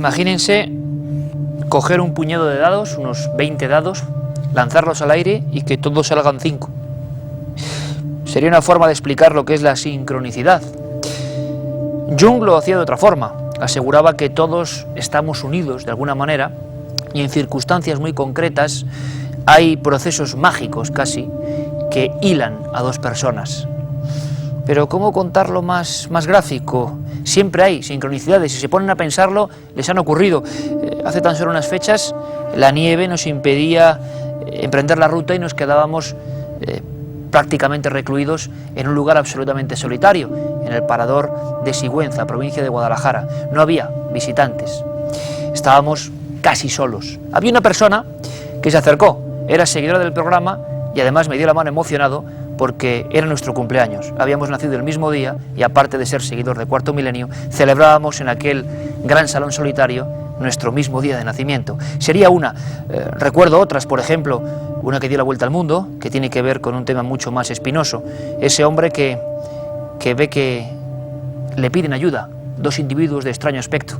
Imagínense coger un puñado de dados, unos 20 dados, lanzarlos al aire y que todos salgan 5. Sería una forma de explicar lo que es la sincronicidad. Jung lo hacía de otra forma, aseguraba que todos estamos unidos de alguna manera y en circunstancias muy concretas hay procesos mágicos casi que hilan a dos personas. Pero ¿cómo contarlo más gráfico? Siempre hay sincronicidades, si se ponen a pensarlo, les han ocurrido. Hace tan solo unas fechas la nieve nos impedía emprender la ruta y nos quedábamos prácticamente recluidos en un lugar absolutamente solitario, en el parador de Sigüenza, provincia de Guadalajara. No había visitantes, estábamos casi solos. Había una persona que se acercó, era seguidora del programa y además me dio la mano emocionado porque era nuestro cumpleaños. Habíamos nacido el mismo día y aparte de ser seguidor de Cuarto Milenio, celebrábamos en aquel gran salón solitario nuestro mismo día de nacimiento. Sería una. Recuerdo otras, por ejemplo, una que dio la vuelta al mundo, que tiene que ver con un tema mucho más espinoso. Ese hombre que ve que le piden ayuda, dos individuos de extraño aspecto.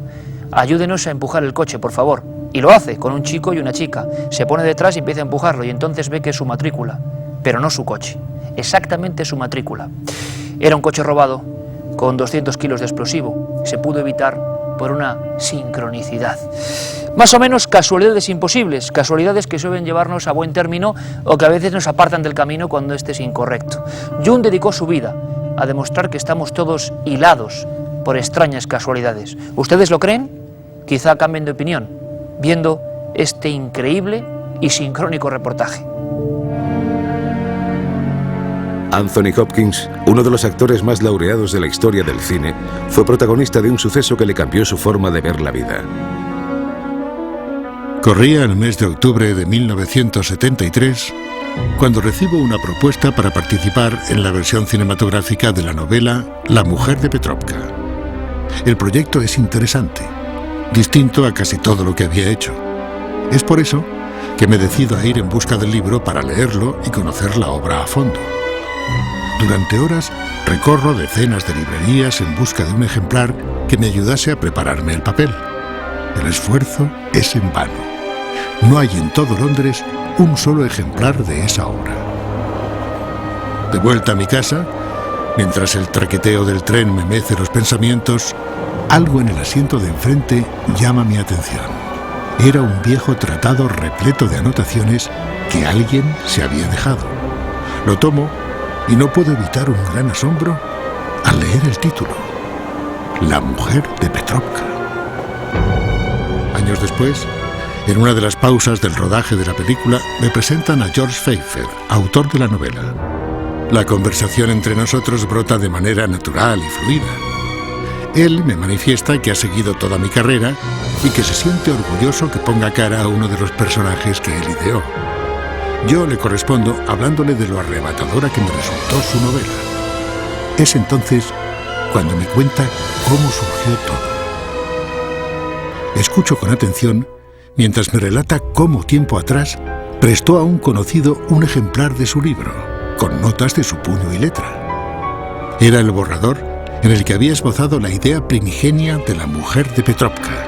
Ayúdenos a empujar el coche, por favor. Y lo hace con un chico y una chica. Se pone detrás y empieza a empujarlo y entonces ve que es su matrícula, pero no su coche. Exactamente su matrícula. Era un coche robado con 200 kilos de explosivo. Se pudo evitar por una sincronicidad. Más o menos casualidades imposibles, casualidades que suelen llevarnos a buen término o que a veces nos apartan del camino cuando este es incorrecto. Jung dedicó su vida a demostrar que estamos todos hilados por extrañas casualidades. ¿Ustedes lo creen? Quizá cambien de opinión viendo este increíble y sincrónico reportaje. Anthony Hopkins, uno de los actores más laureados de la historia del cine, fue protagonista de un suceso que le cambió su forma de ver la vida. Corría el mes de octubre de 1973 cuando recibo una propuesta para participar en la versión cinematográfica de la novela La mujer de Petrovka. El proyecto es interesante, distinto a casi todo lo que había hecho. Es por eso que me decido a ir en busca del libro para leerlo y conocer la obra a fondo. Durante horas recorro decenas de librerías en busca de un ejemplar que me ayudase a prepararme el papel. El esfuerzo es en vano. No hay en todo Londres un solo ejemplar de esa obra. De vuelta a mi casa, mientras el traqueteo del tren me mece los pensamientos, algo en el asiento de enfrente llama mi atención. Era un viejo tratado repleto de anotaciones que alguien se había dejado. Lo tomo y no puedo evitar un gran asombro al leer el título: La mujer de Petrovka. Años después, en una de las pausas del rodaje de la película, me presentan a George Pfeiffer, autor de la novela. La conversación entre nosotros brota de manera natural y fluida. Él me manifiesta que ha seguido toda mi carrera y que se siente orgulloso que ponga cara a uno de los personajes que él ideó. Yo le correspondo hablándole de lo arrebatadora que me resultó su novela. Es entonces cuando me cuenta cómo surgió todo. Escucho con atención mientras me relata cómo tiempo atrás prestó a un conocido un ejemplar de su libro, con notas de su puño y letra. Era el borrador en el que había esbozado la idea primigenia de la mujer de Petrovka.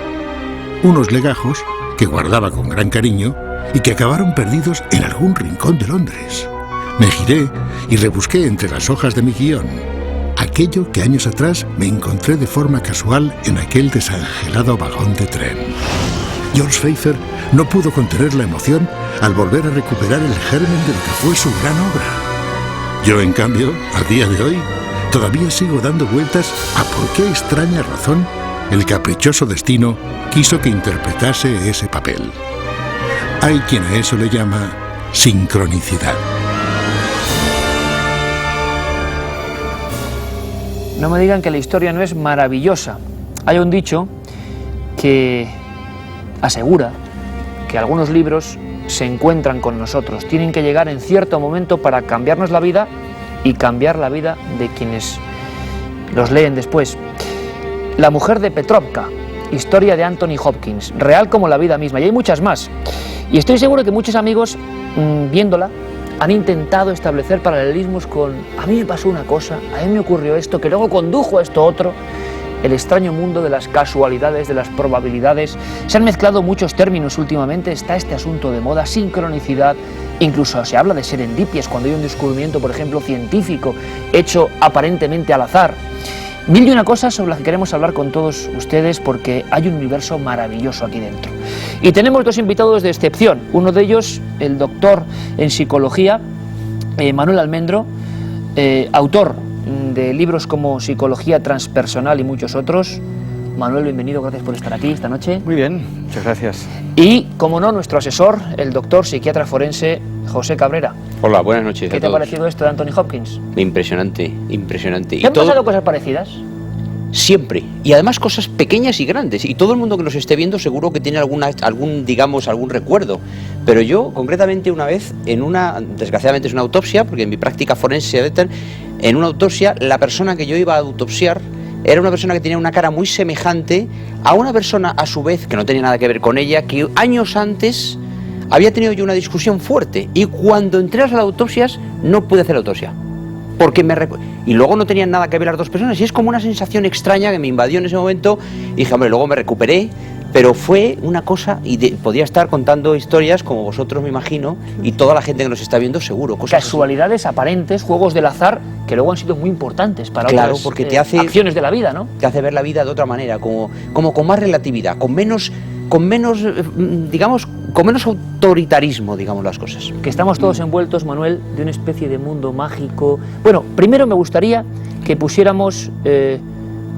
Unos legajos que guardaba con gran cariño y que acabaron perdidos en algún rincón de Londres. Me giré y rebusqué entre las hojas de mi guión aquello que años atrás me encontré de forma casual en aquel desangelado vagón de tren. George Pfeiffer no pudo contener la emoción al volver a recuperar el germen de lo que fue su gran obra. Yo, en cambio, a día de hoy, todavía sigo dando vueltas a por qué extraña razón el caprichoso destino quiso que interpretase ese papel. Hay quien a eso le llama sincronicidad. No me digan que la historia no es maravillosa. Hay un dicho que asegura que algunos libros se encuentran con nosotros, tienen que llegar en cierto momento para cambiarnos la vida y cambiar la vida de quienes los leen después. La mujer de Petrovka, historia de Anthony Hopkins, real como la vida misma, y hay muchas más. Y estoy seguro que muchos amigos, viéndola, han intentado establecer paralelismos con: a mí me pasó una cosa, a mí me ocurrió esto, que luego condujo a esto otro, el extraño mundo de las casualidades, de las probabilidades. Se han mezclado muchos términos últimamente, está este asunto de moda, sincronicidad, incluso se habla de serendipias cuando hay un descubrimiento, por ejemplo, científico, hecho aparentemente al azar. Mil y una cosas sobre las que queremos hablar con todos ustedes porque hay un universo maravilloso aquí dentro. Y tenemos dos invitados de excepción, uno de ellos, el doctor en psicología, Manuel Almendro, autor de libros como Psicología Transpersonal y muchos otros. Manuel, bienvenido, gracias por estar aquí esta noche. Muy bien, muchas gracias. Y, como no, nuestro asesor, el doctor psiquiatra forense José Cabrera. Hola, buenas noches. ¿Qué te ha parecido esto de Anthony Hopkins? Impresionante, impresionante. ¿Te han pasado cosas parecidas? Siempre. Y además cosas pequeñas y grandes. Y todo el mundo que nos esté viendo seguro que tiene algún recuerdo. Pero yo, concretamente, una vez, desgraciadamente es una autopsia, porque en mi práctica forense, en una autopsia, la persona que yo iba a autopsiar era una persona que tenía una cara muy semejante a una persona, a su vez, que no tenía nada que ver con ella, que años antes había tenido yo una discusión fuerte. Y cuando entré a las autopsias, no pude hacer la autopsia. Y luego no tenían nada que ver las dos personas. Y es como una sensación extraña que me invadió en ese momento. Y dije, hombre, luego me recuperé. Pero fue una cosa, podría estar contando historias como vosotros, me imagino, y toda la gente que nos está viendo seguro. Casualidades aparentes, juegos del azar, que luego han sido muy importantes para otras porque te hace, acciones de la vida, ¿no? Te hace ver la vida de otra manera, como con más relatividad, con menos autoritarismo, digamos las cosas. Que estamos todos envueltos, Manuel, de una especie de mundo mágico. Bueno, primero me gustaría que pusiéramos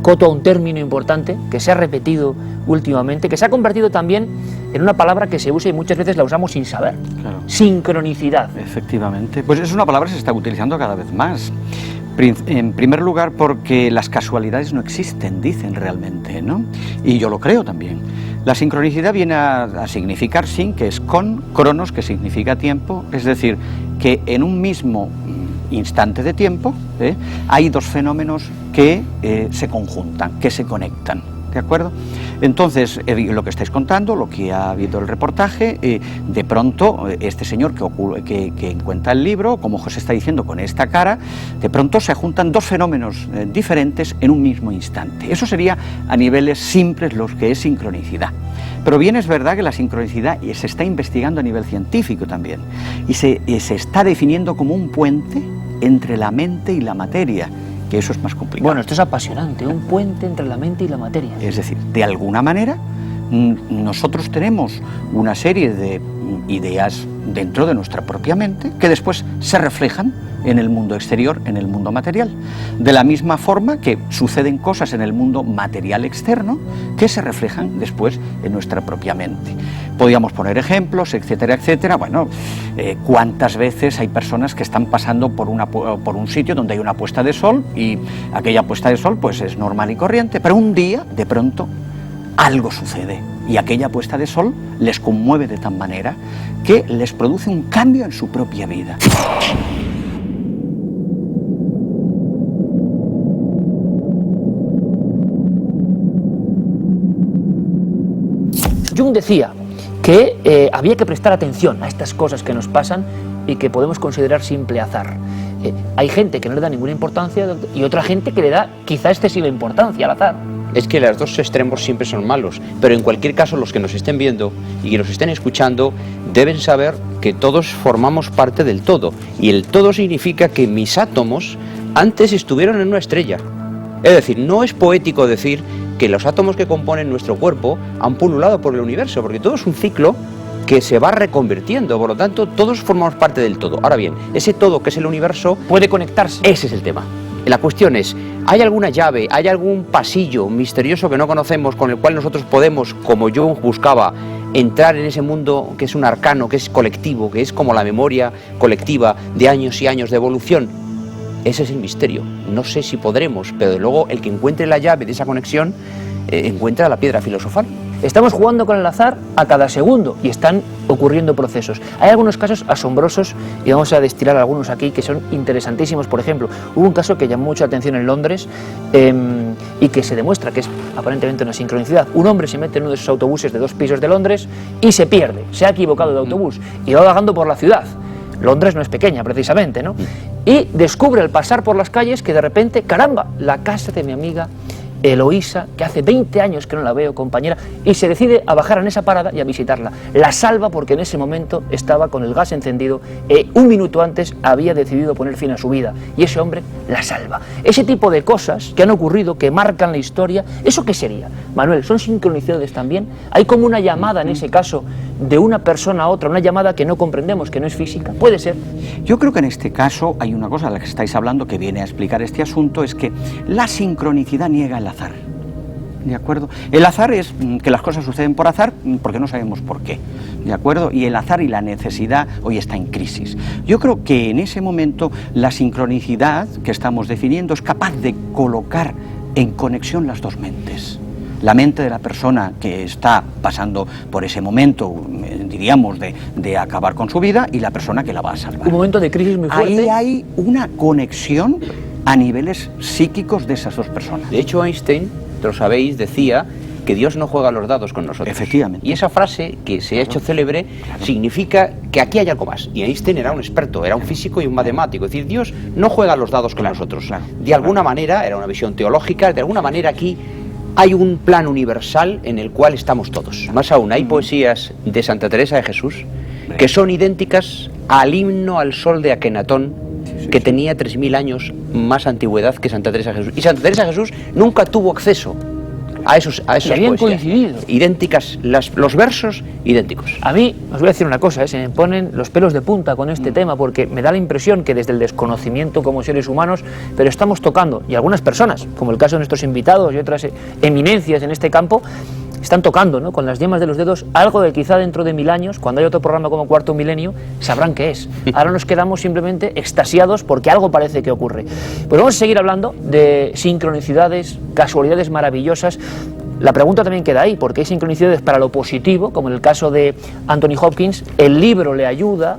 coto a un término importante que se ha repetido últimamente, que se ha convertido también en una palabra que se usa y muchas veces la usamos sin saber. Claro. Sincronicidad. Efectivamente. Pues es una palabra que se está utilizando cada vez más. En primer lugar porque las casualidades no existen, dicen realmente, ¿no? Y yo lo creo también. La sincronicidad viene a significar sin, que es con, cronos, que significa tiempo, es decir, que en un mismo instante de tiempo hay dos fenómenos que se conjuntan, que se conectan, ¿de acuerdo? Entonces, lo que estáis contando, lo que ha habido el reportaje, de pronto este señor que encuentra el libro, como José está diciendo, con esta cara, de pronto se juntan dos fenómenos diferentes en un mismo instante. Eso sería a niveles simples lo que es sincronicidad. Pero bien es verdad que la sincronicidad se está investigando a nivel científico también y se está definiendo como un puente entre la mente y la materia, que eso es más complicado. Bueno, esto es apasionante, un puente entre la mente y la materia. Es decir, de alguna manera, nosotros tenemos una serie de ideas dentro de nuestra propia mente que después se reflejan en el mundo exterior, en el mundo material. De la misma forma que suceden cosas en el mundo material externo que se reflejan después en nuestra propia mente. Podríamos poner ejemplos, etcétera, etcétera. Bueno, cuántas veces hay personas que están pasando por un sitio donde hay una puesta de sol y aquella puesta de sol pues es normal y corriente, pero un día, de pronto, algo sucede y aquella puesta de sol les conmueve de tal manera que les produce un cambio en su propia vida. Jung decía que había que prestar atención a estas cosas que nos pasan y que podemos considerar simple azar. Hay gente que no le da ninguna importancia y otra gente que le da quizá excesiva importancia al azar. Es que los dos extremos siempre son malos, pero en cualquier caso los que nos estén viendo y que nos estén escuchando deben saber que todos formamos parte del todo, y el todo significa que mis átomos antes estuvieron en una estrella. Es decir, no es poético decir que los átomos que componen nuestro cuerpo han pululado por el universo, porque todo es un ciclo que se va reconvirtiendo, por lo tanto todos formamos parte del todo. Ahora bien, ese todo que es el universo puede conectarse. Ese es el tema. La cuestión es, ¿hay alguna llave, hay algún pasillo misterioso que no conocemos con el cual nosotros podemos, como yo buscaba, entrar en ese mundo que es un arcano, que es colectivo, que es como la memoria colectiva de años y años de evolución? Ese es el misterio. No sé si podremos, pero de luego el que encuentre la llave de esa conexión encuentra la piedra filosofal. Estamos jugando con el azar a cada segundo y están ocurriendo procesos. Hay algunos casos asombrosos y vamos a destilar algunos aquí que son interesantísimos. Por ejemplo, hubo un caso que llamó mucho la atención en Londres y que se demuestra que es aparentemente una sincronicidad. Un hombre se mete en uno de esos autobuses de 2 pisos de Londres y se pierde, se ha equivocado de autobús y va vagando por la ciudad. Londres no es pequeña, precisamente, ¿no? Y descubre al pasar por las calles que de repente, caramba, la casa de mi amiga Eloísa, que hace 20 años que no la veo, compañera, y se decide a bajar en esa parada y a visitarla. La salva porque en ese momento estaba con el gas encendido y un minuto antes había decidido poner fin a su vida, y ese hombre la salva. Ese tipo de cosas que han ocurrido, que marcan la historia, ¿eso qué sería? Manuel, ¿son sincronicidades también? Hay como una llamada en ese caso de una persona a otra, una llamada que no comprendemos, que no es física. ¿Puede ser? Yo creo que en este caso hay una cosa de la que estáis hablando que viene a explicar este asunto, es que la sincronicidad niega el azar. ¿De acuerdo? El azar es que las cosas suceden por azar porque no sabemos por qué. ¿De acuerdo? Y el azar y la necesidad hoy está en crisis. Yo creo que en ese momento la sincronicidad que estamos definiendo es capaz de colocar en conexión las dos mentes. La mente de la persona que está pasando por ese momento, diríamos, de acabar con su vida, y la persona que la va a salvar. Un momento de crisis muy fuerte. Ahí hay una conexión a niveles psíquicos de esas dos personas. De hecho, Einstein, lo sabéis, decía que Dios no juega los dados con nosotros. Efectivamente. Y esa frase, que se ha hecho célebre, significa que aquí hay algo más. Y Einstein era un experto, era un físico y un matemático. Es decir, Dios no juega los dados con nosotros. De alguna manera, era una visión teológica, de alguna manera aquí hay un plan universal en el cual estamos todos. Más aún, hay poesías de Santa Teresa de Jesús que son idénticas al himno al sol de Akenatón, que tenía 3000 años más antigüedad que Santa Teresa de Jesús. Y Santa Teresa de Jesús nunca tuvo acceso a esos habían coincidido. Idénticas, los versos idénticos. A mí, os voy a decir una cosa, se me ponen los pelos de punta con este tema, porque me da la impresión que desde el desconocimiento como seres humanos, pero estamos tocando, y algunas personas, como el caso de nuestros invitados y otras eminencias en este campo, están tocando, ¿no?, con las yemas de los dedos algo de quizá dentro de 1000 años, cuando hay otro programa como Cuarto Milenio, sabrán qué es. Ahora nos quedamos simplemente extasiados porque algo parece que ocurre. Pues vamos a seguir hablando de sincronicidades, casualidades maravillosas. La pregunta también queda ahí, porque hay sincronicidades para lo positivo, como en el caso de Anthony Hopkins. El libro le ayuda,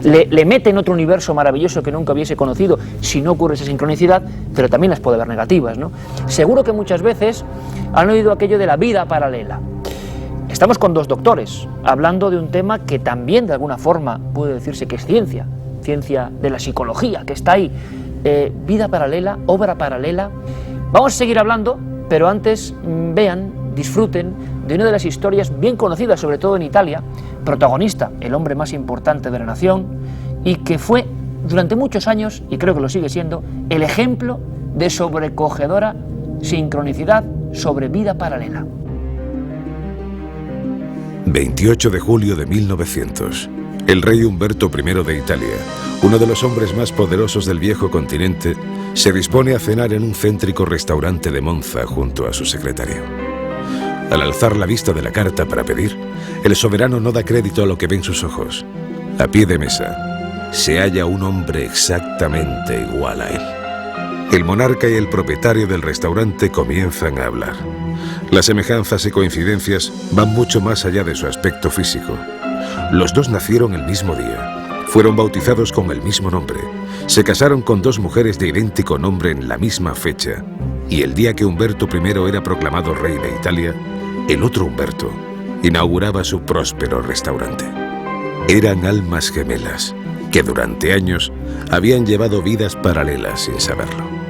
le mete en otro universo maravilloso que nunca hubiese conocido si no ocurre esa sincronicidad, pero también las puede haber negativas, ¿no? Seguro que muchas veces han oído aquello de la vida paralela. Estamos con dos doctores hablando de un tema que también de alguna forma puede decirse que es ciencia de la psicología, que está ahí. Vida paralela, obra paralela. Vamos a seguir hablando, pero antes vean, disfruten de una de las historias bien conocidas, sobre todo en Italia, protagonista, el hombre más importante de la nación, y que fue durante muchos años, y creo que lo sigue siendo, el ejemplo de sobrecogedora sincronicidad sobre vida paralela. 28 de julio de 1900. El rey Humberto I de Italia, uno de los hombres más poderosos del viejo continente, se dispone a cenar en un céntrico restaurante de Monza junto a su secretario. Al alzar la vista de la carta para pedir, el soberano no da crédito a lo que ven sus ojos. A pie de mesa se halla un hombre exactamente igual a él. El monarca y el propietario del restaurante comienzan a hablar. Las semejanzas y coincidencias van mucho más allá de su aspecto físico. Los dos nacieron el mismo día, fueron bautizados con el mismo nombre, se casaron con dos mujeres de idéntico nombre en la misma fecha, y el día que Humberto I era proclamado rey de Italia, el otro Humberto inauguraba su próspero restaurante. Eran almas gemelas que durante años habían llevado vidas paralelas sin saberlo.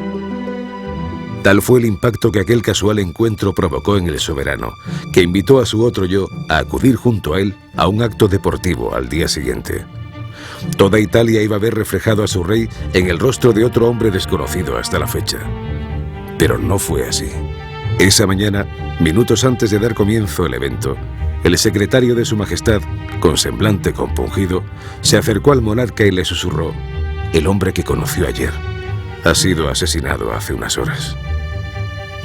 Tal fue el impacto que aquel casual encuentro provocó en el soberano, que invitó a su otro yo a acudir junto a él a un acto deportivo al día siguiente. Toda Italia iba a ver reflejado a su rey en el rostro de otro hombre desconocido hasta la fecha. Pero no fue así. Esa mañana, minutos antes de dar comienzo el evento, el secretario de su majestad, con semblante compungido, se acercó al monarca y le susurró: «El hombre que conoció ayer ha sido asesinado hace unas horas».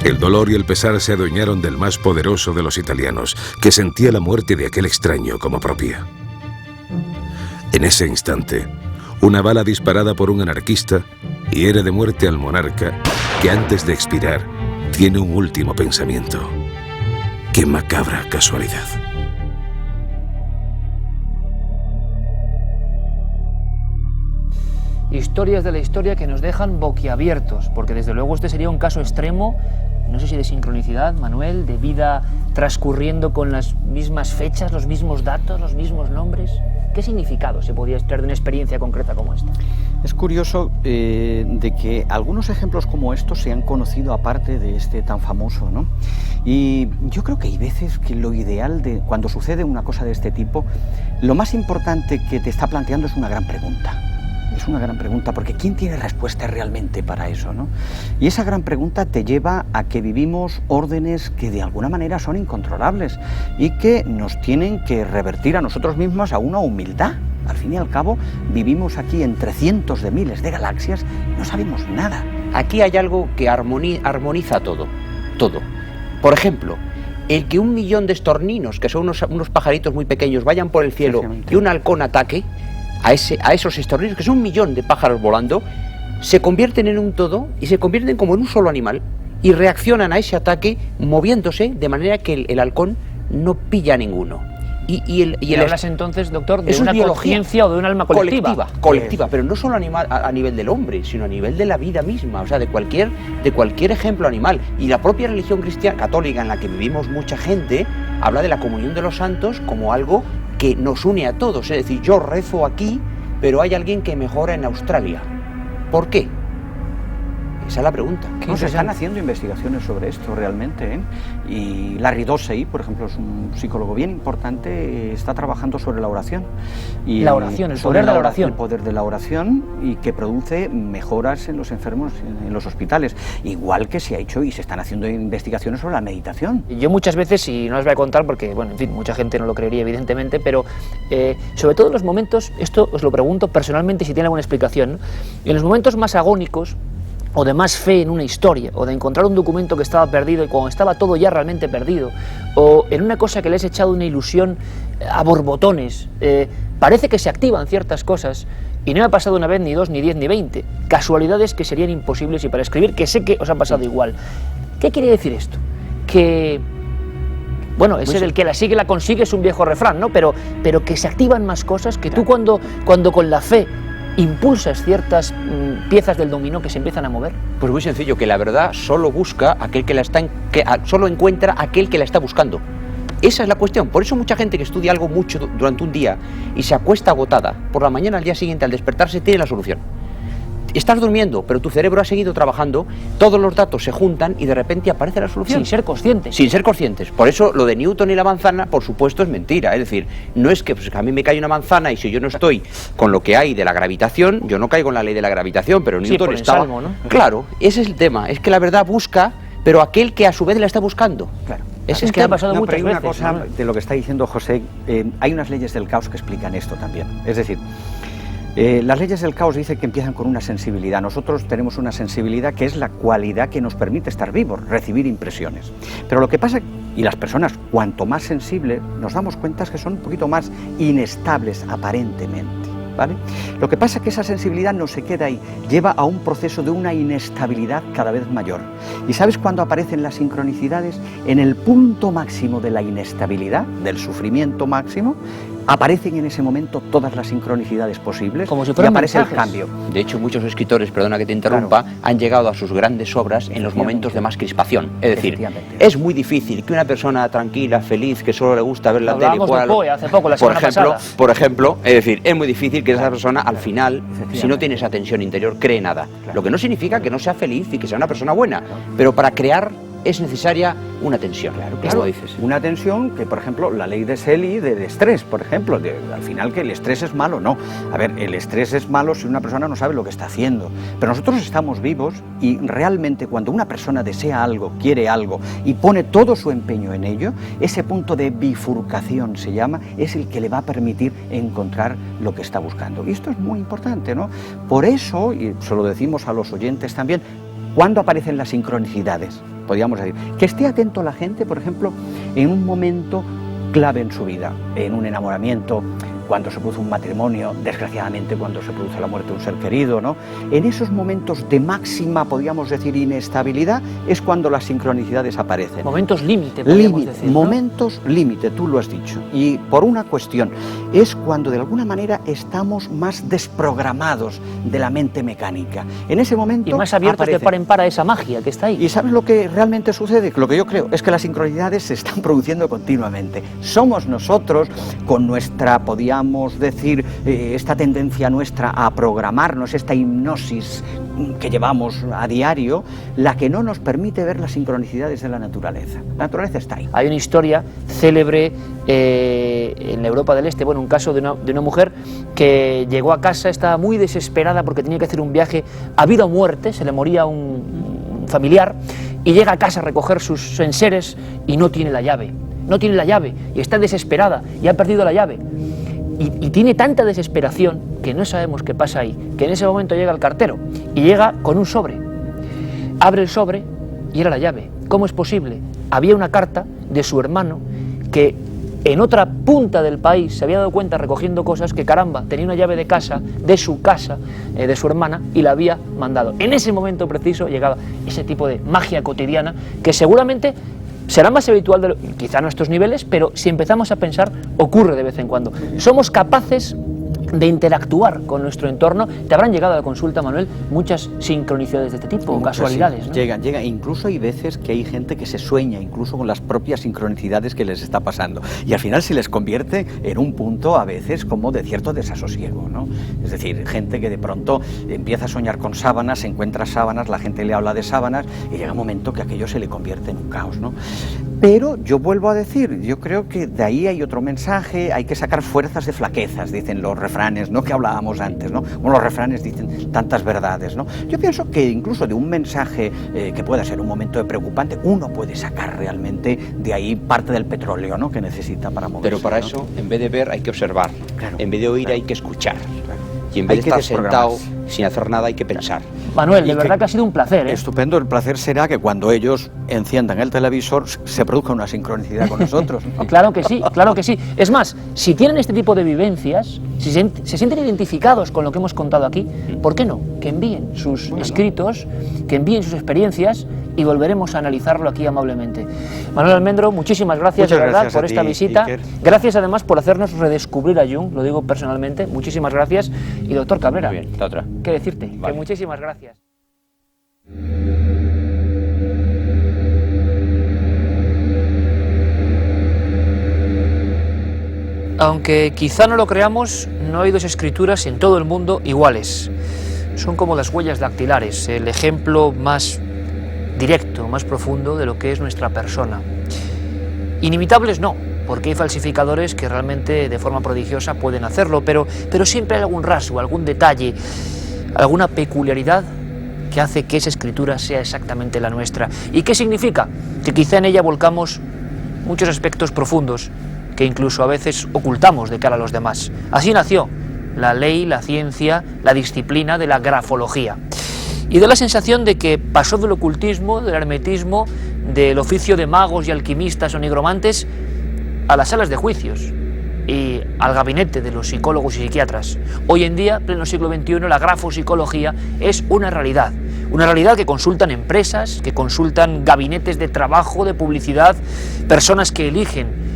El dolor y el pesar se adueñaron del más poderoso de los italianos, que sentía la muerte de aquel extraño como propia. En ese instante, una bala disparada por un anarquista hiere de muerte al monarca, que antes de expirar tiene un último pensamiento. ¡Qué macabra casualidad! Historias de la historia que nos dejan boquiabiertos, porque desde luego este sería un caso extremo no sé si de sincronicidad, Manuel, de vida transcurriendo con las mismas fechas, los mismos datos, los mismos nombres. ¿Qué significado se podría extraer de una experiencia concreta como esta? Es curioso de que algunos ejemplos como estos se han conocido aparte de este tan famoso, ¿no? Y yo creo que hay veces que lo ideal de cuando sucede una cosa de este tipo, lo más importante que te está planteando es una gran pregunta. Es una gran pregunta, porque ¿quién tiene respuesta realmente para eso, ¿no? Y esa gran pregunta te lleva a que vivimos órdenes que de alguna manera son incontrolables y que nos tienen que revertir a nosotros mismos a una humildad. Al fin y al cabo, vivimos aquí entre cientos de miles de galaxias y no sabemos nada. Aquí hay algo que armoniza todo, todo. Por ejemplo, el que 1 millón de estorninos, que son unos pajaritos muy pequeños, vayan por el cielo y un halcón ataque a esos estorninos, que son 1 millón de pájaros volando, se convierten en un todo y se convierten como en un solo animal y reaccionan a ese ataque moviéndose de manera que el halcón no pilla a ninguno. Y hablas entonces, doctor, de una conciencia o de un alma colectiva. Colectiva, pero no solo a nivel del hombre, sino a nivel de la vida misma, o sea, de cualquier ejemplo animal. Y la propia religión cristiana católica, en la que vivimos mucha gente, habla de la comunión de los santos como algo que nos une a todos. Es decir, yo rezo aquí, pero hay alguien que mejora en Australia. ¿Por qué? Esa es la pregunta. No, se están haciendo investigaciones sobre esto realmente, ¿eh? Y Larry Dossey, por ejemplo, es un psicólogo bien importante, está trabajando sobre la oración. Y la oración, el poder de la oración. El poder de la oración, y que produce mejoras en los enfermos en los hospitales. Igual que se ha hecho y se están haciendo investigaciones sobre la meditación. Yo muchas veces, y no os voy a contar porque, bueno, en fin, mucha gente no lo creería evidentemente, pero sobre todo en los momentos, esto os lo pregunto personalmente si tiene alguna explicación, ¿no? En los momentos más agónicos, o de más fe en una historia, o de encontrar un documento que estaba perdido y cuando estaba todo ya realmente perdido, o en una cosa que les he echado una ilusión a borbotones, parece que se activan ciertas cosas, y no me ha pasado una vez, ni 2, ni 10, ni 20, casualidades que serían imposibles y para escribir, que sé que os ha pasado igual. ¿Qué quiere decir esto? Que, bueno, ese del que la sigue la consigue es un viejo refrán, ¿no? Pero que se activan más cosas, que tú cuando con la fe impulsas ciertas piezas del dominó que se empiezan a mover. Pues muy sencillo, que la verdad solo busca aquel solo encuentra aquel que la está buscando. Esa es la cuestión. Por eso mucha gente que estudia algo mucho durante un día y se acuesta agotada, por la mañana al día siguiente al despertarse tiene la solución. Estás durmiendo, pero tu cerebro ha seguido trabajando, todos los datos se juntan y de repente aparece la solución. Sin ser conscientes. Sin ser conscientes. Por eso lo de Newton y la manzana, por supuesto, es mentira. Es decir, no es que, pues, a mí me cae una manzana y si yo no estoy con lo que hay de la gravitación, yo no caigo en la ley de la gravitación, pero Newton estaba... Salmo, ¿no? Claro, ese es el tema. Es que la verdad busca, pero aquel que a su vez la está buscando. Claro. Es que ha pasado muchas veces. Una cosa, ¿no? De lo que está diciendo José, hay unas leyes del caos que explican esto también. Es decir, las leyes del caos dicen que empiezan con una sensibilidad. Nosotros tenemos una sensibilidad que es la cualidad que nos permite estar vivos, recibir impresiones. Pero lo que pasa, y las personas cuanto más sensibles, nos damos cuenta es que son un poquito más inestables aparentemente, ¿vale? Lo que pasa es que esa sensibilidad no se queda ahí, lleva a un proceso de una inestabilidad cada vez mayor. ¿Y sabes cuándo aparecen las sincronicidades? En el punto máximo de la inestabilidad, del sufrimiento máximo, aparecen en ese momento todas las sincronicidades posibles, como si fueran y aparece mensajes. El cambio. De hecho, muchos escritores, perdona que te interrumpa, han llegado a sus grandes obras en los momentos de más crispación. Es decir, es muy difícil que una persona tranquila, feliz, que solo le gusta ver la tele, hace poco, la semana pasada. Por ejemplo, es decir, es muy difícil que esa persona al final, si no tiene esa tensión interior, cree nada. Lo que no significa que no sea feliz y que sea una persona buena, pero para crear es necesaria una tensión. Claro, dices. Una tensión que, por ejemplo, la ley de Selye de estrés, por ejemplo, al final que el estrés es malo, no. A ver, el estrés es malo si una persona no sabe lo que está haciendo. Pero nosotros estamos vivos y realmente cuando una persona desea algo, quiere algo y pone todo su empeño en ello, ese punto de bifurcación se llama, es el que le va a permitir encontrar lo que está buscando. Y esto es muy importante, ¿no? Por eso, y se lo decimos a los oyentes también, ¿cuándo aparecen las sincronicidades? Podríamos decir, que esté atento la gente, por ejemplo, en un momento clave en su vida, en un enamoramiento, cuando se produce un matrimonio, desgraciadamente cuando se produce la muerte de un ser querido, ¿no? En esos momentos de máxima, podríamos decir, inestabilidad, es cuando las sincronicidades aparecen. Momentos límite, podríamos decir, ¿no? Momentos límite, tú lo has dicho. Y por una cuestión, es cuando de alguna manera estamos más desprogramados de la mente mecánica. En ese momento y más abiertos de par en par a esa magia que está ahí. ¿Y sabes lo que realmente sucede? Lo que yo creo es que las sincronicidades se están produciendo continuamente. Somos nosotros, con nuestra, podríamos decir, esta tendencia nuestra a programarnos, esta hipnosis que llevamos a diario, la que no nos permite ver las sincronicidades de la naturaleza. La naturaleza está ahí. Hay una historia célebre en la Europa del Este, bueno, un caso de una mujer que llegó a casa, estaba muy desesperada porque tenía que hacer un viaje a vida o muerte, se le moría un familiar, y llega a casa a recoger sus enseres y no tiene la llave. No tiene la llave y está desesperada y ha perdido la llave. Y tiene tanta desesperación que no sabemos qué pasa ahí, que en ese momento llega el cartero y llega con un sobre. Abre el sobre y era la llave. ¿Cómo es posible? Había una carta de su hermano que en otra punta del país se había dado cuenta recogiendo cosas que, caramba, tenía una llave de casa, de su casa, de su hermana, y la había mandado. En ese momento preciso llegaba ese tipo de magia cotidiana que seguramente será más habitual, quizá a nuestros niveles, pero si empezamos a pensar, ocurre de vez en cuando. Somos capaces de interactuar con nuestro entorno. Te habrán llegado a la consulta, Manuel, muchas sincronicidades de este tipo, o casualidades, sí, ¿no? Llegan. Incluso hay veces que hay gente que se sueña incluso con las propias sincronicidades que les está pasando. Y al final se les convierte en un punto a veces como de cierto desasosiego, ¿no? Es decir, gente que de pronto empieza a soñar con sábanas, se encuentra sábanas, la gente le habla de sábanas y llega un momento que aquello se le convierte en un caos, ¿no? Pero yo vuelvo a decir, yo creo que de ahí hay otro mensaje, hay que sacar fuerzas de flaquezas, dicen los refranes, ¿no?, que hablábamos antes, ¿no? Como los refranes dicen tantas verdades, ¿no? Yo pienso que incluso de un mensaje que pueda ser un momento de preocupante, uno puede sacar realmente de ahí parte del petróleo, ¿no?, que necesita para moverse. Pero para eso, en vez de ver, hay que observar. Claro, en vez de oír, claro, hay que escuchar. Claro. Y en vez de estar sentado sin hacer nada, hay que pensar. Manuel, de verdad que ha sido un placer, ¿eh? Estupendo, el placer será que cuando ellos enciendan el televisor se produzca una sincronicidad con nosotros. Claro que sí, claro que sí. Es más, si tienen este tipo de vivencias, si se sienten identificados con lo que hemos contado aquí, ¿por qué no? Que envíen sus escritos, que envíen sus experiencias y volveremos a analizarlo aquí amablemente. Manuel Almendro, muchísimas gracias, de verdad, por esta visita. Iker. Gracias además por hacernos redescubrir a Jung, lo digo personalmente, muchísimas gracias. Y doctor Cabrera, muy bien, la otra. ¿Qué decirte? Vale. Que muchísimas gracias. Aunque quizá no lo creamos, no hay dos escrituras en todo el mundo iguales. Son como las huellas dactilares, el ejemplo más directo, más profundo de lo que es nuestra persona. Inimitables no, porque hay falsificadores que realmente de forma prodigiosa pueden hacerlo, pero siempre hay algún rasgo, algún detalle, alguna peculiaridad que hace que esa escritura sea exactamente la nuestra. ¿Y qué significa? Que quizá en ella volcamos muchos aspectos profundos que incluso a veces ocultamos de cara a los demás. Así nació la ley, la ciencia, la disciplina de la grafología. Y da la sensación de que pasó del ocultismo, del hermetismo, del oficio de magos y alquimistas o nigromantes a las salas de juicios y al gabinete de los psicólogos y psiquiatras. Hoy en día, pleno siglo XXI, la grafopsicología es una realidad que consultan empresas, que consultan gabinetes de trabajo, de publicidad, personas que eligen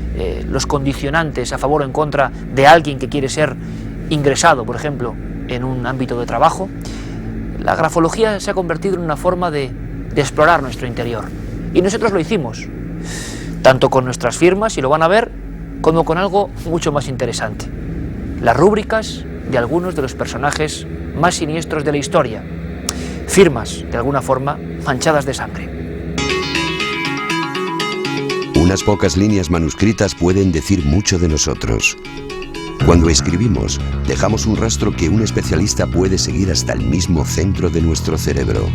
los condicionantes a favor o en contra de alguien que quiere ser ingresado, por ejemplo, en un ámbito de trabajo. La grafología se ha convertido en una forma de explorar nuestro interior. Y nosotros lo hicimos, tanto con nuestras firmas, y lo van a ver, como con algo mucho más interesante. Las rúbricas de algunos de los personajes más siniestros de la historia. Firmas, de alguna forma, manchadas de sangre. Unas pocas líneas manuscritas pueden decir mucho de nosotros. Cuando escribimos, dejamos un rastro que un especialista puede seguir hasta el mismo centro de nuestro cerebro.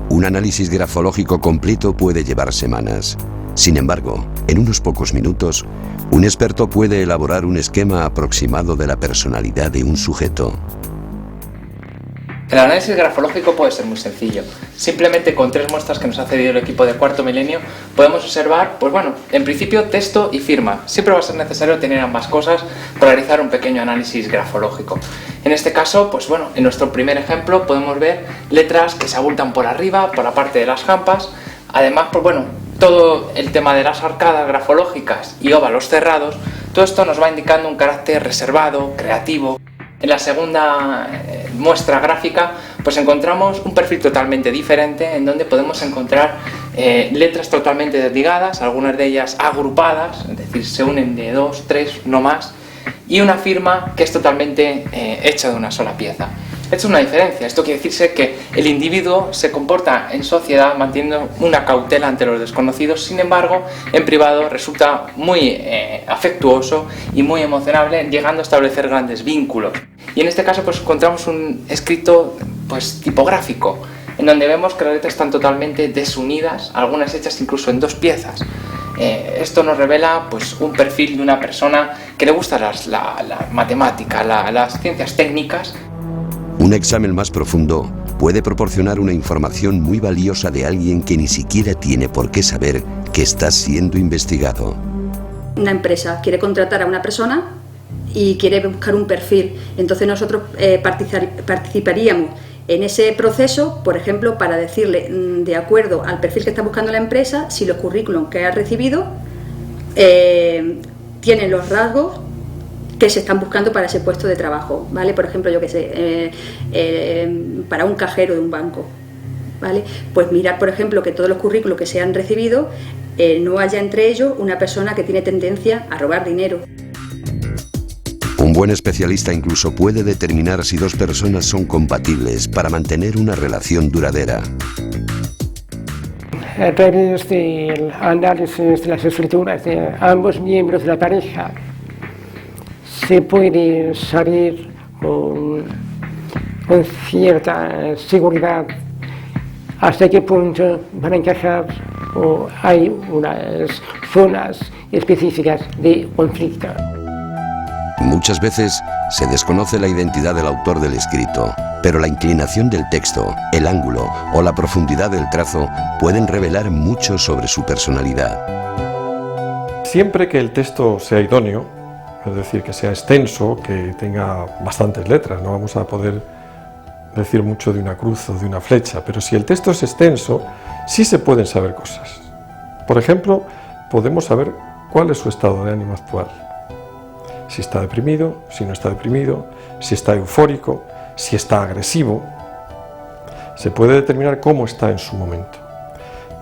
Un análisis grafológico completo puede llevar semanas. Sin embargo, en unos pocos minutos, un experto puede elaborar un esquema aproximado de la personalidad de un sujeto. El análisis grafológico puede ser muy sencillo. Simplemente con 3 muestras que nos ha cedido el equipo de Cuarto Milenio podemos observar, pues bueno, en principio texto y firma. Siempre va a ser necesario tener ambas cosas para realizar un pequeño análisis grafológico. En este caso, pues bueno, en nuestro primer ejemplo podemos ver letras que se abultan por arriba, por la parte de las jampas. Además, pues bueno, todo el tema de las arcadas grafológicas y óvalos cerrados, todo esto nos va indicando un carácter reservado, creativo. En la segunda muestra gráfica pues encontramos un perfil totalmente diferente en donde podemos encontrar letras totalmente desligadas, algunas de ellas agrupadas, es decir, se unen de 2, 3, no más, y una firma que es totalmente hecha de una sola pieza. Esto es una diferencia. Esto quiere decirse que el individuo se comporta en sociedad manteniendo una cautela ante los desconocidos, sin embargo, en privado resulta muy afectuoso y muy emocionable, llegando a establecer grandes vínculos. Y en este caso pues encontramos un escrito pues tipográfico, en donde vemos que las letras están totalmente desunidas, algunas hechas incluso en 2 piezas. Esto nos revela pues un perfil de una persona que le gusta la matemática, las ciencias técnicas. Un examen más profundo puede proporcionar una información muy valiosa de alguien que ni siquiera tiene por qué saber que está siendo investigado. Una empresa quiere contratar a una persona y quiere buscar un perfil. Entonces nosotros participaríamos en ese proceso, por ejemplo, para decirle, de acuerdo al perfil que está buscando la empresa, si los currículums que ha recibido tienen los rasgos que se están buscando para ese puesto de trabajo, ¿vale? Por ejemplo, yo qué sé, para un cajero de un banco, ¿vale? Pues mirar, por ejemplo, que todos los currículos que se han recibido no haya entre ellos una persona que tiene tendencia a robar dinero. Un buen especialista incluso puede determinar si 2 personas son compatibles para mantener una relación duradera. A través del análisis de las escrituras de ambos miembros de la pareja, se puede saber con cierta seguridad hasta qué punto van a encajar o hay unas zonas específicas de conflicto. Muchas veces se desconoce la identidad del autor del escrito, pero la inclinación del texto, el ángulo o la profundidad del trazo pueden revelar mucho sobre su personalidad. Siempre que el texto sea idóneo, es decir, que sea extenso, que tenga bastantes letras, no vamos a poder decir mucho de una cruz o de una flecha, pero si el texto es extenso, sí se pueden saber cosas. Por ejemplo, podemos saber cuál es su estado de ánimo actual. Si está deprimido, si no está deprimido, si está eufórico, si está agresivo. Se puede determinar cómo está en su momento.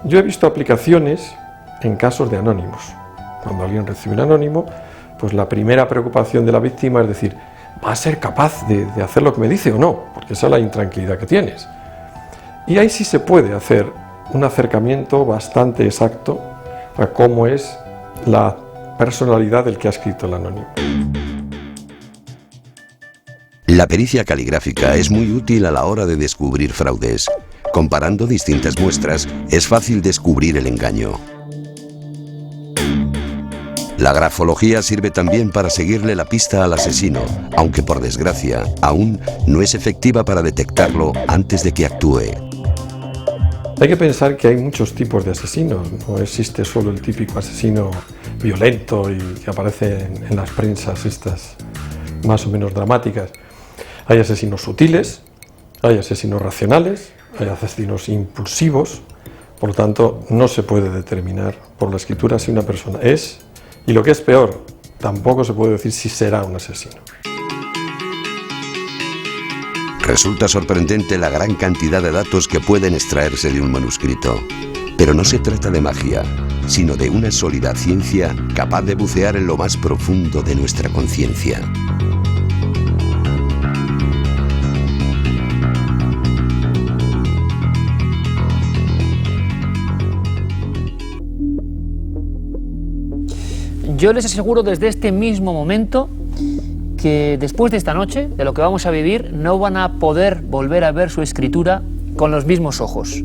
Yo he visto aplicaciones en casos de anónimos. Cuando alguien recibe un anónimo, pues la primera preocupación de la víctima es decir, ¿va a ser capaz de hacer lo que me dice o no? Porque esa es la intranquilidad que tienes. Y ahí sí se puede hacer un acercamiento bastante exacto a cómo es la personalidad del que ha escrito el anónimo. La pericia caligráfica es muy útil a la hora de descubrir fraudes. Comparando distintas muestras, es fácil descubrir el engaño. La grafología sirve también para seguirle la pista al asesino, aunque por desgracia, aún no es efectiva para detectarlo antes de que actúe. Hay que pensar que hay muchos tipos de asesinos, no existe solo el típico asesino violento y que aparece en las prensas estas más o menos dramáticas. Hay asesinos sutiles, hay asesinos racionales, hay asesinos impulsivos, por lo tanto no se puede determinar por la escritura si una persona es, y lo que es peor, tampoco se puede decir si será un asesino. Resulta sorprendente la gran cantidad de datos que pueden extraerse de un manuscrito. Pero no se trata de magia, sino de una sólida ciencia capaz de bucear en lo más profundo de nuestra conciencia. Yo les aseguro desde este mismo momento que después de esta noche, de lo que vamos a vivir, no van a poder volver a ver su escritura con los mismos ojos.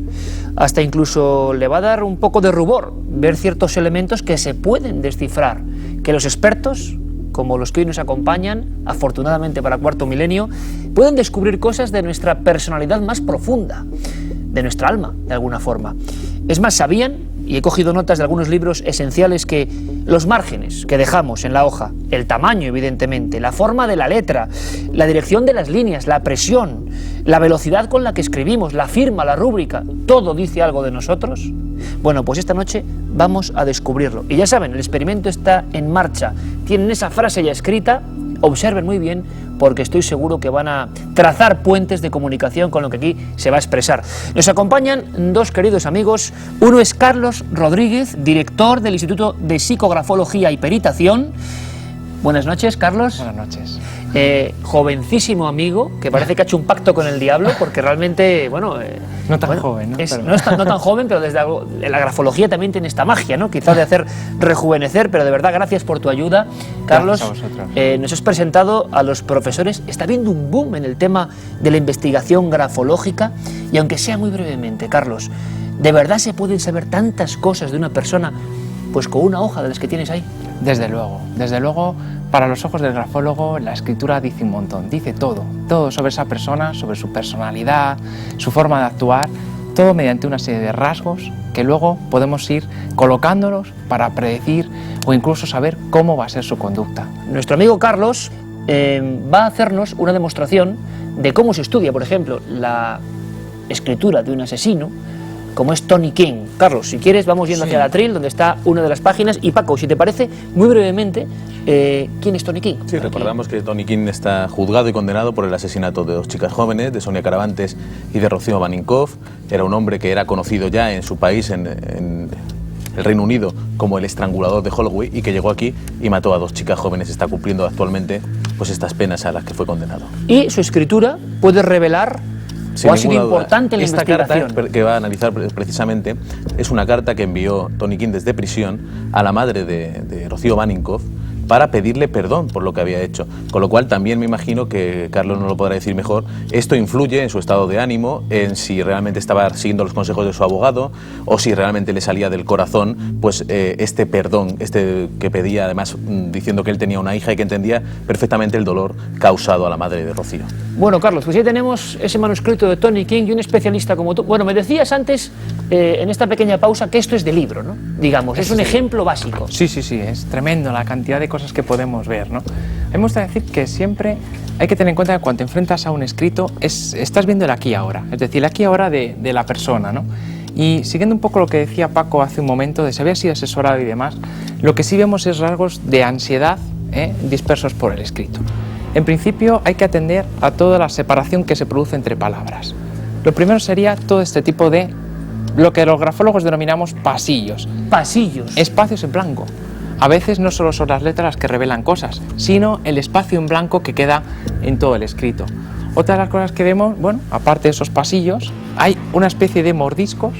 Hasta incluso le va a dar un poco de rubor ver ciertos elementos que se pueden descifrar, que los expertos como los que hoy nos acompañan, afortunadamente para Cuarto Milenio, pueden descubrir cosas de nuestra personalidad más profunda, de nuestra alma, de alguna forma. Es más, sabían, y he cogido notas de algunos libros esenciales, que los márgenes que dejamos en la hoja, el tamaño evidentemente, la forma de la letra, la dirección de las líneas, la presión, la velocidad con la que escribimos, la firma, la rúbrica, todo dice algo de nosotros. Bueno, pues esta noche vamos a descubrirlo. Y ya saben, el experimento está en marcha. Tienen esa frase ya escrita, observen muy bien, porque estoy seguro que van a trazar puentes de comunicación con lo que aquí se va a expresar. Nos acompañan dos queridos amigos. Uno es Carlos Rodríguez, director del Instituto de Psicografología y Peritación. Buenas noches, Carlos. Buenas noches. Jovencísimo amigo, que parece que ha hecho un pacto con el diablo, porque realmente, bueno... no tan joven, ¿no? No tan joven, pero desde la grafología también tiene esta magia, ¿no? Quizás de hacer rejuvenecer, pero de verdad, gracias por tu ayuda, Carlos. Gracias a vosotros. Nos has presentado a los profesores. Está habiendo un boom en el tema de la investigación grafológica, y aunque sea muy brevemente, Carlos, ¿de verdad se pueden saber tantas cosas de una persona, pues con una hoja de las que tienes ahí? Desde luego, para los ojos del grafólogo la escritura dice un montón, dice todo sobre esa persona, sobre su personalidad, su forma de actuar, todo mediante una serie de rasgos que luego podemos ir colocándolos para predecir o incluso saber cómo va a ser su conducta. Nuestro amigo Carlos va a hacernos una demostración de cómo se estudia, por ejemplo, la escritura de un asesino, como es Tony King. Carlos, si quieres, vamos yendo hacia el atril, donde está una de las páginas. Y Paco, si te parece, muy brevemente, ¿quién es Tony King? Sí, recordamos que Tony King está juzgado y condenado por el asesinato de dos chicas jóvenes, de Sonia Caravantes y de Rocío Baninkoff. Era un hombre que era conocido ya en su país, en el Reino Unido, como el estrangulador de Holloway, y que llegó aquí y mató a dos chicas jóvenes. Está cumpliendo actualmente pues estas penas a las que fue condenado. Y su escritura puede revelar... Sin ¿O ha sido ninguna duda. importante la Esta investigación? carta que va a analizar precisamente es una carta que envió Tony King desde prisión a la madre de Rocío Baninkoff para pedirle perdón por lo que había hecho. Con lo cual también me imagino que Carlos nos lo podrá decir mejor. Esto influye en su estado de ánimo, en si realmente estaba siguiendo los consejos de su abogado o si realmente le salía del corazón pues este perdón, que pedía, además diciendo que él tenía una hija y que entendía perfectamente el dolor causado a la madre de Rocío. Bueno, Carlos, pues ya tenemos ese manuscrito de Tony King y un especialista como tú. Bueno, me decías antes, en esta pequeña pausa, que esto es de libro, ¿no? Digamos, es un ejemplo básico. Sí, es tremendo la cantidad de cosas que podemos ver, ¿no? A mí me gusta decir que siempre hay que tener en cuenta que cuando te enfrentas a un escrito, estás viendo el aquí y ahora, es decir, el aquí y ahora de la persona, ¿no? Y siguiendo un poco lo que decía Paco hace un momento, de si había sido asesorado y demás, lo que sí vemos es rasgos de ansiedad dispersos por el escrito. En principio hay que atender a toda la separación que se produce entre palabras. Lo primero sería todo este tipo de lo que los grafólogos denominamos pasillos. Pasillos. Espacios en blanco. A veces no solo son las letras las que revelan cosas, sino el espacio en blanco que queda en todo el escrito. Otra de las cosas que vemos, bueno, aparte de esos pasillos, hay una especie de mordiscos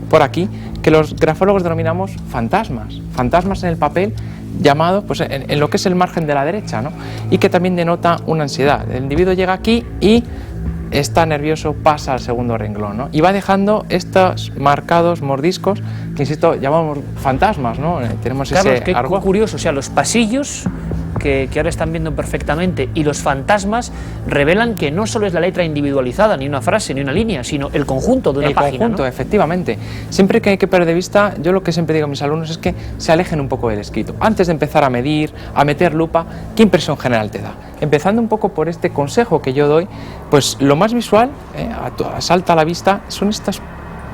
por aquí que los grafólogos denominamos fantasmas. Fantasmas en el papel, llamado pues en lo que es el margen de la derecha, ¿no? Y que también denota una ansiedad. El individuo llega aquí y está nervioso, pasa al segundo renglón, ¿no? Y va dejando estos marcados mordiscos que, insisto, llamamos fantasmas, ¿no? Tenemos Carlos, ese qué argot. curioso, o sea, los pasillos que ahora están viendo perfectamente y los fantasmas revelan que no solo es la letra individualizada, ni una frase, ni una línea, sino el conjunto de una página. El conjunto, ¿no? Efectivamente. Siempre que hay que perder de vista, yo lo que siempre digo a mis alumnos es que se alejen un poco del escrito. Antes de empezar a medir, a meter lupa, ¿qué impresión general te da? Empezando un poco por este consejo que yo doy, pues lo más visual, salta a la vista, son estos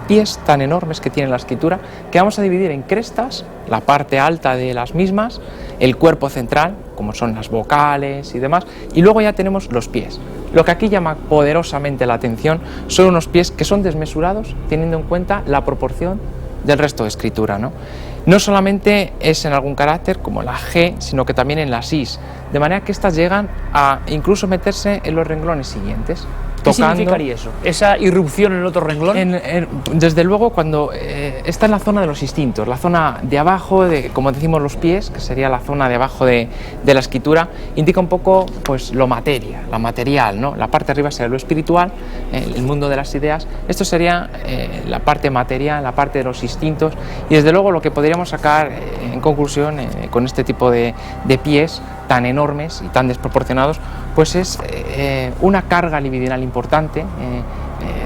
pies tan enormes que tiene la escritura, que vamos a dividir en crestas, la parte alta de las mismas, el cuerpo central, como son las vocales y demás, y luego ya tenemos los pies. Lo que aquí llama poderosamente la atención son unos pies que son desmesurados, teniendo en cuenta la proporción del resto de escritura, ¿no? No solamente es en algún carácter, como la G, sino que también en las Is, de manera que estas llegan a incluso meterse en los renglones siguientes. ¿Qué significaría eso? ¿Esa irrupción en otro renglón? Desde luego, cuando está en la zona de los instintos, la zona de abajo, como decimos los pies, que sería la zona de abajo de la escritura, indica un poco pues lo material, ¿no? La parte de arriba sería lo espiritual, el mundo de las ideas. Esto sería la parte material, la parte de los instintos, y desde luego lo que podríamos sacar en conclusión con este tipo de pies tan enormes y tan desproporcionados, pues es una carga libidinal importante,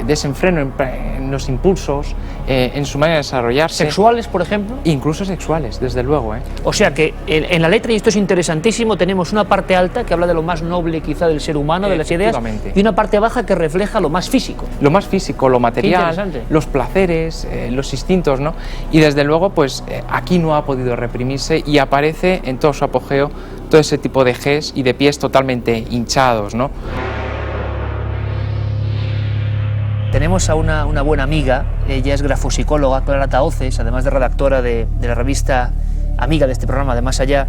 desenfreno en los impulsos, en su manera de desarrollarse. ¿Sexuales, por ejemplo? Incluso sexuales, desde luego. O sea que en la letra, y esto es interesantísimo, tenemos una parte alta que habla de lo más noble quizá del ser humano, de las ideas, y una parte baja que refleja lo más físico. Lo más físico, lo material, los placeres, los instintos, ¿no? Y desde luego, pues aquí no ha podido reprimirse y aparece en todo su apogeo todo ese tipo de Gs y de pies totalmente hinchados, ¿no? Tenemos a una buena amiga, ella es grafopsicóloga, Clara Tahoces, además de redactora de la revista amiga de este programa, de Más Allá.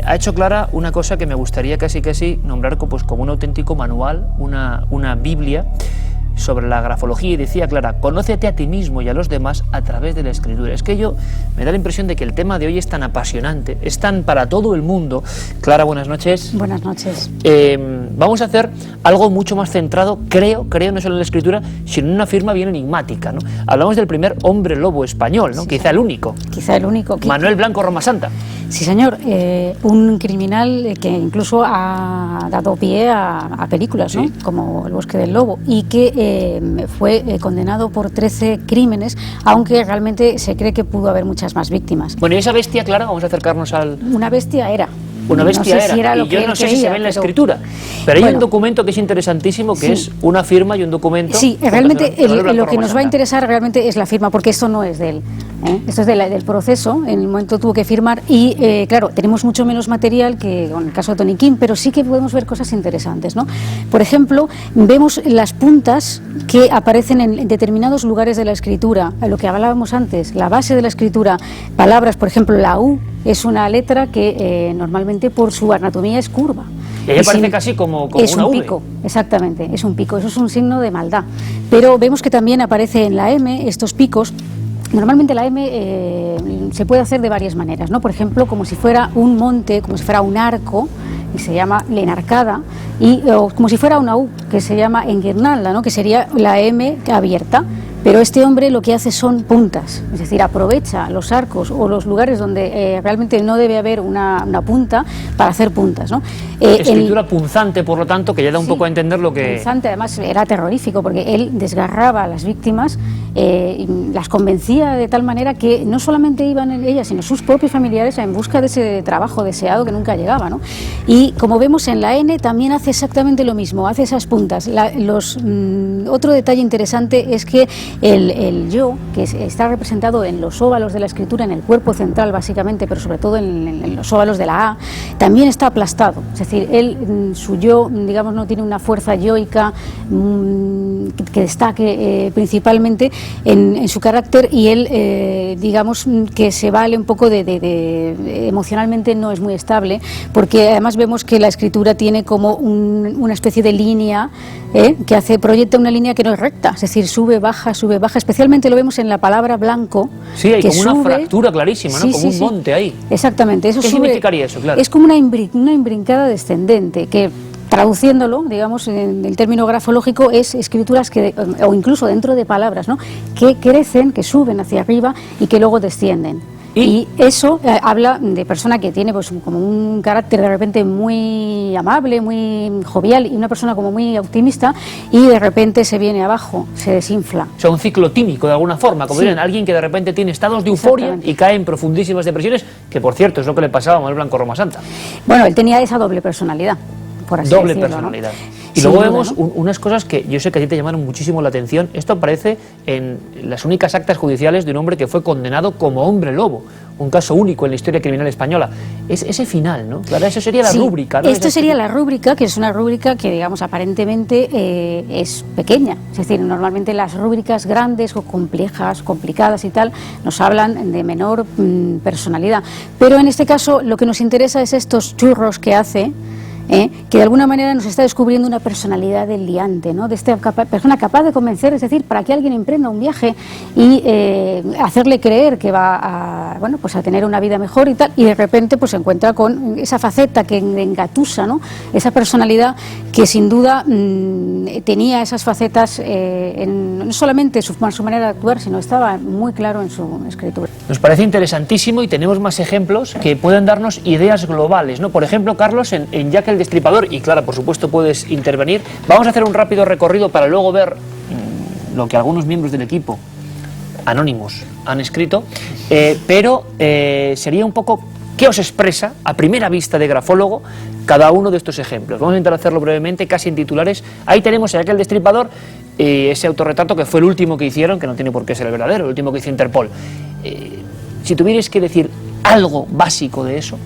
Ha hecho Clara una cosa que me gustaría casi nombrar pues, como un auténtico manual, una Biblia sobre la grafología, y decía Clara: conócete a ti mismo y a los demás a través de la escritura. Es que me da la impresión de que el tema de hoy es tan apasionante, es tan para todo el mundo. Clara, buenas noches. Buenas noches. Vamos a hacer algo mucho más centrado, creo, no solo en la escritura, sino en una firma bien enigmática, ¿no? Hablamos del primer hombre lobo español, ¿no? Sí, quizá el único. Quizá el único. Manuel Blanco Roma Santa. Sí, señor. Un criminal que incluso ha dado pie a películas, ¿no? Sí. Como El bosque del lobo, y que fue condenado por 13 crímenes, aunque realmente se cree que pudo haber muchas más víctimas. Bueno, y esa bestia, Clara, vamos a acercarnos al... Una bestia era. Una bestia no sé si era lo y yo que no sé creía, si se ve en la escritura, pero hay un documento que es interesantísimo, que es una firma y un documento. Sí, realmente lo que nos va a interesar realmente es la firma, porque esto no es de él, esto es del proceso. En el momento tuvo que firmar y claro, tenemos mucho menos material que con el caso de Tony King, pero sí que podemos ver cosas interesantes, ¿no? Por ejemplo, vemos las puntas que aparecen en determinados lugares de la escritura, lo que hablábamos antes, la base de la escritura, palabras, por ejemplo, la U es una letra que normalmente por su anatomía es curva. Y ella parece casi como es una un V. pico, exactamente, es un pico, eso es un signo de maldad. Pero vemos que también aparece en la M estos picos. Normalmente la M se puede hacer de varias maneras, ¿no? Por ejemplo, como si fuera un monte, como si fuera un arco, y se llama lenarcada, o como si fuera una U, que se llama enguirnalda, ¿no? Que sería la M abierta. Pero este hombre lo que hace son puntas, es decir, aprovecha los arcos o los lugares donde realmente no debe haber una punta para hacer puntas, ¿no? Escritura punzante, por lo tanto, que ya da un poco a entender lo que... Punzante, además era terrorífico, porque él desgarraba a las víctimas, y las convencía de tal manera que no solamente iban ellas, sino sus propios familiares en busca de ese trabajo deseado que nunca llegaba, ¿no? Y como vemos en la N también hace exactamente lo mismo, hace esas puntas. Otro detalle interesante es que el yo, que está representado en los óvalos de la escritura, en el cuerpo central básicamente, pero sobre todo en los óvalos de la A, también está aplastado. Es decir, su yo, digamos, no tiene una fuerza yoica que destaque principalmente en su carácter, y él, digamos, que se vale un poco emocionalmente no es muy estable, porque además vemos que la escritura tiene como una especie de línea que proyecta una línea que no es recta, es decir, sube, baja, especialmente lo vemos en la palabra blanco. Sí, hay como una fractura clarísima, ¿no? Como un monte ahí. Exactamente. Eso ¿Qué significaría eso, claro? Es como una imbrincada descendente, que traduciéndolo, digamos, en el término grafológico, es escrituras o incluso dentro de palabras, ¿no? Que crecen, que suben hacia arriba y que luego descienden. Y eso habla de persona que tiene pues como un carácter de repente muy amable, muy jovial, y una persona como muy optimista, y de repente se viene abajo, se desinfla. O sea, un ciclo tímico de alguna forma, como dirían, alguien que de repente tiene estados de euforia y cae en profundísimas depresiones, que por cierto es lo que le pasaba a Manuel Blanco Roma Santa. Bueno, él tenía esa doble personalidad, por así doble decirlo, personalidad. ¿no? Y luego vemos unas cosas que yo sé que a ti te llamaron muchísimo la atención. Esto aparece en las únicas actas judiciales de un hombre que fue condenado como hombre lobo, un caso único en la historia criminal española. Es ese final, ¿no? Claro, eso sería la rúbrica, ¿no? Esto sería la rúbrica, que es una rúbrica que, digamos, aparentemente es pequeña. Es decir, normalmente las rúbricas grandes o complejas, complicadas y tal, nos hablan de menor personalidad. Pero en este caso lo que nos interesa es estos churros que hace, que de alguna manera nos está descubriendo una personalidad del liante, ¿no? De esta persona capaz de convencer, es decir, para que alguien emprenda un viaje y hacerle creer que va a, bueno, pues a tener una vida mejor y tal, y de repente pues se encuentra con esa faceta que engatusa, ¿no? Esa personalidad que sin duda tenía esas facetas no solamente su manera de actuar, sino estaba muy claro en su escritura. Nos parece interesantísimo y tenemos más ejemplos que pueden darnos ideas globales, ¿no? Por ejemplo, Carlos, en Jack el Destripador, y Clara, por supuesto, puedes intervenir. Vamos a hacer un rápido recorrido para luego ver lo que algunos miembros del equipo anónimos han escrito, pero sería un poco qué os expresa a primera vista de grafólogo cada uno de estos ejemplos. Vamos a intentar hacerlo brevemente, casi en titulares. Ahí tenemos a Jack el Destripador, ese autorretrato que fue el último que hicieron, que no tiene por qué ser el verdadero, el último que hizo Interpol. Si tuvierais que decir algo básico de eso,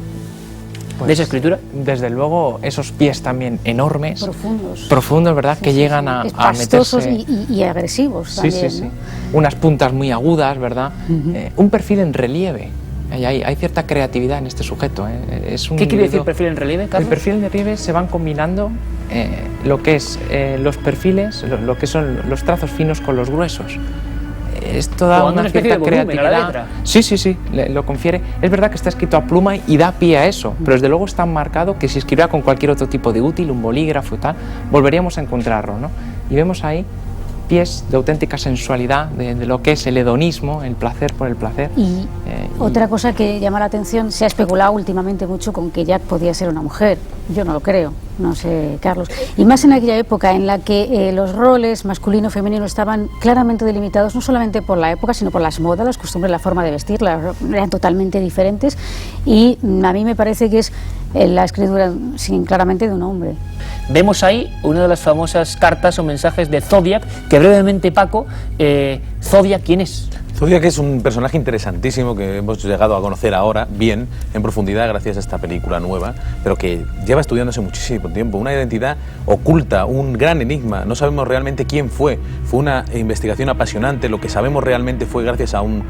pues, de esa escritura. Desde luego, esos pies también enormes, profundos, ¿verdad? Sí, que sí, llegan sí. a meterse... y agresivos sí, también, sí, sí. ¿no? Unas puntas muy agudas, ¿verdad? Un perfil en relieve. Hay cierta creatividad en este sujeto. Es un ¿Qué quiere decir perfil en relieve, Carlos? El perfil en relieve se van combinando lo que es los perfiles, lo que son los trazos finos con los gruesos. Esto da una cierta creatividad. Sí, sí, sí, lo confiere. Es verdad que está escrito a pluma y da pie a eso, pero desde luego está marcado que si escribiera con cualquier otro tipo de útil, un bolígrafo y tal, volveríamos a encontrarlo, ¿no? Y vemos ahí pies de auténtica sensualidad, de lo que es el hedonismo, el placer por el placer. Y otra cosa que llama la atención, se ha especulado últimamente mucho con que Jack podía ser una mujer. Yo no lo creo, no sé, Carlos. Y más en aquella época en la que los roles masculino y femenino estaban claramente delimitados, no solamente por la época, sino por las modas, las costumbres, la forma de vestir, eran totalmente diferentes. Y a mí me parece que es la escritura claramente de un hombre. Vemos ahí una de las famosas cartas o mensajes de Zodiac, que brevemente, Paco, Zodiac, ¿quién es? Zodiac es un personaje interesantísimo que hemos llegado a conocer ahora bien, en profundidad, gracias a esta película nueva, pero que lleva estudiándose muchísimo tiempo. Una identidad oculta, un gran enigma. No sabemos realmente quién fue. Fue una investigación apasionante. Lo que sabemos realmente fue gracias a un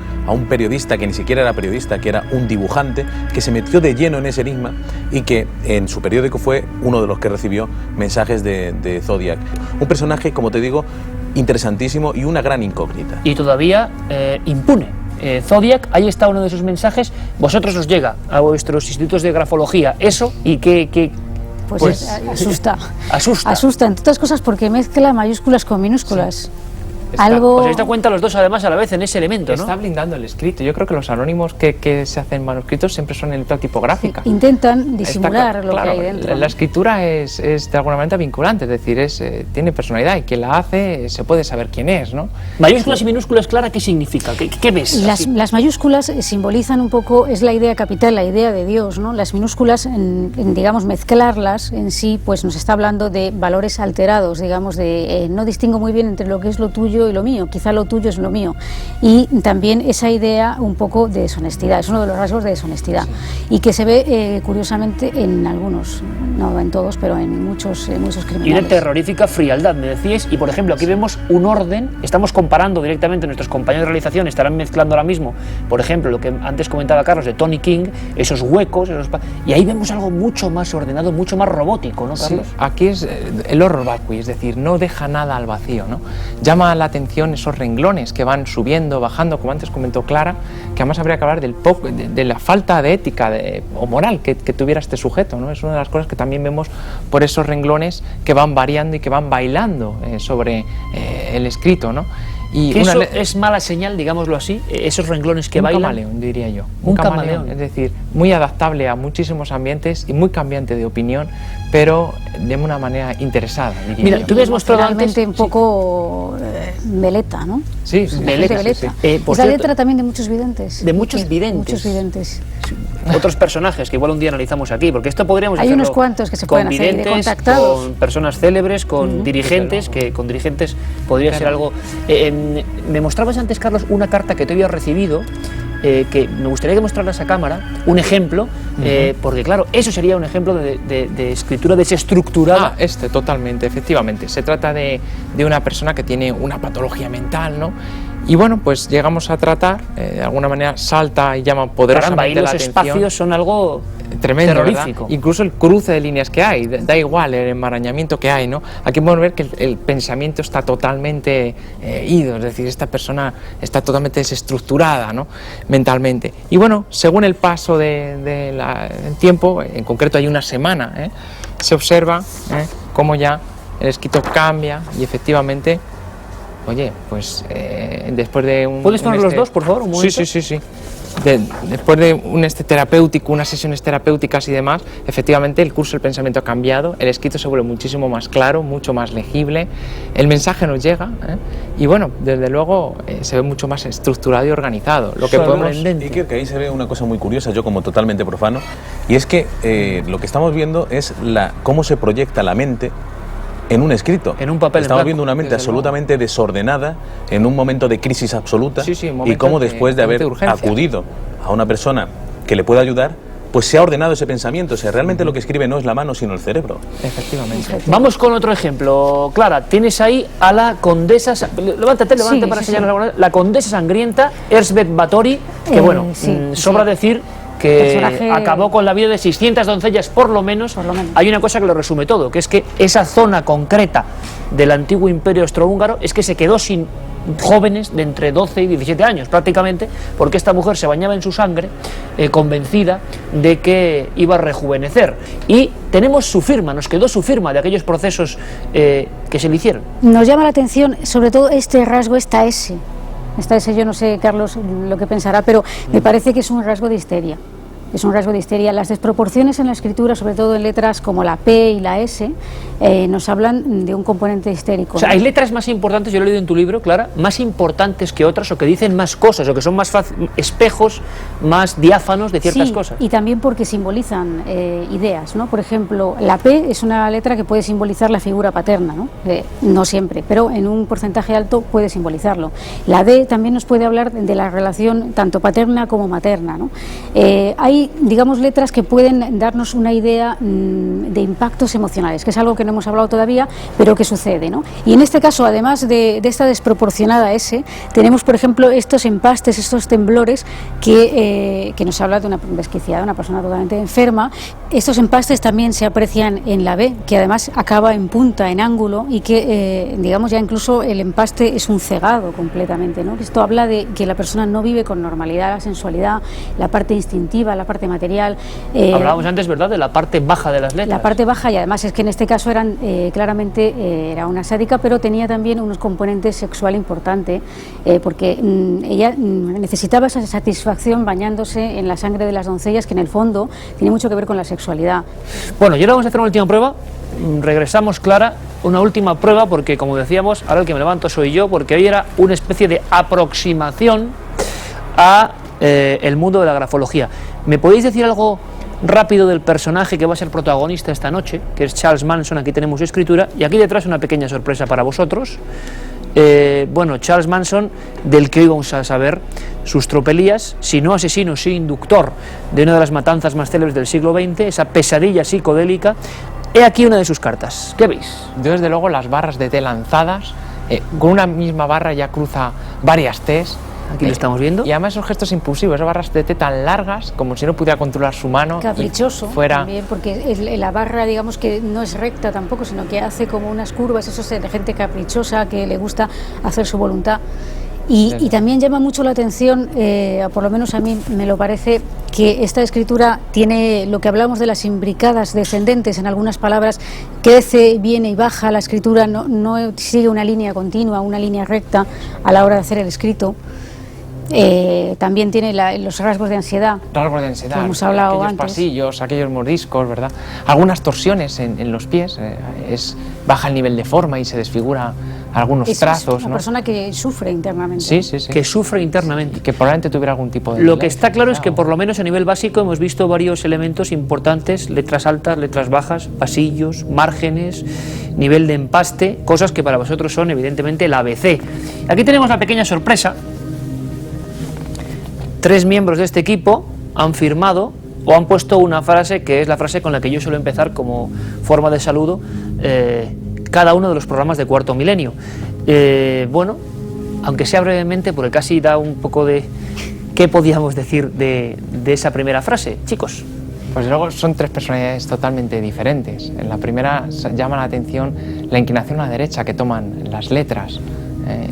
periodista que ni siquiera era periodista, que era un dibujante, que se metió de lleno en ese enigma y que en su periódico fue uno de los que recibió mensajes de Zodiac. Un personaje, como te digo, interesantísimo y una gran incógnita. Y todavía impune. Zodiac, ahí está uno de sus mensajes. Vosotros os llega a vuestros institutos de grafología eso y qué pues asusta. Asusta, entre otras cosas porque mezcla mayúsculas con minúsculas. Sí. Os habéis dado cuenta los dos además a la vez en ese elemento, ¿no? Está blindando el escrito. Yo creo que los anónimos que se hacen manuscritos siempre son en letra tipográfica. Sí, intentan disimular lo que hay dentro. La escritura es de alguna manera vinculante, es decir, tiene personalidad y quien la hace se puede saber quién es, ¿no? Mayúsculas y minúsculas, Clara, ¿qué significa? ¿Qué ves? Las mayúsculas simbolizan un poco, es la idea capital, la idea de Dios, ¿no? Las minúsculas, digamos, mezclarlas en sí, pues nos está hablando de valores alterados, digamos, no distingo muy bien entre lo que es lo tuyo y lo mío, quizá lo tuyo es lo mío, y también esa idea un poco de deshonestidad, es uno de los rasgos de deshonestidad, y que se ve curiosamente en algunos, no en todos, pero en muchos criminales. Y una terrorífica frialdad, me decíais, y por ejemplo aquí vemos un orden, estamos comparando directamente, nuestros compañeros de realización estarán mezclando ahora mismo, por ejemplo, lo que antes comentaba Carlos de Tony King, esos huecos, y ahí vemos algo mucho más ordenado, mucho más robótico, ¿no, Carlos? Sí, aquí es el horror vacui, es decir, no deja nada al vacío, ¿no? Llama la atención esos renglones que van subiendo, bajando, como antes comentó Clara, que además habría que hablar de la falta de ética o moral que tuviera este sujeto, ¿no? Es una de las cosas que también vemos por esos renglones que van variando y que van bailando sobre el escrito, ¿no? Y eso es mala señal, digámoslo así, esos renglones que bailan. Un camaleón, diría yo. Un camaleón. Es decir, muy adaptable a muchísimos ambientes y muy cambiante de opinión, pero de una manera interesada, diría Mira, yo. Tú habías mostrado antes un poco veleta, ¿no? Sí, veleta. Sí. Es la letra también de muchos videntes. De muchos videntes. Muchos videntes. Otros personajes que igual un día analizamos aquí, porque esto podríamos hacerlo. Hay unos cuantos que se pueden hacer videntes, de contactados, con personas célebres, con dirigentes, que con dirigentes podría ser algo. Me mostrabas antes, Carlos, una carta que te había recibido, que me gustaría que mostraras a cámara, un ejemplo, porque claro, eso sería un ejemplo de escritura desestructurada. Totalmente, efectivamente. Se trata de una persona que tiene una patología mental, ¿no? Y bueno, pues llegamos a tratar, de alguna manera salta y llama poderosamente Caramba, y los la atención. espacios son algo tremendo, terrorífico. ¿verdad? Incluso el cruce de líneas que hay, da igual el enmarañamiento que hay, ¿no? Aquí podemos ver que el pensamiento está totalmente ido, es decir, esta persona está totalmente desestructurada, ¿no? Mentalmente. Y bueno, según el paso del tiempo, en concreto hay una semana, se observa cómo ya el escrito cambia y efectivamente, oye, pues después de un... ¿Puedes poner los dos, por favor, un momento? Sí. Después de un terapéutico, unas sesiones terapéuticas y demás, efectivamente el curso del pensamiento ha cambiado, el escrito se vuelve muchísimo más claro, mucho más legible, el mensaje nos llega y bueno, desde luego se ve mucho más estructurado y organizado. Lo que podemos... Y creo que ahí se ve una cosa muy curiosa, yo como totalmente profano, y es que lo que estamos viendo es cómo se proyecta la mente en un escrito. En un papel Estamos blanco, viendo una mente absolutamente desordenada en un momento de crisis absoluta y cómo después de haber acudido a una persona que le pueda ayudar, pues se ha ordenado ese pensamiento. O sea, realmente lo que escribe no es la mano, sino el cerebro. Efectivamente. Vamos con otro ejemplo. Clara, tienes ahí a la condesa... Levántate para enseñarnos. La condesa sangrienta, Elsbeth Bathory, que bueno, sobra decir que acabó con la vida de 600 doncellas por lo menos. Hay una cosa que lo resume todo, que es que esa zona concreta del antiguo imperio austrohúngaro es que se quedó sin jóvenes de entre 12 y 17 años prácticamente, porque esta mujer se bañaba en su sangre, convencida de que iba a rejuvenecer. Y tenemos su firma, nos quedó su firma de aquellos procesos que se le hicieron. Nos llama la atención sobre todo este rasgo, esta S. Yo no sé, Carlos, lo que pensará, pero me parece que es un rasgo de histeria. Es un rasgo de histeria. Las desproporciones en la escritura, sobre todo en letras como la P y la S, nos hablan de un componente histérico. O sea, hay letras más importantes, yo lo he leído en tu libro, Clara, más importantes que otras, o que dicen más cosas, o que son más espejos, más diáfanos de ciertas cosas. Y también porque simbolizan ideas, ¿no? Por ejemplo, la P es una letra que puede simbolizar la figura paterna, ¿no? No siempre, pero en un porcentaje alto puede simbolizarlo. La D también nos puede hablar de la relación tanto paterna como materna, ¿no? Hay, digamos, letras que pueden darnos una idea de impactos emocionales, que es algo que no hemos hablado todavía, pero que sucede, ¿no? Y en este caso, además de esta desproporcionada S, tenemos, por ejemplo, estos empastes, estos temblores que nos habla de una desquiciada, una persona totalmente enferma. Estos empastes también se aprecian en la B, que además acaba en punta, en ángulo, y que, digamos, ya incluso el empaste es un cegado completamente, ¿no? Esto habla de que la persona no vive con normalidad la sensualidad, la parte instintiva, la parte material. Hablábamos antes, ¿verdad?, de la parte baja de las letras. La parte baja, y además es que en este caso eran claramente era una sádica, pero tenía también unos componentes sexual importante, porque ella necesitaba esa satisfacción bañándose en la sangre de las doncellas, que en el fondo tiene mucho que ver con la sexualidad. Bueno, y ahora vamos a hacer una última prueba. Regresamos, Clara, una última prueba, porque como decíamos, ahora el que me levanto soy yo, porque hoy era una especie de aproximación a el mundo de la grafología. ¿Me podéis decir algo rápido del personaje que va a ser protagonista esta noche, que es Charles Manson? Aquí tenemos su escritura, y aquí detrás una pequeña sorpresa para vosotros. Bueno, Charles Manson, del que hoy vamos a saber sus tropelías, si no asesino, sí inductor de una de las matanzas más célebres del siglo XX, esa pesadilla psicodélica. He aquí una de sus cartas. ¿Qué veis? Yo, desde luego, las barras de T lanzadas, con una misma barra ya cruza varias T's. Aquí lo estamos viendo. Y además esos gestos impulsivos, esas barras de T tan largas, como si no pudiera controlar su mano. Caprichoso fuera. También, porque la barra, digamos, que no es recta tampoco, sino que hace como unas curvas. Eso es de gente caprichosa que le gusta hacer su voluntad. Y también llama mucho la atención, por lo menos a mí me lo parece, que esta escritura tiene lo que hablamos de las imbricadas descendentes en algunas palabras. Crece, viene y baja la escritura, no sigue una línea continua, una línea recta a la hora de hacer el escrito. También tiene los rasgos de ansiedad. Rasgos de ansiedad, hemos hablado aquellos antes. Pasillos, aquellos mordiscos, ¿verdad? Algunas torsiones en los pies, baja el nivel de forma y se desfigura algunos trazos. Es una persona que sufre internamente. Sí. Que sufre internamente. Y que probablemente tuviera algún tipo de... Lo que está claro es que por lo menos a nivel básico hemos visto varios elementos importantes: letras altas, letras bajas, pasillos, márgenes, nivel de empaste, cosas que para vosotros son evidentemente el ABC. Aquí tenemos la pequeña sorpresa. 3 miembros de este equipo han firmado o han puesto una frase que es la frase con la que yo suelo empezar como forma de saludo cada uno de los programas de Cuarto Milenio. Bueno, aunque sea brevemente, porque casi da un poco de... ¿Qué podíamos decir de esa primera frase, chicos? Pues luego son tres personalidades totalmente diferentes. En la primera llama la atención la inclinación a la derecha que toman las letras,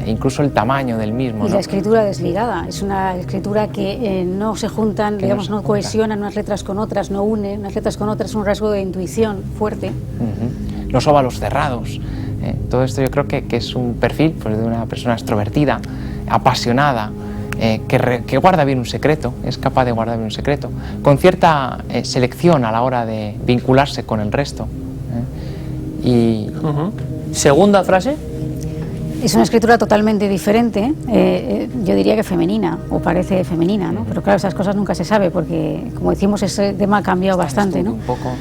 incluso el tamaño del mismo. Y ¿no? la escritura desligada, es una escritura que no se juntan, que digamos, no cohesionan unas letras con otras, no une unas letras con otras, es un rasgo de intuición fuerte. Los óvalos cerrados, todo esto yo creo que es un perfil pues, de una persona extrovertida, apasionada, que guarda bien un secreto, es capaz de guardar bien un secreto, con cierta selección a la hora de vincularse con el resto. Y segunda frase. Es una escritura totalmente diferente, yo diría que femenina, o parece femenina, ¿no? Pero claro, esas cosas nunca se sabe, porque como decimos, ese tema ha cambiado bastante, ¿no? Un poco.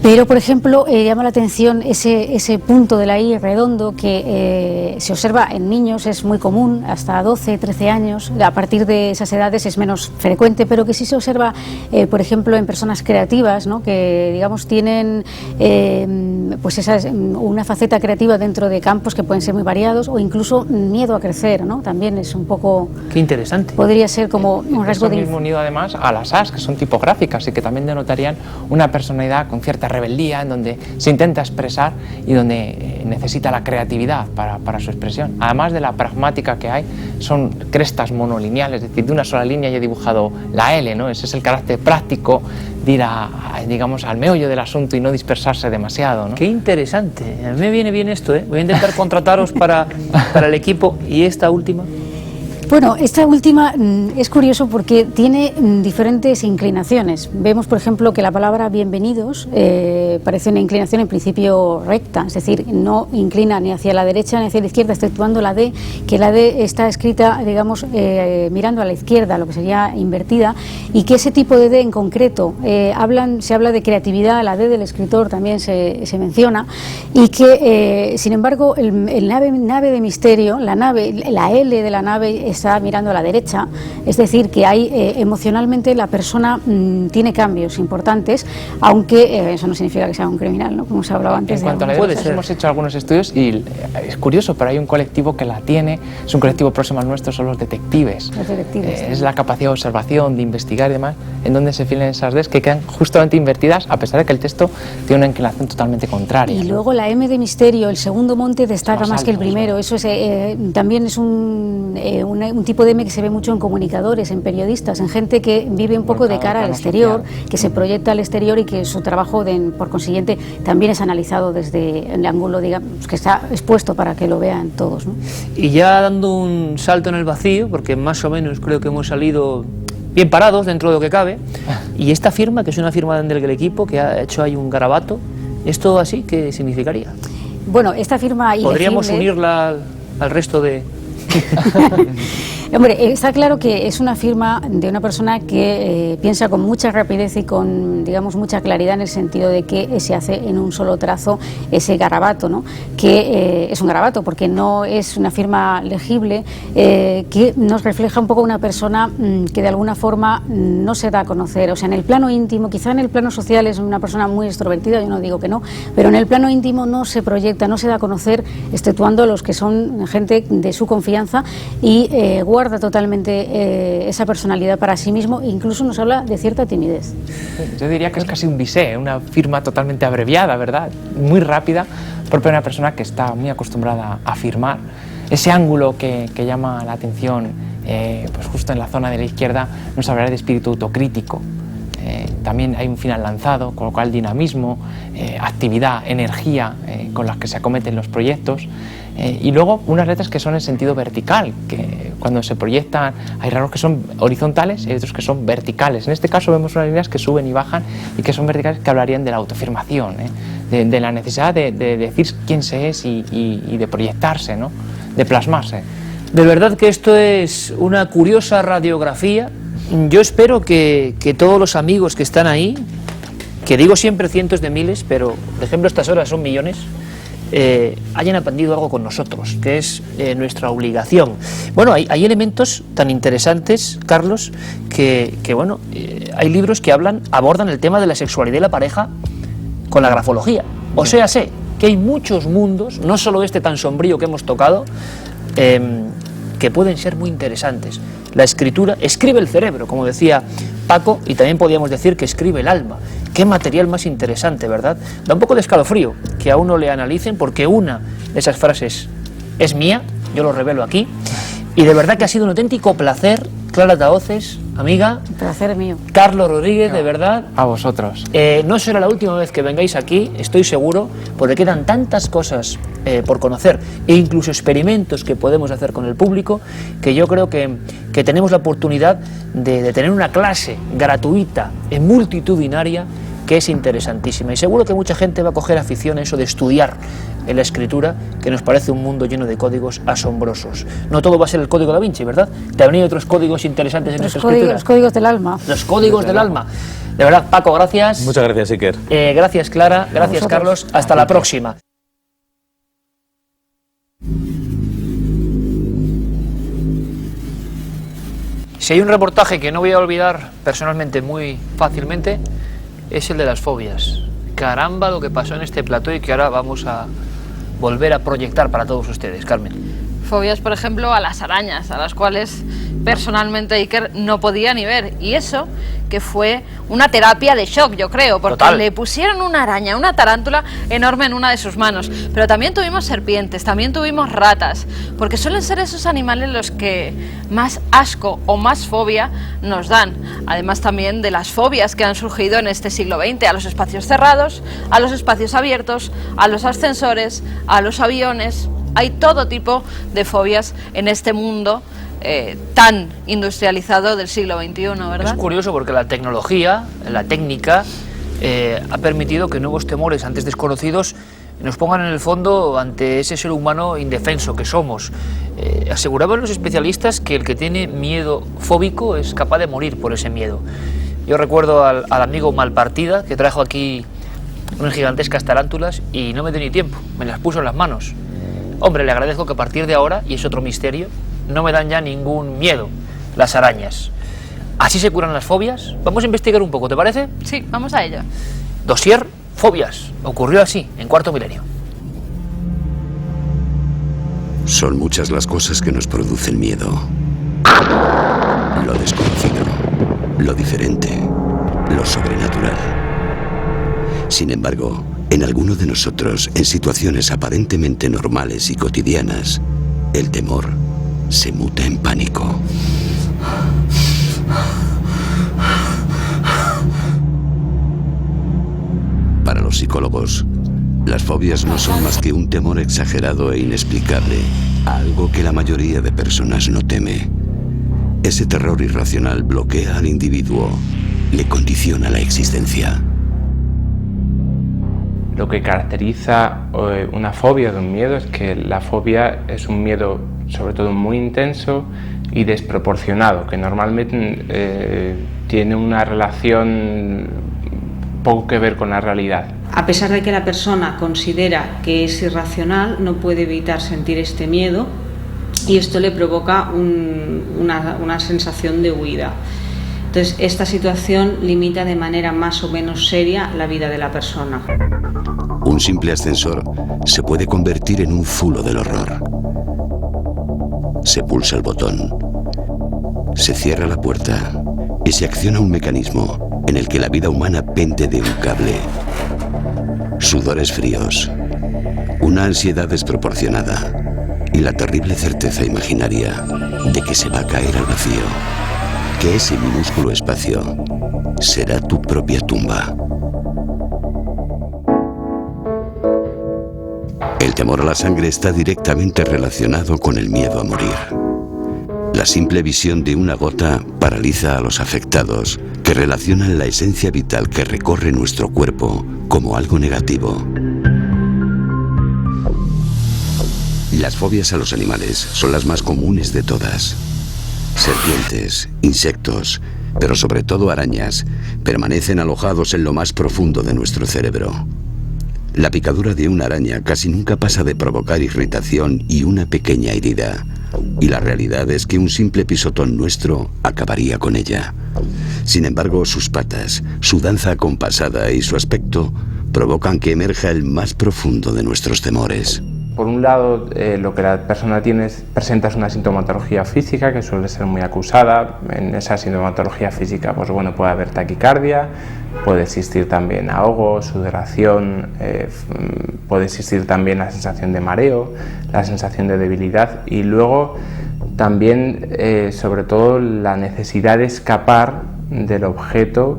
Pero, por ejemplo, llama la atención ese punto de la I redondo que se observa en niños, es muy común, hasta 12, 13 años, a partir de esas edades es menos frecuente, pero que sí se observa, por ejemplo, en personas creativas, ¿no? Que, digamos, tienen pues una faceta creativa dentro de campos que pueden ser muy variados, o incluso miedo a crecer, ¿no? También es un poco... Qué interesante. Podría ser como un rasgo de... mismo unido además a las As, que son tipográficas y que también denotarían una personalidad con cierta rebeldía, en donde se intenta expresar y donde necesita la creatividad para su expresión. Además de la pragmática que hay, son crestas monolineales, es decir, de una sola línea yo he dibujado la L, ¿no? Ese es el carácter práctico de ir digamos, al meollo del asunto y no dispersarse demasiado, ¿no? Qué interesante, a mí me viene bien esto, ¿eh? Voy a intentar contrataros para el equipo. ¿Y esta última? Bueno, esta última es curioso porque tiene diferentes inclinaciones. Vemos, por ejemplo, que la palabra bienvenidos parece una inclinación en principio recta, es decir, no inclina ni hacia la derecha ni hacia la izquierda, exceptuando la D, que la D está escrita, digamos, mirando a la izquierda, lo que sería invertida, y que ese tipo de D en concreto, se habla de creatividad, la D del escritor también se menciona, y que, sin embargo, el nave de misterio, la L de la nave está mirando a la derecha, es decir, que hay emocionalmente la persona tiene cambios importantes, aunque eso no significa que sea un criminal, ¿no? Como se hablaba antes. En cuanto a la derecha, hemos hecho algunos estudios y es curioso, pero hay un colectivo que la tiene, es un colectivo próximo al nuestro, son los detectives. Los detectives. Es la capacidad de observación, de investigar y demás, en donde se filan esas Ds que quedan justamente invertidas, a pesar de que el texto tiene una inclinación totalmente contraria. Y luego la M de misterio, el segundo monte destaca más que el primero, eso es, también es un tipo de M que se ve mucho en comunicadores, en periodistas, en gente que vive un poco de cara al exterior, que se proyecta al exterior y que su trabajo, por consiguiente, también es analizado desde el ángulo, digamos, que está expuesto para que lo vean todos, ¿no? Y ya dando un salto en el vacío, porque más o menos creo que hemos salido bien parados dentro de lo que cabe, y esta firma, que es una firma del equipo, que ha hecho ahí un garabato, ¿esto así qué significaría? Bueno, esta firma ¿podríamos unirla al resto de...? Hombre, está claro que es una firma de una persona que piensa con mucha rapidez y con, digamos, mucha claridad, en el sentido de que se hace en un solo trazo ese garabato, ¿no? Que es un garabato porque no es una firma legible, que nos refleja un poco una persona que de alguna forma no se da a conocer. O sea, en el plano íntimo, quizá en el plano social es una persona muy extrovertida, yo no digo que no, pero en el plano íntimo no se proyecta, no se da a conocer, exceptuando los que son gente de su confianza, y guarda totalmente esa personalidad para sí mismo, e incluso nos habla de cierta timidez. Yo diría que es casi un bisé, una firma totalmente abreviada, ¿verdad? Muy rápida, propia de una persona que está muy acostumbrada a firmar. Ese ángulo que llama la atención, pues justo en la zona de la izquierda, nos hablará de espíritu autocrítico. También hay un final lanzado, con lo cual dinamismo, actividad, energía con las que se acometen los proyectos. Y luego unas letras que son en sentido vertical, que cuando se proyectan hay rasgos que son horizontales y hay otros que son verticales. En este caso vemos unas líneas que suben y bajan y que son verticales, que hablarían de la autoafirmación, de la necesidad de decir quién se es y de proyectarse, ¿no? De plasmarse. De verdad que esto es una curiosa radiografía. Yo espero que todos los amigos que están ahí, que digo siempre cientos de miles, pero por ejemplo estas horas son millones, hayan aprendido algo con nosotros, que es nuestra obligación. Bueno, hay elementos tan interesantes, Carlos, que bueno, hay libros que abordan el tema de la sexualidad y la pareja con la grafología. O sea, sé que hay muchos mundos, no solo este tan sombrío que hemos tocado, que pueden ser muy interesantes. La escritura escribe el cerebro, como decía Paco, y también podríamos decir que escribe el alma. Qué material más interesante, ¿verdad? Da un poco de escalofrío que a uno le analicen, porque una de esas frases es mía, yo lo revelo aquí, y de verdad que ha sido un auténtico placer. Clara Tahoces, amiga. El placer es mío. Carlos Rodríguez, de verdad. A vosotros. No será la última vez que vengáis aquí, estoy seguro, porque quedan tantas cosas por conocer e incluso experimentos que podemos hacer con el público, que yo creo que tenemos la oportunidad de tener una clase gratuita e multitudinaria que es interesantísima. Y seguro que mucha gente va a coger afición a eso de estudiar en la escritura, que nos parece un mundo lleno de códigos asombrosos. No todo va a ser el código Da Vinci, ¿verdad? También hay otros códigos interesantes en nuestra escritura. Los códigos del alma. Los códigos del alma. De verdad, Paco, gracias. Muchas gracias, Iker. Gracias, Clara. Gracias, Carlos. Hasta la próxima. Si hay un reportaje que no voy a olvidar personalmente muy fácilmente, es el de las fobias. Caramba lo que pasó en este plató y que ahora vamos a volver a proyectar para todos ustedes. Carmen. Fobias, por ejemplo, a las arañas, a las cuales personalmente Iker no podía ni ver. Y eso que fue una terapia de shock, yo creo, porque Total. Le pusieron una araña, una tarántula enorme en una de sus manos. Pero también tuvimos serpientes, también tuvimos ratas, porque suelen ser esos animales los que más asco o más fobia nos dan. Además también de las fobias que han surgido en este siglo XX, a los espacios cerrados, a los espacios abiertos, a los ascensores, a los aviones. Hay todo tipo de fobias en este mundo tan industrializado del siglo XXI, ¿verdad? Es curioso porque la tecnología, la técnica, ha permitido que nuevos temores antes desconocidos nos pongan en el fondo ante ese ser humano indefenso que somos. Aseguraban los especialistas que el que tiene miedo fóbico es capaz de morir por ese miedo. Yo recuerdo al amigo Malpartida, que trajo aquí unas gigantescas tarántulas y no me dio ni tiempo, me las puso en las manos. Hombre, le agradezco que a partir de ahora, y es otro misterio, no me dan ya ningún miedo las arañas. ¿Así se curan las fobias? Vamos a investigar un poco, ¿te parece? Sí, vamos a ello. Dossier Fobias. Ocurrió así, en Cuarto Milenio. Son muchas las cosas que nos producen miedo. Lo desconocido, lo diferente, lo sobrenatural. Sin embargo, en alguno de nosotros, en situaciones aparentemente normales y cotidianas, el temor se muta en pánico. Para los psicólogos, las fobias no son más que un temor exagerado e inexplicable a algo que la mayoría de personas no teme. Ese terror irracional bloquea al individuo, le condiciona la existencia. Lo que caracteriza una fobia de un miedo es que la fobia es un miedo sobre todo muy intenso y desproporcionado, que normalmente tiene una relación poco que ver con la realidad. A pesar de que la persona considera que es irracional, no puede evitar sentir este miedo y esto le provoca una sensación de huida. Entonces, esta situación limita de manera más o menos seria la vida de la persona. Un simple ascensor se puede convertir en un zulo del horror. Se pulsa el botón, se cierra la puerta y se acciona un mecanismo en el que la vida humana pende de un cable. Sudores fríos, una ansiedad desproporcionada y la terrible certeza imaginaria de que se va a caer al vacío, que ese minúsculo espacio será tu propia tumba. El temor a la sangre está directamente relacionado con el miedo a morir. La simple visión de una gota paraliza a los afectados, que relacionan la esencia vital que recorre nuestro cuerpo como algo negativo. Las fobias a los animales son las más comunes de todas. Serpientes, insectos, pero sobre todo arañas, permanecen alojados en lo más profundo de nuestro cerebro. La picadura de una araña casi nunca pasa de provocar irritación y una pequeña herida. Y la realidad es que un simple pisotón nuestro acabaría con ella. Sin embargo, sus patas, su danza acompasada y su aspecto provocan que emerja el más profundo de nuestros temores. por un lado, lo que la persona presenta es una sintomatología física que suele ser muy acusada. En esa sintomatología física, pues bueno, puede haber taquicardia, puede existir también ahogo, sudoración, puede existir también la sensación de mareo, la sensación de debilidad y luego también, sobre todo, la necesidad de escapar del objeto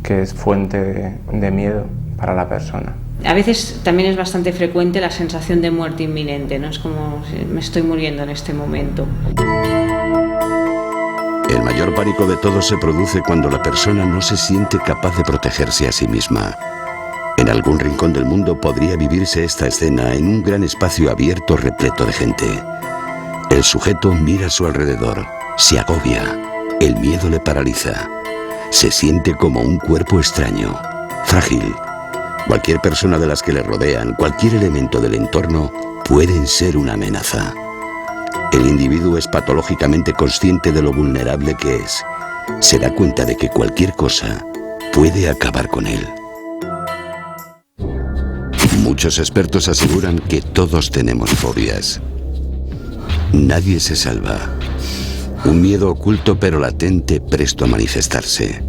que es fuente de miedo para la persona. A veces también es bastante frecuente la sensación de muerte inminente, ¿no? Es como me estoy muriendo en este momento. El mayor pánico de todos se produce cuando la persona no se siente capaz de protegerse a sí misma. En algún rincón del mundo podría vivirse esta escena en un gran espacio abierto repleto de gente. El sujeto mira a su alrededor, se agobia, el miedo le paraliza. Se siente como un cuerpo extraño, frágil. Cualquier persona de las que le rodean, cualquier elemento del entorno, pueden ser una amenaza. El individuo es patológicamente consciente de lo vulnerable que es. Se da cuenta de que cualquier cosa puede acabar con él. Muchos expertos aseguran que todos tenemos fobias. Nadie se salva. Un miedo oculto pero latente, presto a manifestarse.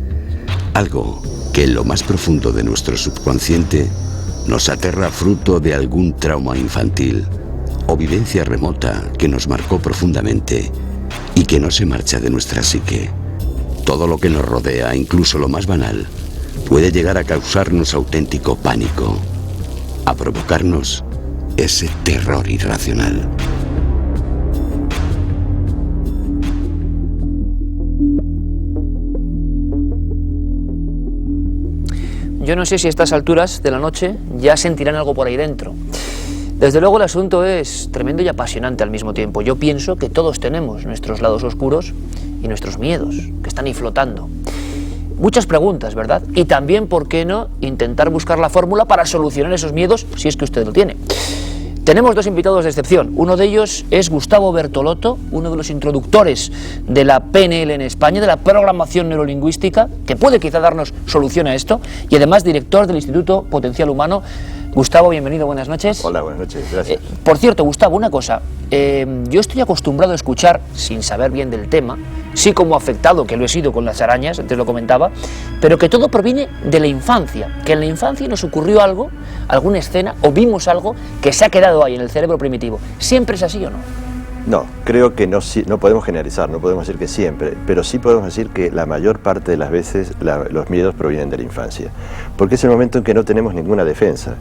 Algo que en lo más profundo de nuestro subconsciente nos aterra fruto de algún trauma infantil o vivencia remota que nos marcó profundamente y que no se marcha de nuestra psique. Todo lo que nos rodea, incluso lo más banal, puede llegar a causarnos auténtico pánico, a provocarnos ese terror irracional. Yo no sé si a estas alturas de la noche ya sentirán algo por ahí dentro. Desde luego el asunto es tremendo y apasionante al mismo tiempo. Yo pienso que todos tenemos nuestros lados oscuros y nuestros miedos, que están ahí flotando. Muchas preguntas, ¿verdad? Y también, ¿por qué no intentar buscar la fórmula para solucionar esos miedos, si es que usted lo tiene? Tenemos dos invitados de excepción. Uno de ellos es Gustavo Bertolotto, uno de los introductores de la PNL en España, de la programación neurolingüística, que puede quizá darnos solución a esto, y además director del Instituto Potencial Humano. Gustavo, bienvenido, buenas noches. Hola, buenas noches, gracias. Por cierto, Gustavo, una cosa, yo estoy acostumbrado a escuchar, sin saber bien del tema, sí como afectado, que lo he sido con las arañas, antes lo comentaba, pero que todo proviene de la infancia, que en la infancia nos ocurrió algo, alguna escena, o vimos algo que se ha quedado ahí en el cerebro primitivo. ¿Siempre es así o no? No, creo que no podemos generalizar, no podemos decir que siempre, pero sí podemos decir que la mayor parte de las veces los miedos provienen de la infancia, porque es el momento en que no tenemos ninguna defensa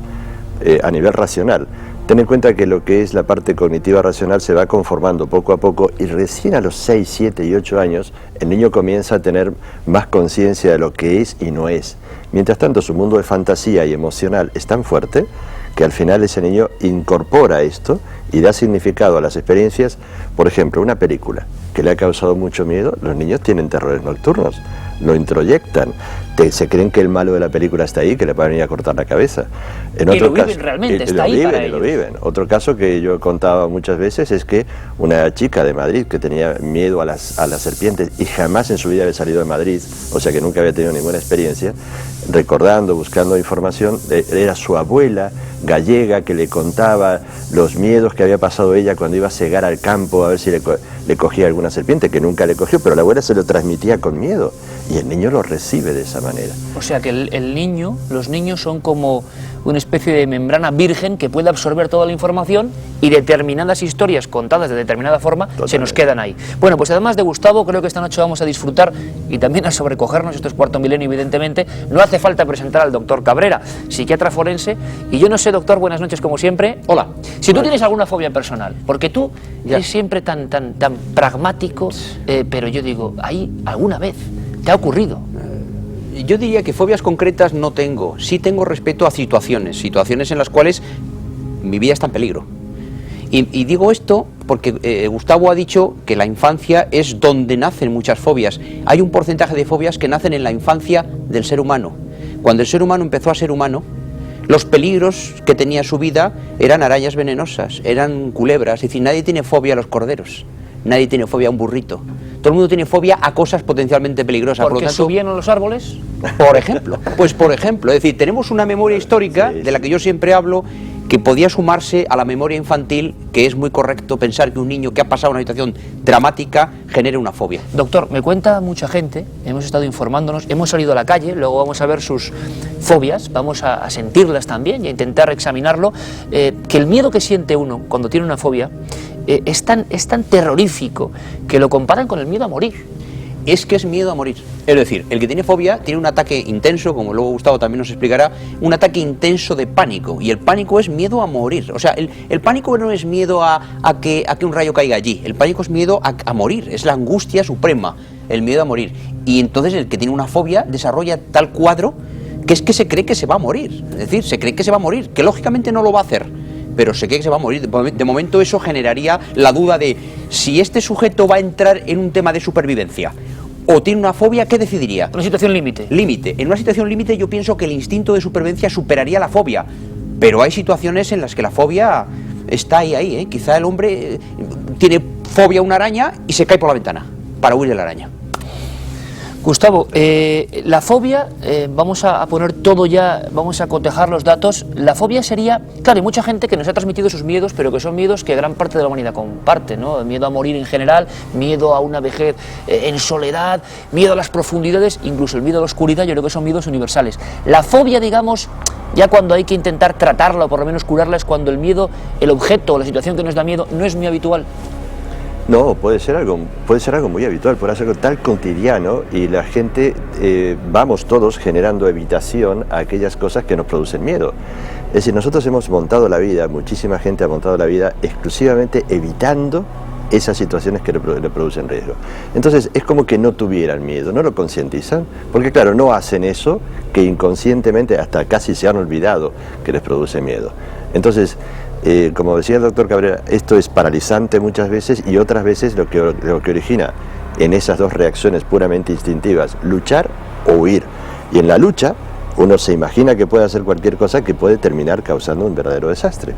a nivel racional. Ten en cuenta que lo que es la parte cognitiva racional se va conformando poco a poco y recién a los 6, 7 y 8 años el niño comienza a tener más conciencia de lo que es y no es. Mientras tanto, su mundo de fantasía y emocional es tan fuerte que al final ese niño incorpora esto y da significado a las experiencias. Por ejemplo, una película que le ha causado mucho miedo, los niños tienen terrores nocturnos, lo introyectan, se creen que el malo de la película está ahí, que le va a venir a cortar la cabeza. En otro caso, viven realmente, está ahí para ellos. Lo viven. Otro caso que yo he contado muchas veces es que una chica de Madrid que tenía miedo a las serpientes y jamás en su vida había salido de Madrid, o sea que nunca había tenido ninguna experiencia, recordando, buscando información, era su abuela gallega que le contaba los miedos que había pasado ella cuando iba a cegar al campo a ver si le cogía alguna serpiente, que nunca le cogió, pero la abuela se lo transmitía con miedo y el niño lo recibe de esa manera. O sea que el niño, los niños son como una especie de membrana virgen que puede absorber toda la información y determinadas historias contadas de determinada forma se nos quedan ahí. Bueno, pues además de Gustavo, creo que esta noche vamos a disfrutar y también a sobrecogernos, esto es Cuarto Milenio evidentemente. No hace falta presentar al doctor Cabrera, psiquiatra forense, y yo no sé, doctor, buenas noches como siempre. Hola. Si tú tienes alguna fobia personal, porque tú eres siempre tan pragmático, pero yo digo, ¿hay alguna vez te ha ocurrido? Yo diría que fobias concretas no tengo, sí tengo respeto a situaciones en las cuales mi vida está en peligro. Y digo esto porque Gustavo ha dicho que la infancia es donde nacen muchas fobias. Hay un porcentaje de fobias que nacen en la infancia del ser humano. Cuando el ser humano empezó a ser humano, los peligros que tenía su vida eran arañas venenosas, eran culebras, es decir, nadie tiene fobia a los corderos, nadie tiene fobia a un burrito. Todo el mundo tiene fobia a cosas potencialmente peligrosas. ¿Porque por lo tanto, subían a los árboles? Por ejemplo, es decir, tenemos una memoria histórica de la que yo siempre hablo, que podía sumarse a la memoria infantil, que es muy correcto pensar que un niño que ha pasado una situación dramática genere una fobia. Doctor, me cuenta mucha gente, hemos estado informándonos, hemos salido a la calle, luego vamos a ver sus fobias, vamos a sentirlas también y a intentar examinarlo, que el miedo que siente uno cuando tiene una fobia es tan terrorífico que lo comparan con el miedo a morir. Es que es miedo a morir. Es decir, el que tiene fobia tiene un ataque intenso, como luego Gustavo también nos explicará, un ataque intenso de pánico, y el pánico es miedo a morir. O sea, el pánico no es miedo a que un rayo caiga allí, el pánico es miedo a morir, es la angustia suprema, el miedo a morir. Y entonces el que tiene una fobia desarrolla tal cuadro que es que se cree que se va a morir, es decir, se cree que se va a morir, que lógicamente no lo va a hacer, pero se cree que se va a morir. De momento eso generaría la duda de si este sujeto va a entrar en un tema de supervivencia o tiene una fobia, ¿qué decidiría? Una situación límite. Límite. En una situación límite yo pienso que el instinto de supervivencia superaría la fobia, pero hay situaciones en las que la fobia está ahí, ¿eh? Quizá el hombre tiene fobia a una araña y se cae por la ventana para huir de la araña. Gustavo, la fobia, vamos a poner todo ya, vamos a cotejar los datos. La fobia sería, claro, hay mucha gente que nos ha transmitido sus miedos, pero que son miedos que gran parte de la humanidad comparte, ¿no? Miedo a morir en general, miedo a una vejez en soledad, miedo a las profundidades, incluso el miedo a la oscuridad, yo creo que son miedos universales. La fobia, digamos, ya cuando hay que intentar tratarla o por lo menos curarla, es cuando el miedo, el objeto o la situación que nos da miedo no es muy habitual. No, puede ser algo muy habitual, puede ser algo tan cotidiano, y la gente, vamos todos generando evitación a aquellas cosas que nos producen miedo. Es decir, nosotros hemos montado la vida, muchísima gente ha montado la vida exclusivamente evitando esas situaciones que le producen riesgo. Entonces es como que no tuvieran miedo, no lo concientizan, porque claro, no hacen eso que inconscientemente hasta casi se han olvidado que les produce miedo. Entonces, como decía el doctor Cabrera, esto es paralizante muchas veces, y otras veces lo que origina en esas dos reacciones puramente instintivas, luchar o huir. Y en la lucha uno se imagina que puede hacer cualquier cosa que puede terminar causando un verdadero desastre.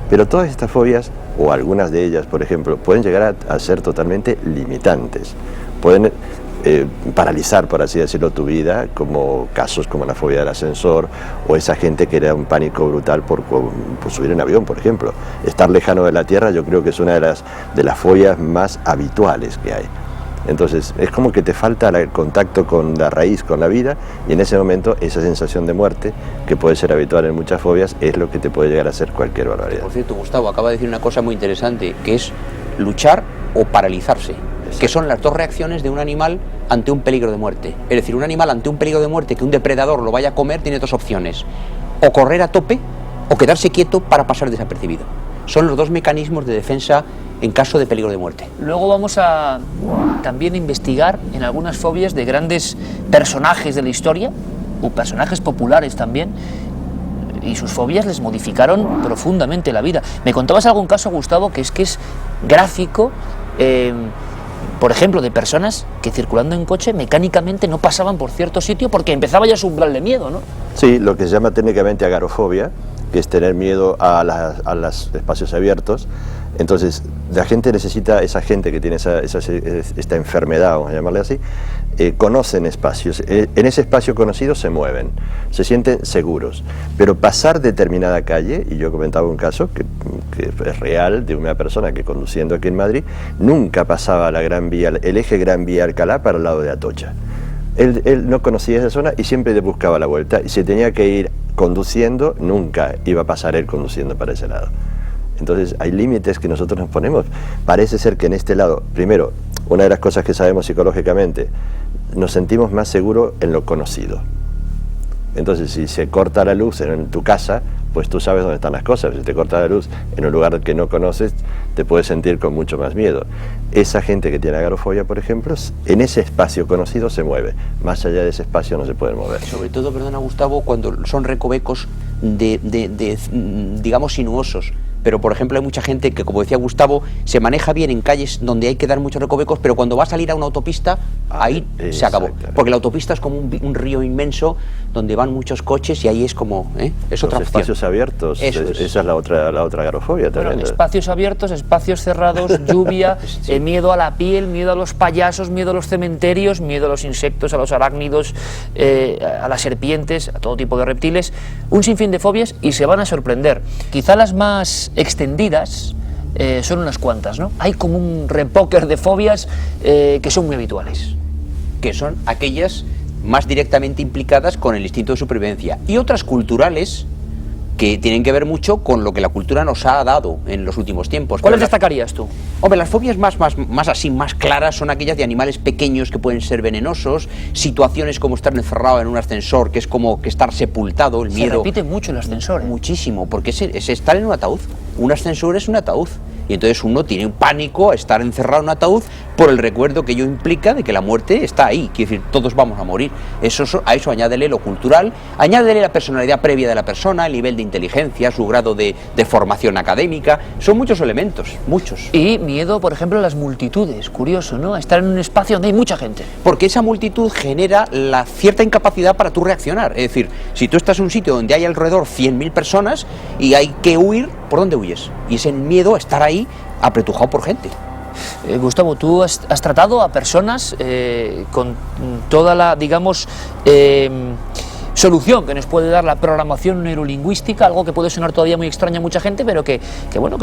Pero todas estas fobias, o algunas de ellas, por ejemplo, pueden llegar a ser totalmente limitantes. Pueden paralizar, por así decirlo, tu vida, como casos como la fobia del ascensor, o esa gente que era un pánico brutal por subir en avión, por ejemplo. Estar lejano de la tierra yo creo que es una de las fobias más habituales que hay. Entonces es como que te falta el contacto con la raíz, con la vida, y en ese momento esa sensación de muerte, que puede ser habitual en muchas fobias, es lo que te puede llegar a hacer cualquier barbaridad. Por cierto, Gustavo acaba de decir una cosa muy interesante, que es luchar o paralizarse. Exacto. Que son las dos reacciones de un animal ante un peligro de muerte. Es decir, un animal ante un peligro de muerte, que un depredador lo vaya a comer, tiene dos opciones: o correr a tope o quedarse quieto para pasar desapercibido. Son los dos mecanismos de defensa en caso de peligro de muerte. Luego vamos a también investigar en algunas fobias de grandes personajes de la historia, o personajes populares también, y sus fobias les modificaron profundamente la vida. Me contabas algún caso, Gustavo, que es gráfico, por ejemplo, de personas que circulando en coche mecánicamente no pasaban por cierto sitio porque empezaba ya su umbral de miedo, ¿no? Sí, lo que se llama técnicamente agorafobia, que es tener miedo a los espacios abiertos. Entonces, la gente necesita, esa gente que tiene esta enfermedad, vamos a llamarle así, conocen espacios. En ese espacio conocido se mueven, se sienten seguros. Pero pasar determinada calle, y yo comentaba un caso que es real, de una persona que conduciendo aquí en Madrid, nunca pasaba la Gran Vía, el eje Gran Vía Alcalá para el lado de Atocha. Él no conocía esa zona y siempre le buscaba la vuelta, y si tenía que ir conduciendo, nunca iba a pasar él conduciendo para ese lado. Entonces hay límites que nosotros nos ponemos. Parece ser que en este lado, primero, una de las cosas que sabemos psicológicamente, nos sentimos más seguros en lo conocido. Entonces, si se corta la luz en tu casa, pues tú sabes dónde están las cosas. Si te corta la luz en un lugar que no conoces, te puedes sentir con mucho más miedo. Esa gente que tiene agorafobia, por ejemplo, en ese espacio conocido se mueve. Más allá de ese espacio no se puede mover. Sobre todo, perdona Gustavo, cuando son recovecos digamos, sinuosos. Pero, por ejemplo, hay mucha gente que, como decía Gustavo, se maneja bien en calles donde hay que dar muchos recovecos, pero cuando va a salir a una autopista, ahí se acabó. Porque la autopista es como un río inmenso donde van muchos coches, y ahí es como, es otra opción. Espacios abiertos, esa es la otra agorafobia también. Bueno, espacios abiertos, espacios cerrados, lluvia, sí. Miedo a la piel, miedo a los payasos, miedo a los cementerios, miedo a los insectos, a los arácnidos, a las serpientes, a todo tipo de reptiles. Un sinfín sinfín de fobias y se van a sorprender. Quizá las más extendidas son unas cuantas, ¿no? Hay como un repóquer de fobias que son muy habituales. Que son aquellas más directamente implicadas con el instinto de supervivencia, y otras culturales que tienen que ver mucho con lo que la cultura nos ha dado en los últimos tiempos. ¿Cuáles destacarías tú? Hombre, las fobias más claras son aquellas de animales pequeños que pueden ser venenosos, situaciones como estar encerrado en un ascensor, que es como que estar sepultado, el miedo. Se repite mucho el ascensor. Muchísimo, porque es estar en un ataúd. Un ascensor es un ataúd. Y entonces uno tiene un pánico a estar encerrado en un ataúd por el recuerdo que ello implica de que la muerte está ahí. Quiere decir, todos vamos a morir. A eso añádele lo cultural, añádele la personalidad previa de la persona, el nivel de inteligencia, su grado de formación académica. Son muchos elementos, muchos. Y miedo, por ejemplo, a las multitudes. Curioso, ¿no? A estar en un espacio donde hay mucha gente. Porque esa multitud genera la cierta incapacidad para tú reaccionar. Es decir, si tú estás en un sitio donde hay alrededor 100.000 personas y hay que huir, ¿por dónde huyes? Y ese miedo a estar ahí apretujado por gente. Gustavo, tú has tratado a personas con toda la, digamos, solución que nos puede dar la programación neurolingüística, algo que puede sonar todavía muy extraño a mucha gente, pero que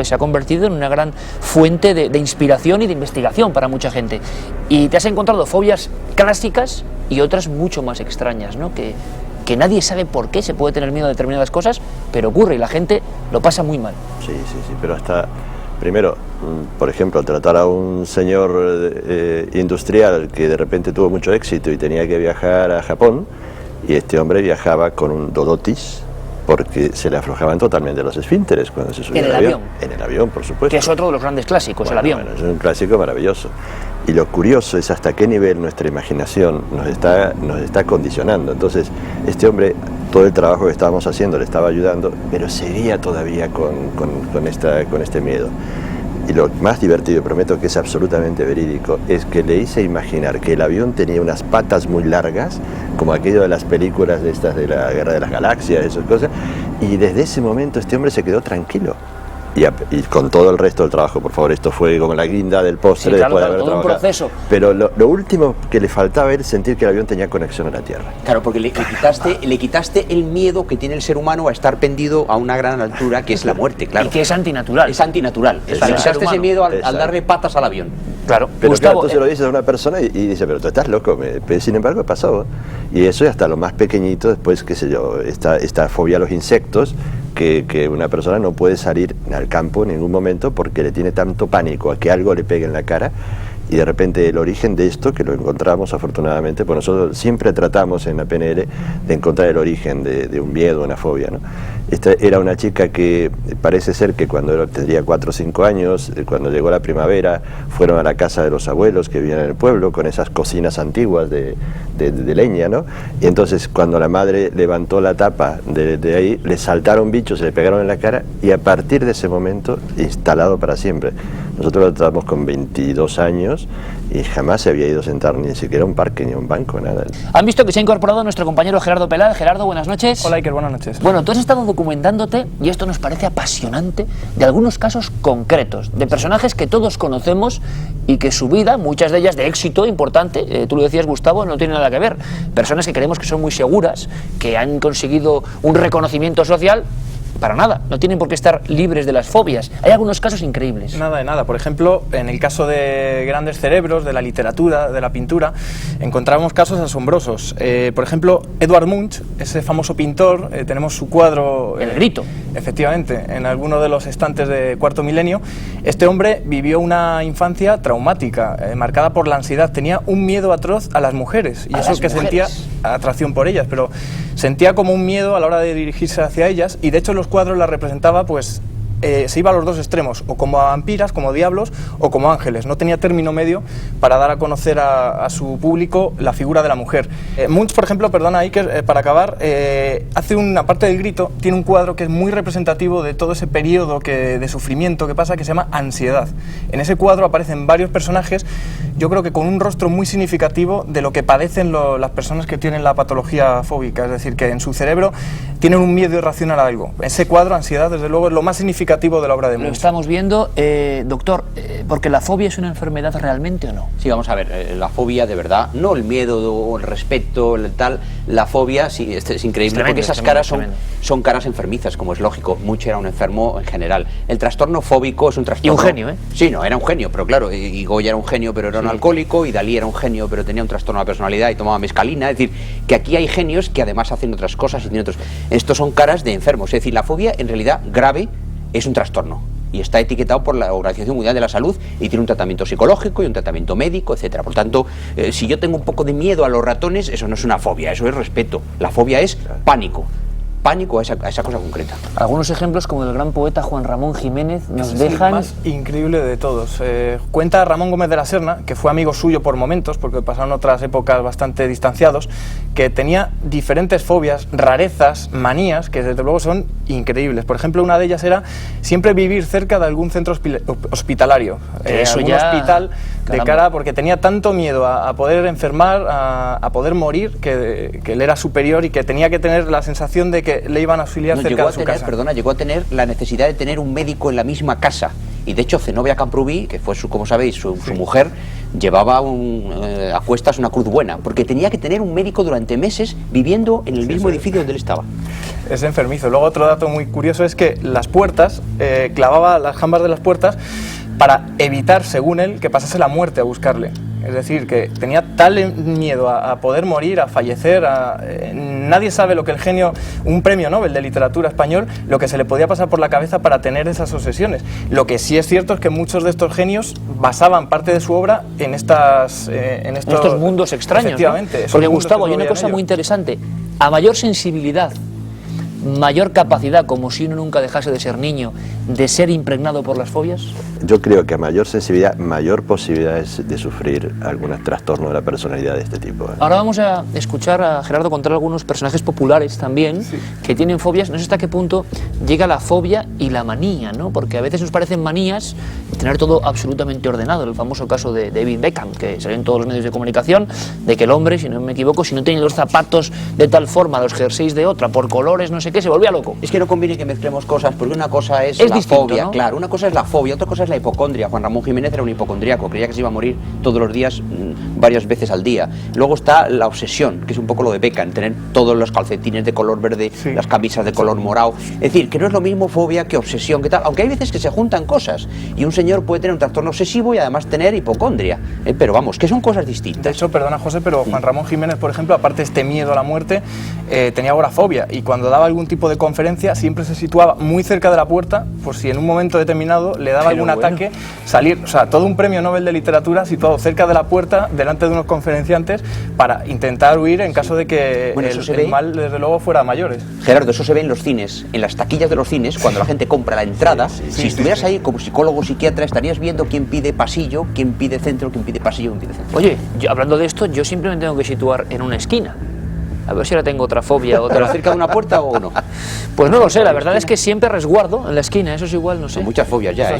se ha convertido en una gran fuente de inspiración y de investigación para mucha gente. Y te has encontrado fobias clásicas y otras mucho más extrañas, ¿no? Que nadie sabe por qué se puede tener miedo a determinadas cosas, pero ocurre y la gente lo pasa muy mal. Sí, pero hasta, primero, por ejemplo, tratar a un señor industrial que de repente tuvo mucho éxito y tenía que viajar a Japón, y este hombre viajaba con un Dodotis porque se le aflojaban totalmente los esfínteres cuando se subía en el avión. En el avión, por supuesto. Que es otro de los grandes clásicos, el avión. Bueno, es un clásico maravilloso. Y lo curioso es hasta qué nivel nuestra imaginación nos está condicionando. Entonces, este hombre, todo el trabajo que estábamos haciendo le estaba ayudando, pero seguía todavía con este miedo. Y lo más divertido, prometo que es absolutamente verídico, es que le hice imaginar que el avión tenía unas patas muy largas, como aquello de las películas de estas de la Guerra de las Galaxias, esas cosas, y desde ese momento este hombre se quedó tranquilo. Y con todo el resto del trabajo, por favor, esto fue como la guinda del postre, sí, claro, después de haber todo trabajado. Un proceso. Pero lo último que le faltaba era sentir que el avión tenía conexión a la Tierra. Claro, porque le quitaste el miedo que tiene el ser humano a estar pendido a una gran altura, que es la muerte, claro. Y que es antinatural. Es antinatural. Le quitaste ese miedo al darle patas al avión. Claro. Pero Gustavo, claro, tú se lo dices a una persona y dice, pero tú estás loco. Pero sin embargo pasó. Y eso es hasta lo más pequeñito, después, qué sé yo, esta fobia a los insectos, que una persona no puede salir al campo en ningún momento porque le tiene tanto pánico a que algo le pegue en la cara. Y de repente el origen de esto, que lo encontramos afortunadamente, pues nosotros siempre tratamos en la PNL de encontrar el origen de un miedo, una fobia, ¿no? Esta era una chica que parece ser que cuando tendría 4 o 5 años, cuando llegó la primavera, fueron a la casa de los abuelos que vivían en el pueblo, con esas cocinas antiguas de leña, ¿no? Y entonces cuando la madre levantó la tapa de ahí, le saltaron bichos, se le pegaron en la cara, y a partir de ese momento, instalado para siempre. Nosotros lo tratamos con 22 años y jamás se había ido a sentar ni siquiera a un parque ni a un banco, nada. Han visto que se ha incorporado nuestro compañero Gerardo Peláez. Gerardo, buenas noches. Hola Iker, buenas noches. Bueno, tú has estado documentándote, y esto nos parece apasionante, de algunos casos concretos, de personajes que todos conocemos y que su vida, muchas de ellas de éxito importante, tú lo decías, Gustavo, no tiene nada que ver. Personas que creemos que son muy seguras, que han conseguido un reconocimiento social. Para nada, no tienen por qué estar libres de las fobias. Hay algunos casos increíbles. Nada de nada. Por ejemplo, en el caso de grandes cerebros, de la literatura, de la pintura, encontramos casos asombrosos. Por ejemplo, Edvard Munch, ese famoso pintor, tenemos su cuadro... El Grito. Efectivamente, en alguno de los estantes de Cuarto Milenio. Este hombre vivió una infancia traumática, marcada por la ansiedad. Tenía un miedo atroz a las mujeres. Y eso que sentía atracción por ellas, pero sentía como un miedo a la hora de dirigirse hacia ellas, y de hecho los cuadros la representaba, pues se iba a los dos extremos, o como a vampiras, como diablos, o como ángeles. No tenía término medio para dar a conocer a su público la figura de la mujer. Munch, por ejemplo, perdona Iker, para acabar, hace una parte del Grito, tiene un cuadro que es muy representativo de todo ese periodo de sufrimiento que pasa, que se llama Ansiedad. En ese cuadro aparecen varios personajes yo creo que con un rostro muy significativo de lo que padecen las personas que tienen la patología fóbica, es decir, que en su cerebro tienen un miedo irracional a algo. Ese cuadro, ansiedad, desde luego, es lo más significativo de la obra de Munch. Lo estamos viendo, doctor, porque la fobia es una enfermedad realmente o no. Sí, vamos a ver, la fobia de verdad, no el miedo o el respeto, el tal, la fobia sí, es increíble, porque esas caras son caras enfermizas, como es lógico. Munch era un enfermo en general. El trastorno fóbico es un trastorno... Y un genio, ¿eh? Sí, no, era un genio, pero claro, y Goya era un genio, pero era un alcohólico, y Dalí era un genio, pero tenía un trastorno de la personalidad y tomaba mescalina. Es decir, que aquí hay genios que además hacen otras cosas y tienen otros... Estos son caras de enfermos, es decir, la fobia en realidad grave es un trastorno y está etiquetado por la Organización Mundial de la Salud y tiene un tratamiento psicológico y un tratamiento médico, etcétera. Por tanto, si yo tengo un poco de miedo a los ratones, eso no es una fobia, eso es respeto. La fobia es pánico a esa cosa concreta. Algunos ejemplos, como el gran poeta Juan Ramón Jiménez, nos dejan... Es el más increíble de todos. Cuenta Ramón Gómez de la Serna, que fue amigo suyo por momentos, porque pasaron otras épocas bastante distanciados, que tenía diferentes fobias, rarezas, manías, que desde luego son increíbles. Por ejemplo, una de ellas era siempre vivir cerca de algún centro hospitalario, algún hospital, de cara, porque tenía tanto miedo a poder enfermar, a poder morir, que él era superior y que tenía que tener la sensación de que le iban a auxiliar cerca de su casa. Llegó a tener la necesidad de tener un médico en la misma casa. Y de hecho Zenobia Camprubí, que fue, como sabéis, su mujer, llevaba a cuestas una cruz buena, porque tenía que tener un médico durante meses viviendo en el mismo edificio donde él estaba. Es enfermizo. Luego otro dato muy curioso es que las puertas, clavaba las jambas de las puertas para evitar, según él, que pasase la muerte a buscarle. Es decir, que tenía tal miedo a poder morir, a fallecer, nadie sabe lo que el genio, un premio Nobel de literatura español, lo que se le podía pasar por la cabeza para tener esas obsesiones. Lo que sí es cierto es que muchos de estos genios basaban parte de su obra en estos mundos extraños, efectivamente, ¿no? Porque Gustavo, hay una cosa muy interesante, a mayor sensibilidad, mayor capacidad, como si uno nunca dejase de ser niño, de ser impregnado por las fobias. Yo creo que a mayor sensibilidad, mayor posibilidad es de sufrir algún trastorno de la personalidad de este tipo. Ahora vamos a escuchar a Gerardo contar algunos personajes populares también que tienen fobias. No sé hasta qué punto llega la fobia y la manía, ¿no? Porque a veces nos parecen manías tener todo absolutamente ordenado. El famoso caso de David Beckham, que salió en todos los medios de comunicación, de que el hombre, si no me equivoco, si no tenía los zapatos de tal forma, los jerseys de otra, por colores, no sé qué, se volvía loco. Es que no conviene que mezclemos cosas, porque una cosa es la distinto, fobia, ¿no? Claro, una cosa es la fobia, otra cosa es la hipocondria. Juan Ramón Jiménez era un hipocondríaco, creía que se iba a morir todos los días, varias veces al día. Luego está la obsesión, que es un poco lo de Beckham, tener todos los calcetines de color verde, las camisas de color morado. Es decir, que no es lo mismo fobia que obsesión, que tal, aunque hay veces que se juntan cosas, y un señor puede tener un trastorno obsesivo y además tener hipocondria, pero vamos, que son cosas distintas. De hecho, perdona José, pero Juan Ramón Jiménez, por ejemplo, aparte de este miedo a la muerte, tenía agorafobia, y cuando daba algún tipo de conferencia siempre se situaba muy cerca de la puerta, por si en un momento determinado le daba algún ataque, salir, o sea, todo un premio Nobel de literatura situado cerca de la puerta, delante de unos conferenciantes, para intentar huir en caso de que el mal, desde luego, fuera a mayores. Gerardo, eso se ve en los cines, en las taquillas de los cines, cuando la gente compra la entrada. Si estuvieras ahí como psicólogo o psiquiatra, estarías viendo quién pide pasillo, quién pide centro, quién pide pasillo, quién pide centro. Oye, hablando de esto, yo siempre me tengo que situar en una esquina. A ver si ahora tengo otra fobia. ¿Pero cerca de una puerta o no? Pues no lo sé, la verdad es que siempre resguardo en la esquina, eso es igual, no sé. Son muchas fobias ya,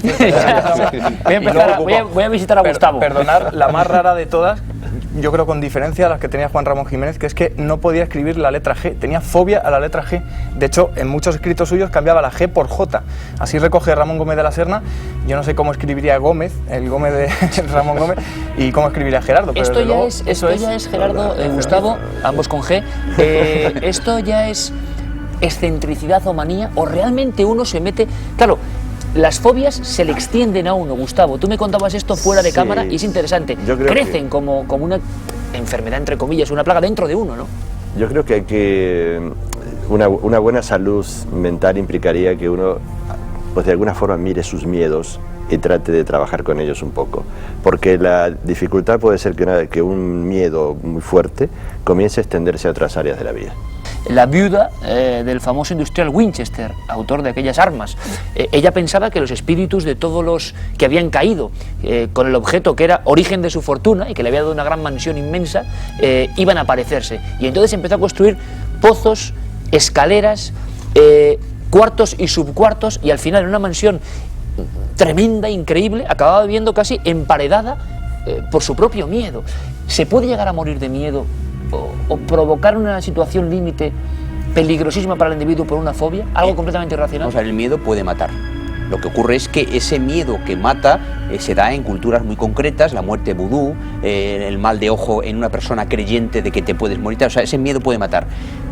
voy a visitar a Gustavo. Perdonar, la más rara de todas, yo creo con diferencia a las que tenía Juan Ramón Jiménez, que es que no podía escribir la letra G, tenía fobia a la letra G. De hecho, en muchos escritos suyos cambiaba la G por J. Así recoge Ramón Gómez de la Serna. Yo no sé cómo escribiría Gómez, el Gómez de Ramón Gómez, y cómo escribiría Gerardo. Pero esto ya es Gerardo, Gustavo, ambos con G. Esto ya es excentricidad o manía, o realmente uno se mete... Claro, las fobias se le extienden a uno, Gustavo. Tú me contabas esto fuera de cámara y es interesante. Crecen como una enfermedad, entre comillas, una plaga dentro de uno, ¿no? Yo creo que hay que... Una buena salud mental implicaría que uno, pues de alguna forma, mire sus miedos y trate de trabajar con ellos un poco. Porque la dificultad puede ser que un miedo muy fuerte comience a extenderse a otras áreas de la vida. La viuda del famoso industrial Winchester, autor de aquellas armas, ella pensaba que los espíritus de todos los que habían caído con el objeto que era origen de su fortuna y que le había dado una gran mansión inmensa, iban a aparecerse. Y entonces empezó a construir pozos, escaleras, cuartos y subcuartos, y al final en una mansión tremenda, increíble, acababa viviendo casi emparedada por su propio miedo. ¿Se puede llegar a morir de miedo o provocar una situación límite peligrosísima para el individuo por una fobia? ¿Algo completamente irracional? O sea, el miedo puede matar. Lo que ocurre es que ese miedo que mata se da en culturas muy concretas, la muerte vudú, el mal de ojo en una persona creyente de que te puedes morir. O sea, ese miedo puede matar,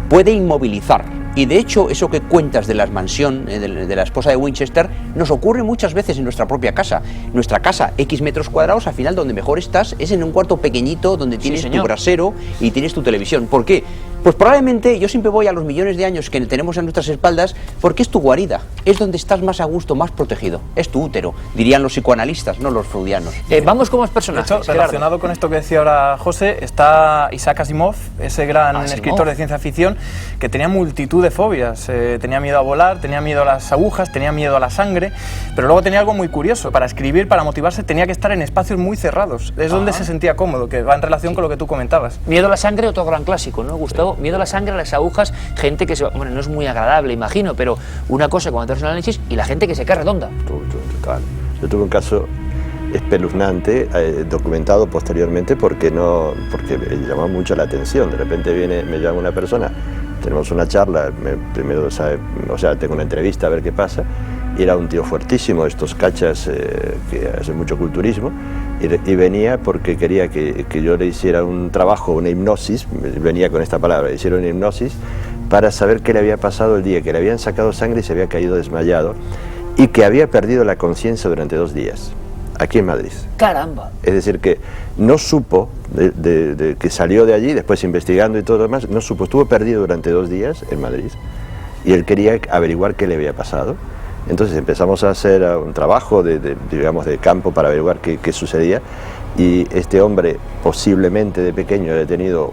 puede inmovilizar. Y de hecho, eso que cuentas de la mansión de la esposa de Winchester nos ocurre muchas veces en nuestra propia casa. Nuestra casa, X metros cuadrados, al final donde mejor estás es en un cuarto pequeñito donde tienes tu brasero y tienes tu televisión. ¿Por qué? Pues probablemente yo siempre voy a los millones de años que tenemos a nuestras espaldas porque es tu guarida, es donde estás más a gusto, más protegido, es tu útero, dirían los psicoanalistas, no los freudianos. Vamos con los personajes. De hecho, relacionado con esto que decía ahora José, está Isaac Asimov, ese gran escritor de ciencia ficción que tenía multitud de fobias. Tenía miedo a volar, tenía miedo a las agujas, tenía miedo a la sangre, pero luego tenía algo muy curioso. Para escribir, para motivarse, tenía que estar en espacios muy cerrados. Es donde se sentía cómodo, que va en relación con lo que tú comentabas. Miedo a la sangre, otro gran clásico, ¿no, Gustavo? Miedo a la sangre, a las agujas, gente que se... Bueno, no es muy agradable, imagino, pero una cosa cuando haces un análisis y la gente que se cae redonda. Total. Yo tuve un caso espeluznante, documentado posteriormente porque llamó mucho la atención. De repente me llama una persona, tenemos una charla, primero tengo una entrevista a ver qué pasa, y era un tío fuertísimo, estos cachas que hacen mucho culturismo, y venía porque quería que yo le hiciera un trabajo, una hipnosis, venía con esta palabra, hicieron una hipnosis para saber qué le había pasado el día, que le habían sacado sangre y se había caído desmayado, y que había perdido la conciencia durante 2 días, aquí en Madrid. ¡Caramba! Es decir, que no supo, que salió de allí, después investigando y todo lo demás, no supo, estuvo perdido durante 2 días en Madrid, y él quería averiguar qué le había pasado. Entonces empezamos a hacer un trabajo de campo para averiguar qué sucedía, y este hombre posiblemente de pequeño había tenido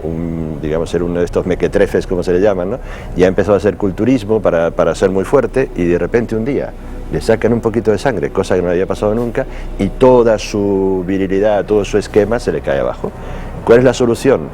ser uno de estos mequetrefes, como se le llaman, ¿no? Ya empezó a hacer culturismo para ser muy fuerte, y de repente un día le sacan un poquito de sangre, cosa que no había pasado nunca, y toda su virilidad, todo su esquema se le cae abajo. ¿Cuál es la solución?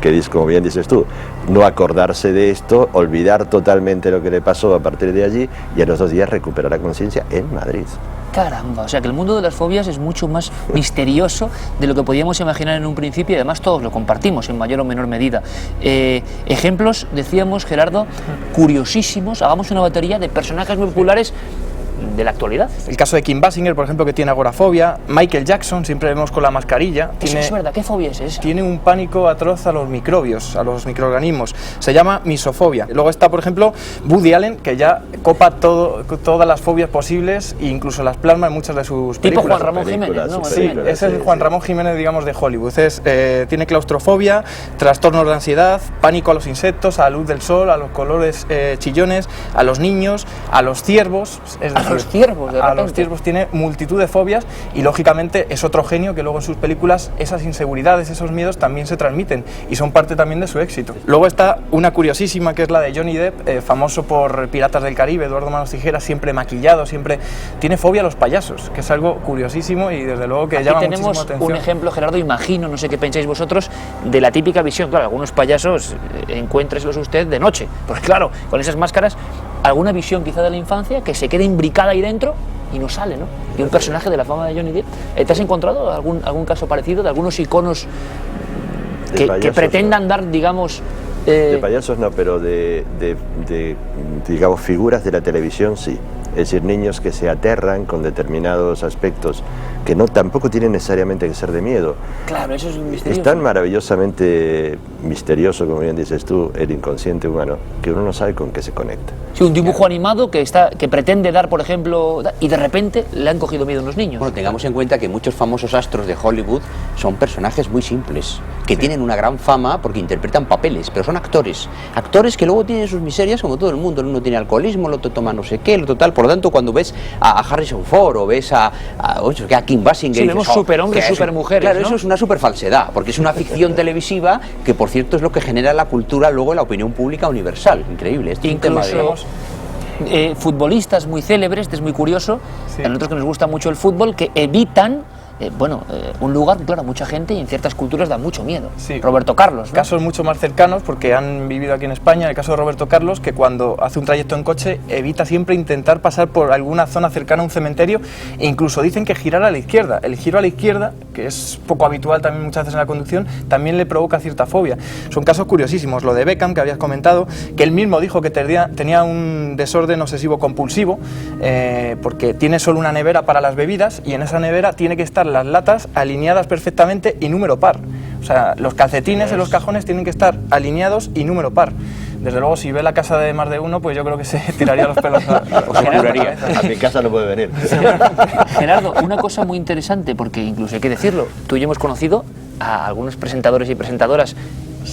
Que como bien dices tú, no acordarse de esto, olvidar totalmente lo que le pasó a partir de allí, y a los 2 días recuperar la conciencia en Madrid. Caramba, o sea que el mundo de las fobias es mucho más misterioso de lo que podíamos imaginar en un principio, y además todos lo compartimos en mayor o menor medida. Ejemplos, decíamos, Gerardo, curiosísimos. Hagamos una batería de personajes muy populares de la actualidad. El caso de Kim Basinger, por ejemplo, que tiene agorafobia. Michael Jackson, siempre vemos con la mascarilla. Eso es verdad, ¿qué fobia es esa? Tiene un pánico atroz a los microbios, a los microorganismos. Se llama misofobia. Luego está, por ejemplo, Woody Allen, que ya copa todas las fobias posibles e incluso las plasma en muchas de sus películas. Tipo Juan Ramón Jiménez, ¿no? Sí, ese es Juan Ramón Jiménez, digamos, de Hollywood. Tiene claustrofobia, trastornos de ansiedad, pánico a los insectos, a la luz del sol, a los colores chillones, a los niños, a los ciervos. A los ciervos tiene multitud de fobias, y lógicamente es otro genio que luego en sus películas esas inseguridades, esos miedos también se transmiten y son parte también de su éxito. Luego está una curiosísima que es la de Johnny Depp, famoso por Piratas del Caribe, Eduardo Manos Tijeras, siempre maquillado, siempre tiene fobia a los payasos, que es algo curiosísimo y desde luego que llama muchísimo atención. Tenemos un ejemplo, Gerardo, imagino, no sé qué pensáis vosotros, de la típica visión. Claro, algunos payasos encuéntreselos usted de noche, porque claro, con esas máscaras, alguna visión quizá de la infancia que se quede imbricada ahí dentro y no sale, ¿no? Y un personaje de la fama de Johnny Depp. ¿Te has encontrado algún caso parecido de algunos iconos que pretendan dar, digamos... De payasos no, pero digamos, figuras de la televisión sí. Es decir, niños que se aterran con determinados aspectos que tampoco tienen necesariamente que ser de miedo. Claro, eso es misterioso. Es tan maravillosamente misterioso, como bien dices tú, el inconsciente humano, que uno no sabe con qué se conecta. Sí, un dibujo animado que pretende dar, por ejemplo, y de repente le han cogido miedo a los niños. Bueno, tengamos en cuenta que muchos famosos astros de Hollywood son personajes muy simples, que tienen una gran fama porque interpretan papeles, pero son actores que luego tienen sus miserias como todo el mundo. Uno tiene alcoholismo, el otro toma no sé qué, el otro tal. Por lo tanto, cuando ves a Harrison Ford o ves a Kim Basinger, sí, vemos superhombres, supermujeres, claro, ¿no? Eso es una superfalsedad, porque es una ficción televisiva que, por cierto, es lo que genera la cultura luego en la opinión pública universal. Increíble. Este es un tema futbolistas muy célebres, es muy curioso, a nosotros que nos gusta mucho el fútbol, que evitan un lugar que, claro, a mucha gente y en ciertas culturas da mucho miedo. Sí. Roberto Carlos, ¿no? Casos mucho más cercanos, porque han vivido aquí en España, el caso de Roberto Carlos, que cuando hace un trayecto en coche evita siempre intentar pasar por alguna zona cercana a un cementerio, e incluso dicen que girar a la izquierda. El giro a la izquierda, que es poco habitual también muchas veces en la conducción, también le provoca cierta fobia. Son casos curiosísimos. Lo de Beckham, que habías comentado, que él mismo dijo que tenía un desorden obsesivo compulsivo, porque tiene solo una nevera para las bebidas, y en esa nevera tiene que estar las latas alineadas perfectamente y número par. O sea, los calcetines en los cajones tienen que estar alineados y número par. Desde luego, si ve la casa de más de uno, pues yo creo que se tiraría los pelos o se curaría. A mi casa no puede venir. Gerardo, una cosa muy interesante, porque incluso hay que decirlo, tú y yo hemos conocido a algunos presentadores y presentadoras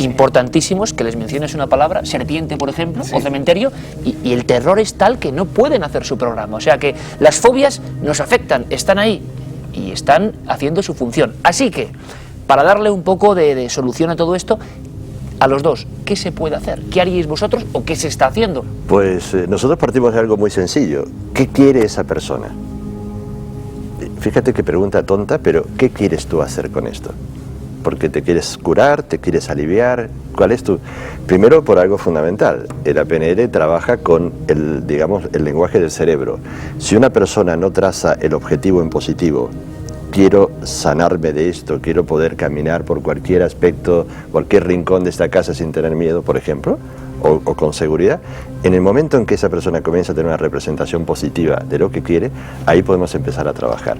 importantísimos que les menciones una palabra, serpiente por ejemplo, o cementerio, y el terror es tal que no pueden hacer su programa. O sea que las fobias nos afectan, están ahí y están haciendo su función. Así que, para darle un poco de solución a todo esto, a los dos, ¿qué se puede hacer? ¿Qué haríais vosotros o qué se está haciendo? Pues nosotros partimos de algo muy sencillo. ¿Qué quiere esa persona? Fíjate qué pregunta tonta, pero ¿qué quieres tú hacer con esto? Porque te quieres curar, te quieres aliviar. ¿Cuál es tu...? Primero, por algo fundamental. La PNL trabaja con el lenguaje del cerebro. Si una persona no traza el objetivo en positivo, quiero sanarme de esto, quiero poder caminar por cualquier aspecto, cualquier rincón de esta casa sin tener miedo, por ejemplo, o con seguridad, en el momento en que esa persona comienza a tener una representación positiva de lo que quiere, ahí podemos empezar a trabajar.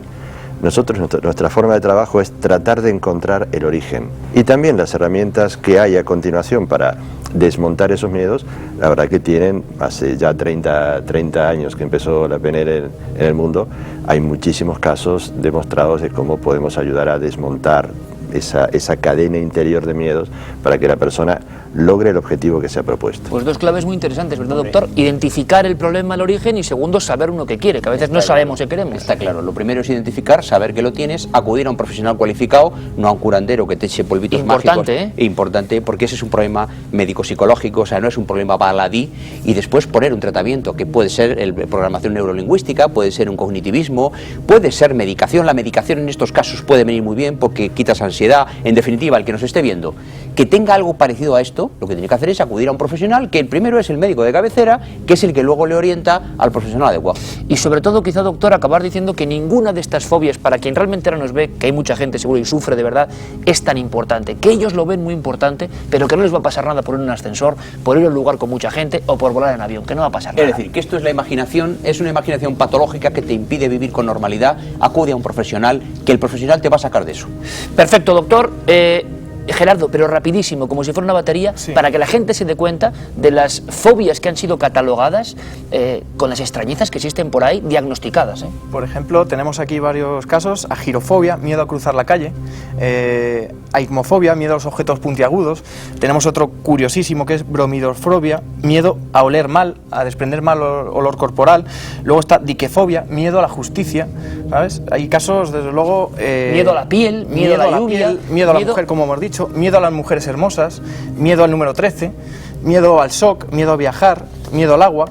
Nosotros, nuestra forma de trabajo es tratar de encontrar el origen y también las herramientas que hay a continuación para desmontar esos miedos. La verdad que tienen, hace ya 30 años que empezó la PNL en el mundo, hay muchísimos casos demostrados de cómo podemos ayudar a desmontar esa cadena interior de miedos para que la persona logre el objetivo que se ha propuesto. Pues dos claves muy interesantes, ¿verdad, doctor? Identificar el problema, el origen, y segundo, saber uno qué quiere, que a veces no sabemos qué queremos. Está claro, lo primero es identificar, saber que lo tienes, acudir a un profesional cualificado, no a un curandero que te eche polvitos mágicos. Importante, porque ese es un problema médico-psicológico, o sea, no es un problema baladí, y después poner un tratamiento que puede ser programación neurolingüística, puede ser un cognitivismo, puede ser medicación. La medicación en estos casos puede venir muy bien porque quitas ansiedad. En definitiva, el que nos esté viendo, que tenga algo parecido a esto, lo que tiene que hacer es acudir a un profesional, que el primero es el médico de cabecera, que es el que luego le orienta al profesional adecuado. Y sobre todo, quizá, doctor, acabar diciendo que ninguna de estas fobias, para quien realmente no nos ve, que hay mucha gente seguro y sufre de verdad, es tan importante, que ellos lo ven muy importante, pero que no les va a pasar nada por ir en un ascensor, por ir a un lugar con mucha gente o por volar en avión, que no va a pasar nada. Es decir, que esto es la imaginación, es una imaginación patológica que te impide vivir con normalidad. Acude a un profesional, que el profesional te va a sacar de eso. Perfecto, doctor. Gerardo, pero rapidísimo, como si fuera una batería, para que la gente se dé cuenta de las fobias que han sido catalogadas con las extrañezas que existen por ahí, diagnosticadas. Por ejemplo, tenemos aquí varios casos: agirofobia, miedo a cruzar la calle; aigmofobia, miedo a los objetos puntiagudos; tenemos otro curiosísimo que es bromidofobia, miedo a oler mal, a desprender mal olor corporal; luego está diquefobia, miedo a la justicia, ¿sabes? Hay casos, desde luego... miedo a la piel, miedo a la lluvia, miedo a la mujer, como hemos dicho, miedo a las mujeres hermosas, miedo al número 13, miedo al shock, miedo a viajar, miedo al agua,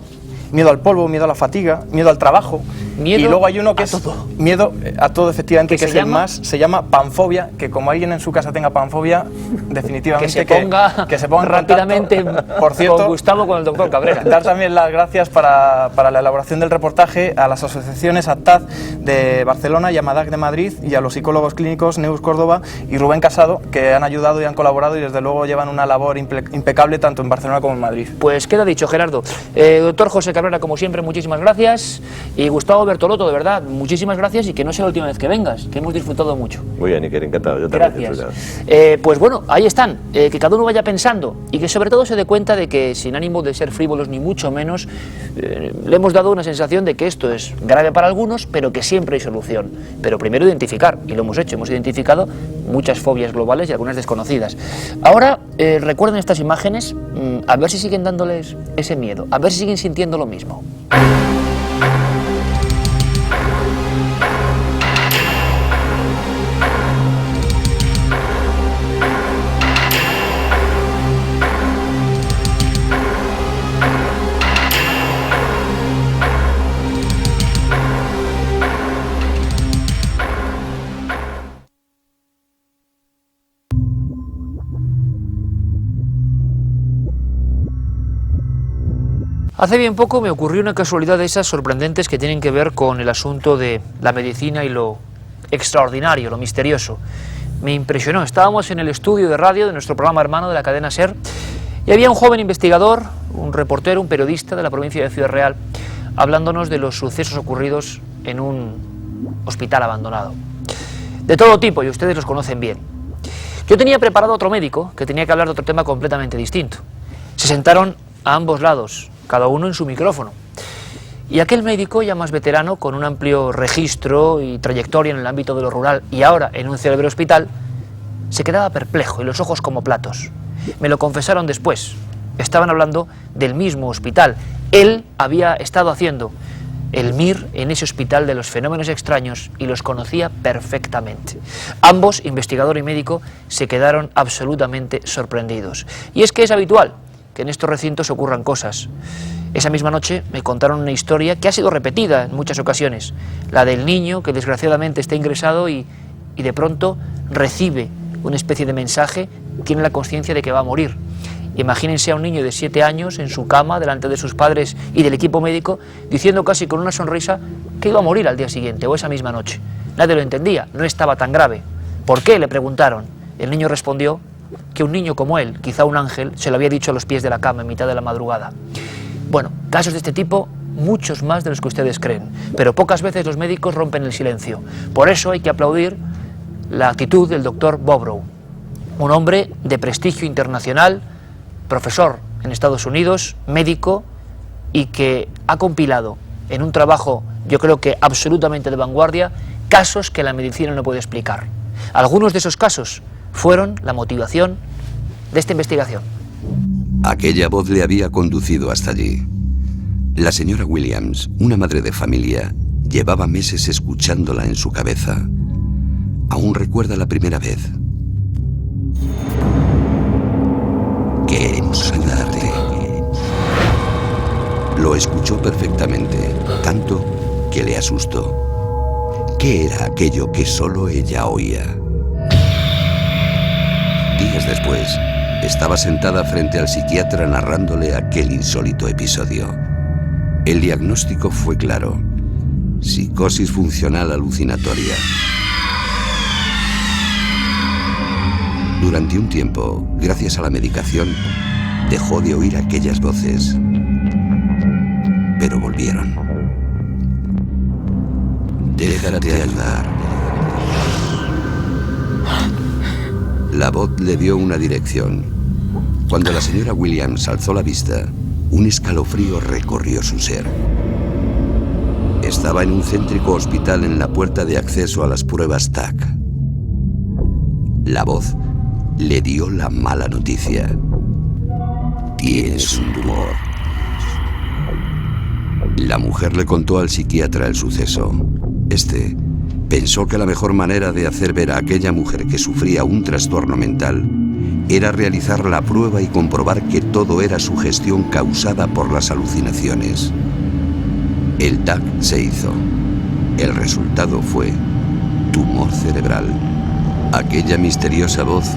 miedo al polvo, miedo a la fatiga, miedo al trabajo. Miedo y luego hay uno que es todo. Miedo a todo, efectivamente, que es el llama? más, se llama panfobia, que como alguien en su casa tenga panfobia, definitivamente que se ponga rápidamente por cierto, con Gustavo, con el doctor Cabrera. Dar también las gracias para la elaboración del reportaje a las asociaciones ATAD de Barcelona y AMADAC de Madrid, y a los psicólogos clínicos Neus Córdoba y Rubén Casado, que han ayudado y han colaborado y desde luego llevan una labor impecable tanto en Barcelona como en Madrid. Pues queda dicho, Gerardo. Doctor José Cabrera, como siempre, muchísimas gracias, y Gustavo Bertolotto, de verdad, muchísimas gracias, y que no sea la última vez que vengas, que hemos disfrutado mucho. Muy bien, Iker, encantado. Yo también he disfrutado. Pues bueno, ahí están, que cada uno vaya pensando y que sobre todo se dé cuenta de que, sin ánimo de ser frívolos ni mucho menos, le hemos dado una sensación de que esto es grave para algunos, pero que siempre hay solución. Pero primero identificar, y lo hemos hecho, hemos identificado muchas fobias globales y algunas desconocidas. Ahora recuerden estas imágenes, a ver si siguen dándoles ese miedo, a ver si siguen sintiendo lo mismo. Hace bien poco me ocurrió una casualidad de esas sorprendentes que tienen que ver con el asunto de la medicina y lo extraordinario, lo misterioso. Me impresionó. Estábamos en el estudio de radio de nuestro programa hermano de la cadena SER y había un joven investigador, un reportero, un periodista de la provincia de Ciudad Real, hablándonos de los sucesos ocurridos en un hospital abandonado. De todo tipo, y ustedes los conocen bien. Yo tenía preparado otro médico que tenía que hablar de otro tema completamente distinto. Se sentaron a ambos lados, cada uno en su micrófono. Y aquel médico, ya más veterano, con un amplio registro y trayectoria en el ámbito de lo rural y ahora en un célebre hospital, se quedaba perplejo y los ojos como platos. Me lo confesaron después. Estaban hablando del mismo hospital. Él había estado haciendo el MIR en ese hospital de los fenómenos extraños y los conocía perfectamente. Ambos, investigador y médico, se quedaron absolutamente sorprendidos. Y es que es habitual que en estos recintos ocurran cosas. Esa misma noche me contaron una historia que ha sido repetida en muchas ocasiones, la del niño que desgraciadamente está ingresado y de pronto recibe una especie de mensaje, tiene la conciencia de que va a morir. Imagínense a un niño de 7 años en su cama, delante de sus padres y del equipo médico, diciendo casi con una sonrisa que iba a morir al día siguiente o esa misma noche. Nadie lo entendía, no estaba tan grave. ¿Por qué?, le preguntaron. El niño respondió que un niño como él, quizá un ángel, se lo había dicho a los pies de la cama en mitad de la madrugada. Bueno, casos de este tipo, muchos más de los que ustedes creen, pero pocas veces los médicos rompen el silencio. Por eso hay que aplaudir la actitud del doctor Bobrow, un hombre de prestigio internacional, profesor en Estados Unidos, médico, y que ha compilado en un trabajo, yo creo que absolutamente de vanguardia, casos que la medicina no puede explicar. Algunos de esos casos fueron la motivación de esta investigación. Aquella voz le había conducido hasta allí. La señora Williams, una madre de familia, llevaba meses escuchándola en su cabeza. Aún recuerda la primera vez. Queremos ayudarte. Lo escuchó perfectamente, tanto que le asustó. ¿Qué era aquello que solo ella oía? Días después, estaba sentada frente al psiquiatra narrándole aquel insólito episodio. El diagnóstico fue claro: psicosis funcional alucinatoria. Durante un tiempo, gracias a la medicación, dejó de oír aquellas voces. Pero volvieron. Déjate ayudar. La voz le dio una dirección. Cuando la señora Williams alzó la vista, un escalofrío recorrió su ser. Estaba en un céntrico hospital en la puerta de acceso a las pruebas TAC. La voz le dio la mala noticia. Tienes un tumor. La mujer le contó al psiquiatra el suceso. Este pensó que la mejor manera de hacer ver a aquella mujer que sufría un trastorno mental era realizar la prueba y comprobar que todo era sugestión causada por las alucinaciones. El TAC se hizo. El resultado fue tumor cerebral. Aquella misteriosa voz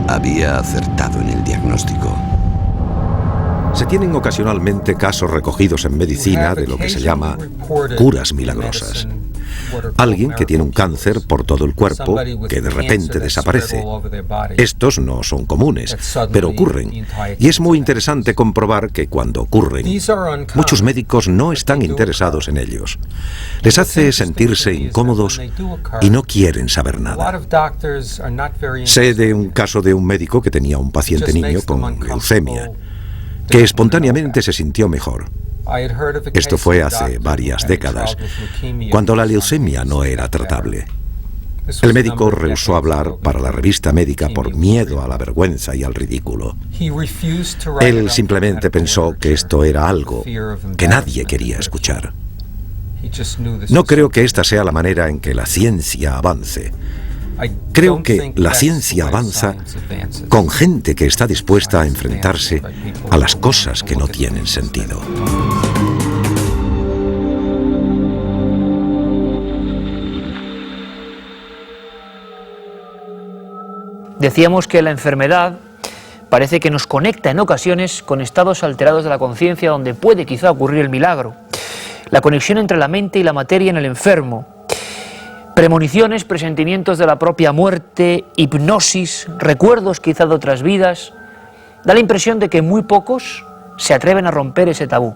había acertado en el diagnóstico. Se tienen ocasionalmente casos recogidos en medicina de lo que se llama curas milagrosas. Alguien que tiene un cáncer por todo el cuerpo que de repente desaparece. Estos no son comunes, pero ocurren. Y es muy interesante comprobar que cuando ocurren, muchos médicos no están interesados en ellos. Les hace sentirse incómodos y no quieren saber nada. Sé de un caso de un médico que tenía un paciente niño con leucemia, que espontáneamente se sintió mejor. Esto fue hace varias décadas, cuando la leucemia no era tratable. El médico rehusó hablar para la revista médica por miedo a la vergüenza y al ridículo. Él simplemente pensó que esto era algo que nadie quería escuchar. No creo que esta sea la manera en que la ciencia avance. Creo que la ciencia avanza con gente que está dispuesta a enfrentarse a las cosas que no tienen sentido. Decíamos que la enfermedad parece que nos conecta en ocasiones con estados alterados de la conciencia donde puede quizá ocurrir el milagro. La conexión entre la mente y la materia en el enfermo. Premoniciones, presentimientos de la propia muerte, hipnosis, recuerdos quizá de otras vidas. Da la impresión de que muy pocos se atreven a romper ese tabú.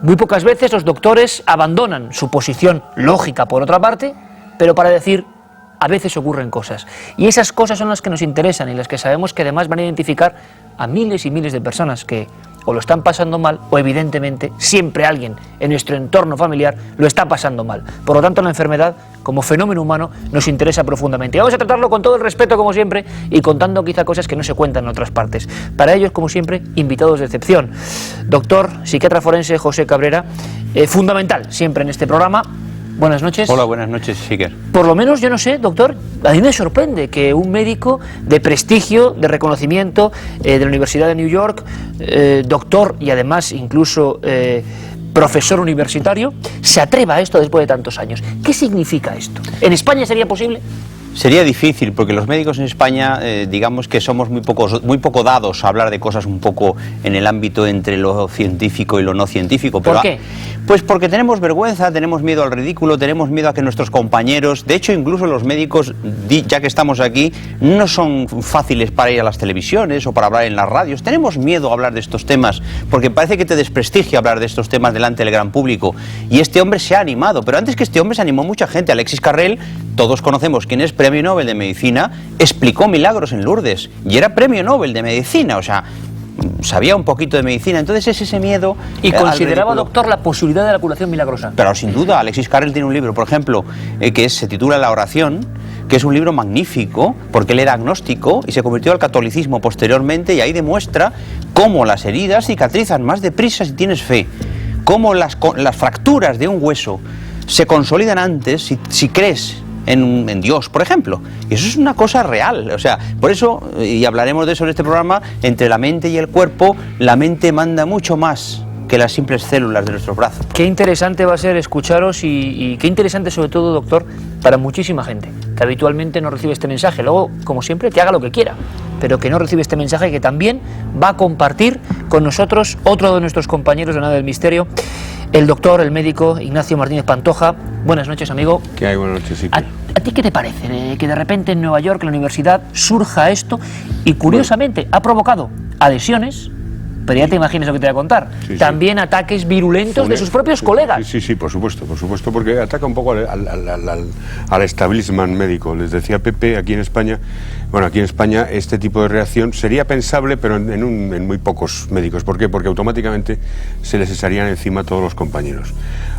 Muy pocas veces los doctores abandonan su posición lógica por otra parte, pero para decir, a veces ocurren cosas. Y esas cosas son las que nos interesan y las que sabemos que además van a identificar a miles y miles de personas que o lo están pasando mal o evidentemente siempre alguien en nuestro entorno familiar lo está pasando mal. Por lo tanto, la enfermedad como fenómeno humano nos interesa profundamente. Y vamos a tratarlo con todo el respeto como siempre y contando quizá cosas que no se cuentan en otras partes. Para ello, como siempre, invitados de excepción. Doctor, psiquiatra forense José Cabrera, fundamental siempre en este programa. Buenas noches. Hola, buenas noches, Siker. Por lo menos, yo no sé, doctor, a mí me sorprende que un médico de prestigio, de reconocimiento de la Universidad de New York, doctor y además incluso profesor universitario, se atreva a esto después de tantos años. ¿Qué significa esto? ¿En España sería posible? Sería difícil, porque los médicos en España, digamos que somos muy poco dados a hablar de cosas un poco en el ámbito entre lo científico y lo no científico. Pero ¿por qué? Pues porque tenemos vergüenza, tenemos miedo al ridículo, tenemos miedo a que nuestros compañeros, de hecho incluso los médicos, ya que estamos aquí, no son fáciles para ir a las televisiones o para hablar en las radios. Tenemos miedo a hablar de estos temas, porque parece que te desprestigia hablar de estos temas delante del gran público. Y este hombre se ha animado, pero antes que este hombre se animó mucha gente. Alexis Carrel, todos conocemos quién es, Premio Nobel de Medicina, explicó milagros en Lourdes y era Premio Nobel de Medicina, o sea, sabía un poquito de medicina. Entonces es ese miedo. Y consideraba, doctor, la posibilidad de la curación milagrosa. Pero sin duda, Alexis Carrel tiene un libro, por ejemplo, que se titula La oración, que es un libro magnífico, porque él era agnóstico y se convirtió al catolicismo posteriormente, y ahí demuestra cómo las heridas cicatrizan más deprisa si tienes fe, cómo las fracturas de un hueso se consolidan antes si crees en Dios, por ejemplo. Y eso es una cosa real. O sea, por eso, y hablaremos de eso en este programa, entre la mente y el cuerpo, la mente manda mucho más que las simples células de nuestros brazos. Qué interesante va a ser escucharos y qué interesante sobre todo, doctor, para muchísima gente que habitualmente no recibe este mensaje. Luego, como siempre, que haga lo que quiera, pero que no recibe este mensaje, que también va a compartir con nosotros otro de nuestros compañeros de Nada del Misterio, el doctor, el médico Ignacio Martínez Pantoja. Buenas noches, amigo. ¿Qué hay? Buenas noches, sí. ¿A ti qué te parece que de repente en Nueva York, en la universidad, surja esto y curiosamente ha provocado adhesiones? Pero ya te imaginas lo que te voy a contar. Sí, también ataques virulentos de sus propios colegas. Sí, por supuesto, porque ataca un poco al establishment médico. Les decía Pepe, aquí en España, este tipo de reacción sería pensable, pero en muy pocos médicos. ¿Por qué? Porque automáticamente se les echarían encima todos los compañeros.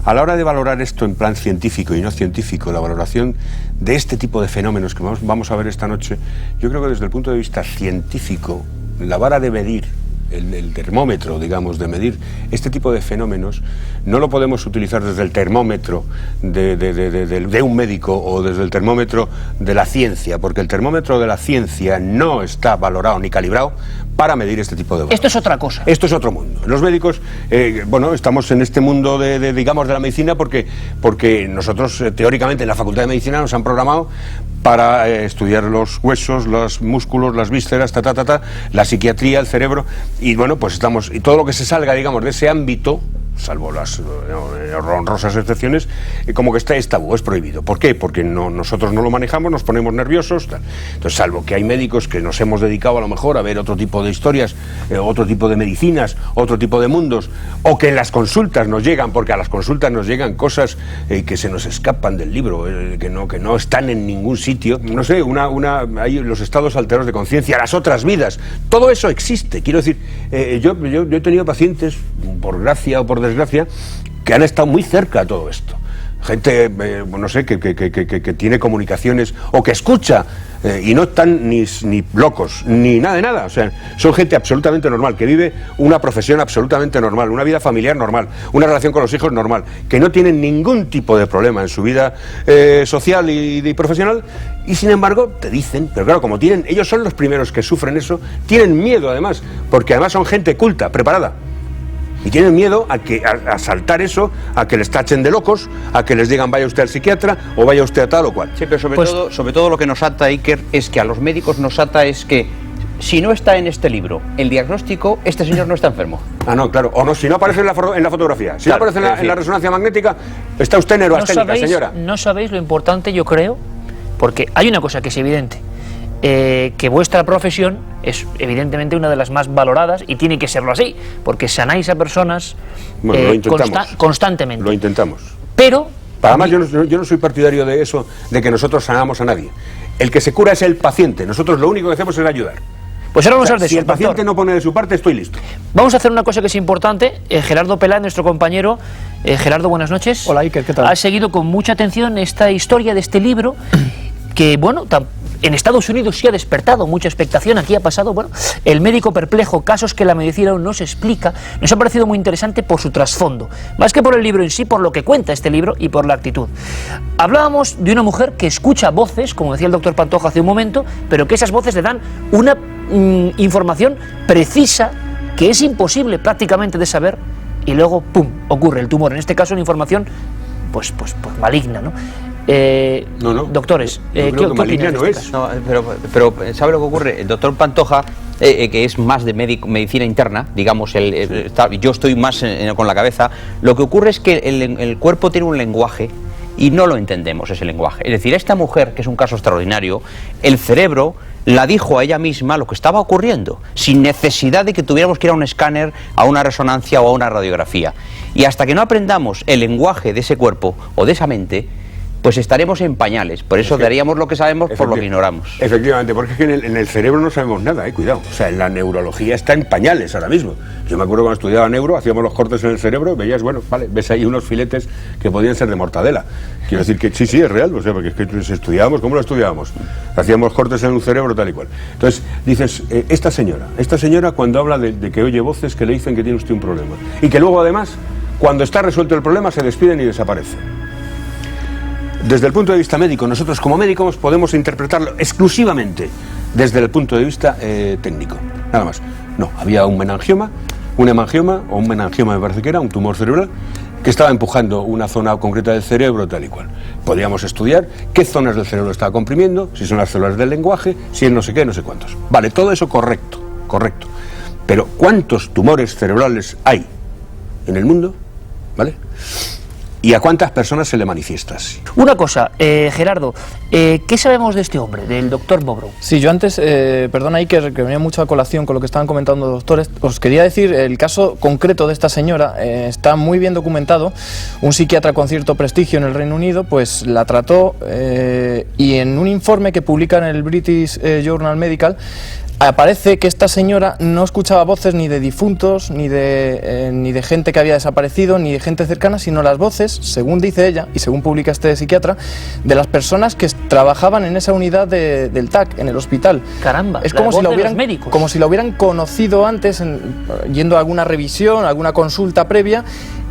A la hora de valorar esto en plan científico y no científico, la valoración de este tipo de fenómenos que vamos a ver esta noche, yo creo que desde el punto de vista científico, la vara de medir, el termómetro, digamos, de medir este tipo de fenómenos, no lo podemos utilizar desde el termómetro de un médico o desde el termómetro de la ciencia, porque el termómetro de la ciencia no está valorado ni calibrado para medir este tipo de valores. Esto es otra cosa. Esto es otro mundo. Los médicos, estamos en este mundo digamos, de la medicina porque nosotros, teóricamente, en la Facultad de Medicina nos han programado para estudiar los huesos, los músculos, las vísceras, la psiquiatría, el cerebro, y pues estamos, y todo lo que se salga, digamos, de ese ámbito, salvo las honrosas excepciones, como que es tabú, es prohibido. ¿Por qué? Porque nosotros no lo manejamos, nos ponemos nerviosos, tal. Entonces, salvo que hay médicos que nos hemos dedicado a lo mejor a ver otro tipo de historias, otro tipo de medicinas, otro tipo de mundos, o que en las consultas nos llegan, porque a las consultas nos llegan cosas que se nos escapan del libro, que no están en ningún sitio. No sé, hay los estados alterados de conciencia, las otras vidas, todo eso existe. Quiero decir, yo he tenido pacientes, por gracia o por desgracia, que han estado muy cerca de todo esto. Gente, que tiene comunicaciones o que escucha y no están ni locos, ni nada de nada. O sea, son gente absolutamente normal, que vive una profesión absolutamente normal, una vida familiar normal, una relación con los hijos normal, que no tienen ningún tipo de problema en su vida social y profesional, y sin embargo te dicen, pero claro, como ellos son los primeros que sufren eso, tienen miedo además, porque además son gente culta, preparada. Y tienen miedo a saltar eso, a que les tachen de locos, a que les digan vaya usted al psiquiatra o vaya usted a tal o cual. Sí, pero sobre todo lo que nos ata, Iker, es que a los médicos nos ata es que si no está en este libro el diagnóstico, este señor no está enfermo. Ah, no, claro. O no, si no aparece en la fotografía, si no aparece en la resonancia magnética, está usted neuroasténica, señora. No sabéis lo importante, yo creo, porque hay una cosa que es evidente, que vuestra profesión es evidentemente una de las más valoradas y tiene que serlo así, porque sanáis a personas constantemente. Lo intentamos. Pero... Además, yo no soy partidario de eso, de que nosotros sanamos a nadie. El que se cura es el paciente, nosotros lo único que hacemos es ayudar. Pues ahora vamos a ver de eso, si el paciente no pone de su parte, estoy listo. Vamos a hacer una cosa que es importante. Gerardo Pelá, nuestro compañero. Gerardo, buenas noches. Hola, Iker, ¿qué tal? Ha seguido con mucha atención esta historia de este libro, que, bueno, en Estados Unidos sí ha despertado mucha expectación. Aquí ha pasado, bueno, El médico perplejo, casos que la medicina aún no se explica. Nos ha parecido muy interesante por su trasfondo, más que por el libro en sí, por lo que cuenta este libro y por la actitud. Hablábamos de una mujer que escucha voces, como decía el doctor Pantoja hace un momento, pero que esas voces le dan una información precisa que es imposible prácticamente de saber, y luego, pum, ocurre el tumor. En este caso, una información pues maligna, ¿no? Doctores, ¿qué opinan de este caso? No, pero ¿sabe lo que ocurre? El doctor Pantoja, que es más de medicina interna, digamos, yo estoy más con la cabeza, lo que ocurre es que el cuerpo tiene un lenguaje y no lo entendemos, ese lenguaje. Es decir, esta mujer, que es un caso extraordinario, el cerebro la dijo a ella misma lo que estaba ocurriendo, sin necesidad de que tuviéramos que ir a un escáner, a una resonancia o a una radiografía. Y hasta que no aprendamos el lenguaje de ese cuerpo o de esa mente, pues estaremos en pañales. Por eso daríamos lo que sabemos por lo que ignoramos. Efectivamente, porque es que en el cerebro no sabemos nada, cuidado. O sea, en la neurología está en pañales ahora mismo. Yo me acuerdo cuando estudiaba neuro, hacíamos los cortes en el cerebro, veías, bueno, vale, ves ahí unos filetes que podían ser de mortadela. Quiero decir que sí, es real, o sea, porque es que estudiábamos, ¿cómo lo estudiábamos? Hacíamos cortes en un cerebro tal y cual. Entonces, dices, esta señora cuando habla de que oye voces que le dicen que tiene usted un problema, y que luego además, cuando está resuelto el problema, se despiden y desaparecen. Desde el punto de vista médico, nosotros como médicos podemos interpretarlo exclusivamente desde el punto de vista técnico, nada más. No, había un hemangioma me parece que era, un tumor cerebral, que estaba empujando una zona concreta del cerebro tal y cual. Podríamos estudiar qué zonas del cerebro estaba comprimiendo, si son las células del lenguaje, si es no sé qué, no sé cuántos. Vale, todo eso correcto. Pero ¿cuántos tumores cerebrales hay en el mundo? ¿Vale? ¿Y a cuántas personas se le manifiesta así? Una cosa, Gerardo, ¿qué sabemos de este hombre, del doctor Bobrow? Sí, yo antes, perdona Iker, que venía mucho a colación con lo que estaban comentando los doctores, os quería decir, el caso concreto de esta señora está muy bien documentado. Un psiquiatra con cierto prestigio en el Reino Unido pues la trató y en un informe que publica en el British Journal Medical aparece que esta señora no escuchaba voces ni de difuntos, ni de gente que había desaparecido, ni de gente cercana, sino las voces, según dice ella, y según publica este psiquiatra, de las personas que trabajaban en esa unidad del TAC, en el hospital. Caramba, es como si la hubieran conocido antes, yendo a alguna revisión, a alguna consulta previa,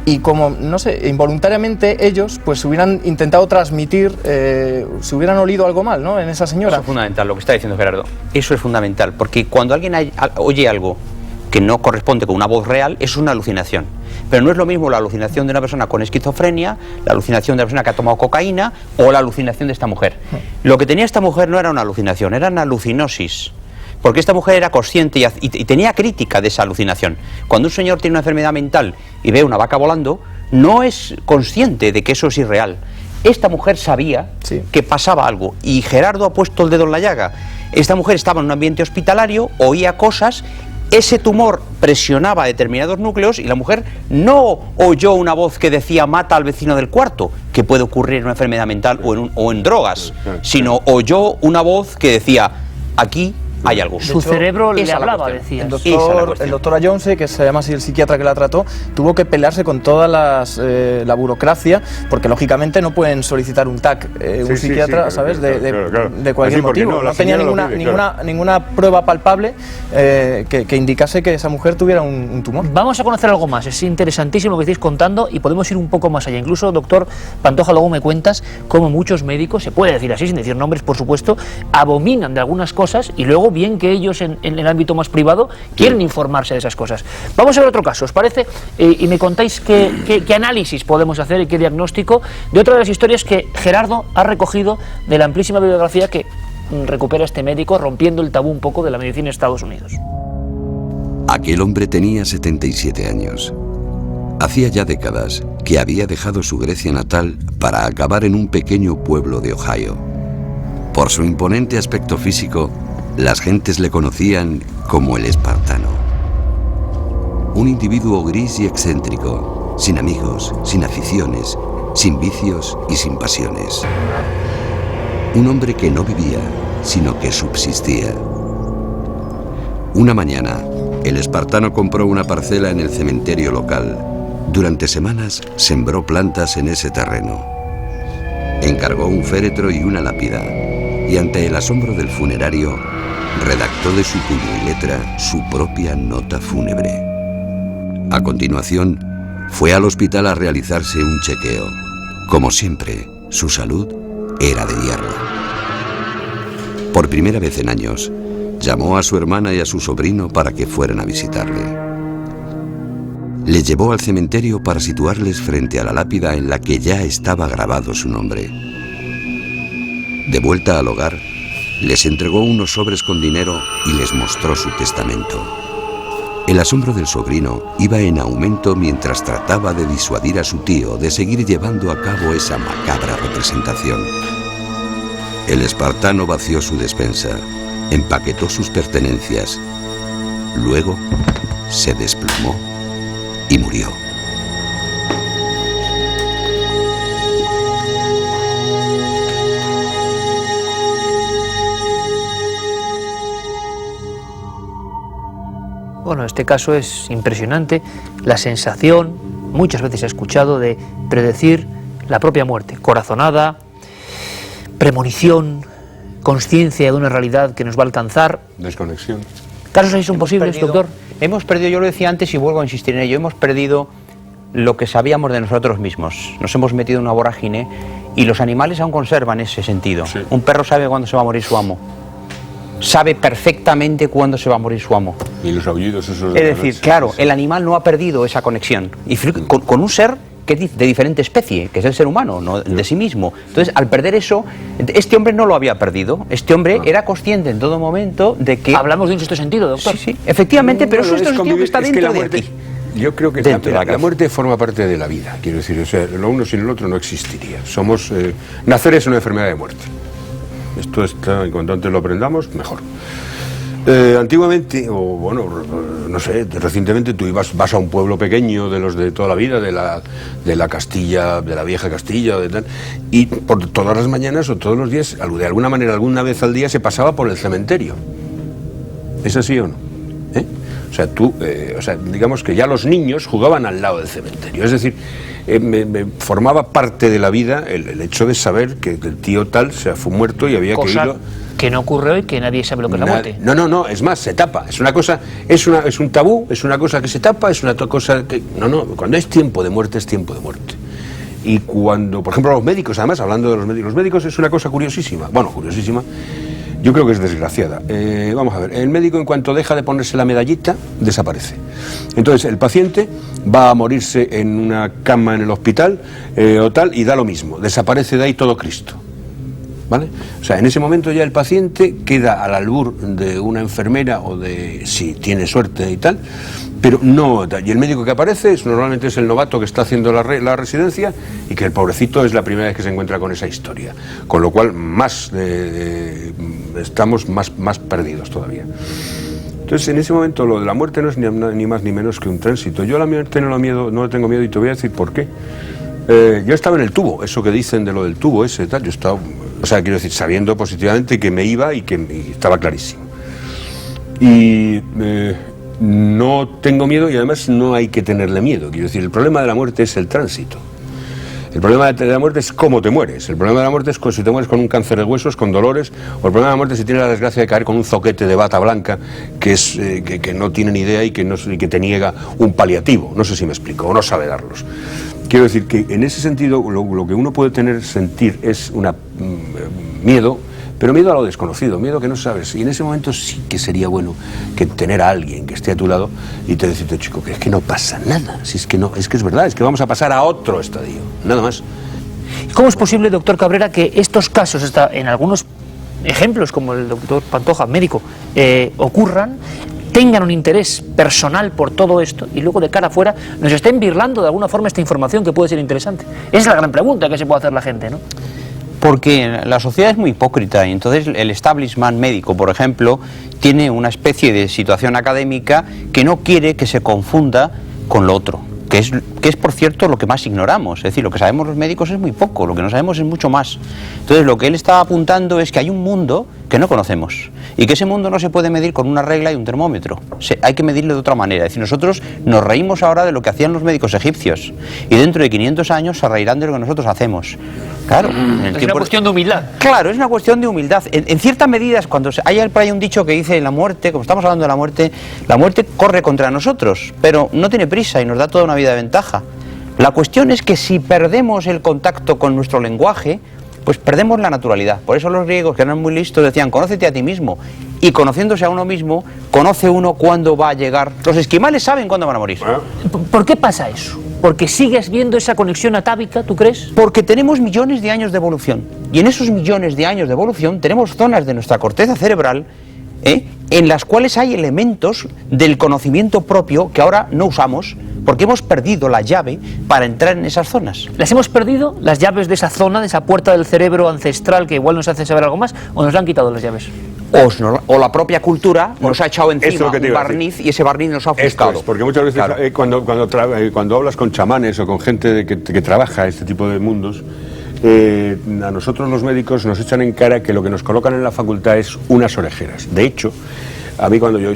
y como, no sé, involuntariamente ellos pues hubieran intentado transmitir, se hubieran olido algo mal, ¿no?, en esa señora. Eso es fundamental, lo que está diciendo Gerardo. Eso es fundamental, porque cuando alguien oye algo que no corresponde con una voz real, es una alucinación. Pero no es lo mismo la alucinación de una persona con esquizofrenia, la alucinación de una persona que ha tomado cocaína o la alucinación de esta mujer. Lo que tenía esta mujer no era una alucinación, era una alucinosis. Porque esta mujer era consciente y tenía crítica de esa alucinación. Cuando un señor tiene una enfermedad mental y ve una vaca volando, no es consciente de que eso es irreal. Esta mujer sabía que pasaba algo y Gerardo ha puesto el dedo en la llaga. Esta mujer estaba en un ambiente hospitalario, oía cosas, ese tumor presionaba determinados núcleos y la mujer no oyó una voz que decía mata al vecino del cuarto, que puede ocurrir en una enfermedad mental o en drogas, sino oyó una voz que decía aquí hay algo. Su cerebro le hablaba, decía. El doctor Ayonse, que se llama así el psiquiatra que la trató, tuvo que pelearse con toda la burocracia, porque lógicamente no pueden solicitar un TAC, un psiquiatra, ¿sabes? De cualquier motivo. No tenía ninguna prueba palpable que indicase que esa mujer tuviera un tumor. Vamos a conocer algo más, es interesantísimo lo que estáis contando y podemos ir un poco más allá. Incluso, doctor Pantoja, luego me cuentas cómo muchos médicos, se puede decir así, sin decir nombres, por supuesto, abominan de algunas cosas y luego bien que ellos en el ámbito más privado quieren informarse de esas cosas. Vamos a ver otro caso, ¿os parece? Y me contáis qué análisis podemos hacer y qué diagnóstico de otra de las historias que Gerardo ha recogido de la amplísima bibliografía que recupera este médico rompiendo el tabú un poco de la medicina en Estados Unidos. Aquel hombre tenía 77 años. Hacía ya décadas que había dejado su Grecia natal para acabar en un pequeño pueblo de Ohio. Por su imponente aspecto físico, las gentes le conocían como el espartano. Un individuo gris y excéntrico, sin amigos, sin aficiones, sin vicios y sin pasiones. Un hombre que no vivía, sino que subsistía. Una mañana, el espartano compró una parcela en el cementerio local. Durante semanas sembró plantas en ese terreno. Encargó un féretro y una lápida, y ante el asombro del funerario, redactó de su puño y letra su propia nota fúnebre. A continuación, fue al hospital a realizarse un chequeo. Como siempre, su salud era de hierro. Por primera vez en años, llamó a su hermana y a su sobrino para que fueran a visitarle. Le llevó al cementerio para situarles frente a la lápida en la que ya estaba grabado su nombre. De vuelta al hogar, les entregó unos sobres con dinero y les mostró su testamento. El asombro del sobrino iba en aumento mientras trataba de disuadir a su tío de seguir llevando a cabo esa macabra representación. El espartano vació su despensa, empaquetó sus pertenencias, luego se desplomó y murió. Bueno, este caso es impresionante, la sensación, muchas veces he escuchado, de predecir la propia muerte, corazonada, premonición, conciencia de una realidad que nos va a alcanzar. Desconexión. ¿Casos así son posibles, doctor? Hemos perdido, yo lo decía antes y vuelvo a insistir en ello, hemos perdido lo que sabíamos de nosotros mismos. Nos hemos metido en una vorágine y los animales aún conservan ese sentido. Sí. Un perro sabe cuándo se va a morir su amo. Sabe perfectamente cuándo se va a morir su amo. Y los aullidos esos... Es decir, claro, el animal no ha perdido esa conexión. Y con un ser que es de diferente especie, que es el ser humano, no de sí mismo. Entonces, al perder eso, este hombre no lo había perdido. Este hombre era consciente en todo momento de que... Hablamos de un sexto sentido, doctor. Sí, sí, efectivamente, pero es un sexto sentido que está dentro de ti. Yo creo que la muerte forma parte de la vida, quiero decir, o sea, lo uno sin el otro no existiría. Somos... nacer es una enfermedad de muerte. Esto está, y cuanto antes lo aprendamos, mejor. Antiguamente, o bueno, no sé, recientemente tú vas a un pueblo pequeño de los de toda la vida, de la Castilla, de la vieja Castilla, o de tal, y por todas las mañanas o todos los días, de alguna manera, alguna vez al día se pasaba por el cementerio. ¿Es así o no? O sea, digamos que ya los niños jugaban al lado del cementerio, es decir, me formaba parte de la vida el hecho de saber que el tío tal se fue muerto y había que irlo. Que no ocurre hoy, que nadie sabe lo que es la muerte. No, es más, se tapa. Es una cosa, es un tabú, es una cosa que se tapa, es una cosa que... No, cuando es tiempo de muerte, es tiempo de muerte. Y cuando, por ejemplo, los médicos, además, hablando de los médicos es una cosa curiosísima. Bueno, curiosísima, yo creo que es desgraciada. Vamos a ver, el médico en cuanto deja de ponerse la medallita, desaparece. Entonces, el paciente va a morirse en una cama en el hospital o tal, y da lo mismo. Desaparece de ahí todo Cristo. ¿Vale? O sea, en ese momento ya el paciente queda al albur de una enfermera o de, si tiene suerte y tal, pero no, y el médico que aparece normalmente es el novato que está haciendo la residencia y que el pobrecito es la primera vez que se encuentra con esa historia, con lo cual estamos más perdidos todavía. Entonces, en ese momento lo de la muerte no es ni más ni menos que un tránsito. Yo a la muerte no le tengo miedo y te voy a decir por qué. Yo estaba en el tubo, eso que dicen de lo del tubo ese, tal, yo estaba, o sea, quiero decir, sabiendo positivamente que me iba y estaba clarísimo. Y no tengo miedo y además no hay que tenerle miedo, quiero decir, el problema de la muerte es el tránsito. El problema de la muerte es cómo te mueres. El problema de la muerte es si te mueres con un cáncer de huesos, con dolores, o el problema de la muerte es si tienes la desgracia de caer con un zoquete de bata blanca que no tiene ni idea y que te niega un paliativo. No sé si me explico, o no sabe darlos. Quiero decir que en ese sentido lo que uno puede sentir es miedo, pero miedo a lo desconocido, miedo que no sabes. Y en ese momento sí que sería bueno que tener a alguien que esté a tu lado y te decirte, chico, que es que no pasa nada. Si es que no, es que es verdad, es que vamos a pasar a otro estadio, nada más. ¿Cómo es posible, doctor Cabrera, que estos casos, en algunos ejemplos como el doctor Pantoja, médico, ocurran, tengan un interés personal por todo esto y luego de cara afuera nos estén birlando de alguna forma esta información que puede ser interesante. Esa es la gran pregunta que se puede hacer la gente, ¿no? Porque la sociedad es muy hipócrita y entonces el establishment médico, por ejemplo, tiene una especie de situación académica que no quiere que se confunda con lo otro, que es por cierto lo que más ignoramos. Es decir, lo que sabemos los médicos es muy poco, lo que no sabemos es mucho más. Entonces lo que él estaba apuntando es que hay un mundo que no conocemos y que ese mundo no se puede medir con una regla y un termómetro, hay que medirlo de otra manera. Es decir, nosotros nos reímos ahora de lo que hacían los médicos egipcios y dentro de 500 años se reirán de lo que nosotros hacemos. Claro, es una cuestión de humildad. Claro, es una cuestión de humildad. En ciertas medidas, cuando hay un dicho que dice la muerte, como estamos hablando de la muerte corre contra nosotros, pero no tiene prisa y nos da toda una vida de ventaja. La cuestión es que si perdemos el contacto con nuestro lenguaje, pues perdemos la naturalidad. Por eso los griegos, que eran muy listos, decían, conócete a ti mismo. Y conociéndose a uno mismo, conoce uno cuándo va a llegar. Los esquimales saben cuándo van a morir. ¿Por qué pasa eso? ¿Porque sigues viendo esa conexión atávica, tú crees? Porque tenemos millones de años de evolución. Y en esos millones de años de evolución tenemos zonas de nuestra corteza cerebral en las cuales hay elementos del conocimiento propio que ahora no usamos porque hemos perdido la llave para entrar en esas zonas. ¿Las hemos perdido, las llaves de esa zona, de esa puerta del cerebro ancestral que igual nos hace saber algo más, o nos han quitado las llaves? O la propia cultura nos ha echado encima un barniz y ese barniz nos ha ofuscado. Esto es, porque muchas veces claro. Cuando hablas con chamanes o con gente que trabaja este tipo de mundos, a nosotros los médicos nos echan en cara que lo que nos colocan en la facultad es unas orejeras. De hecho, a mí cuando yo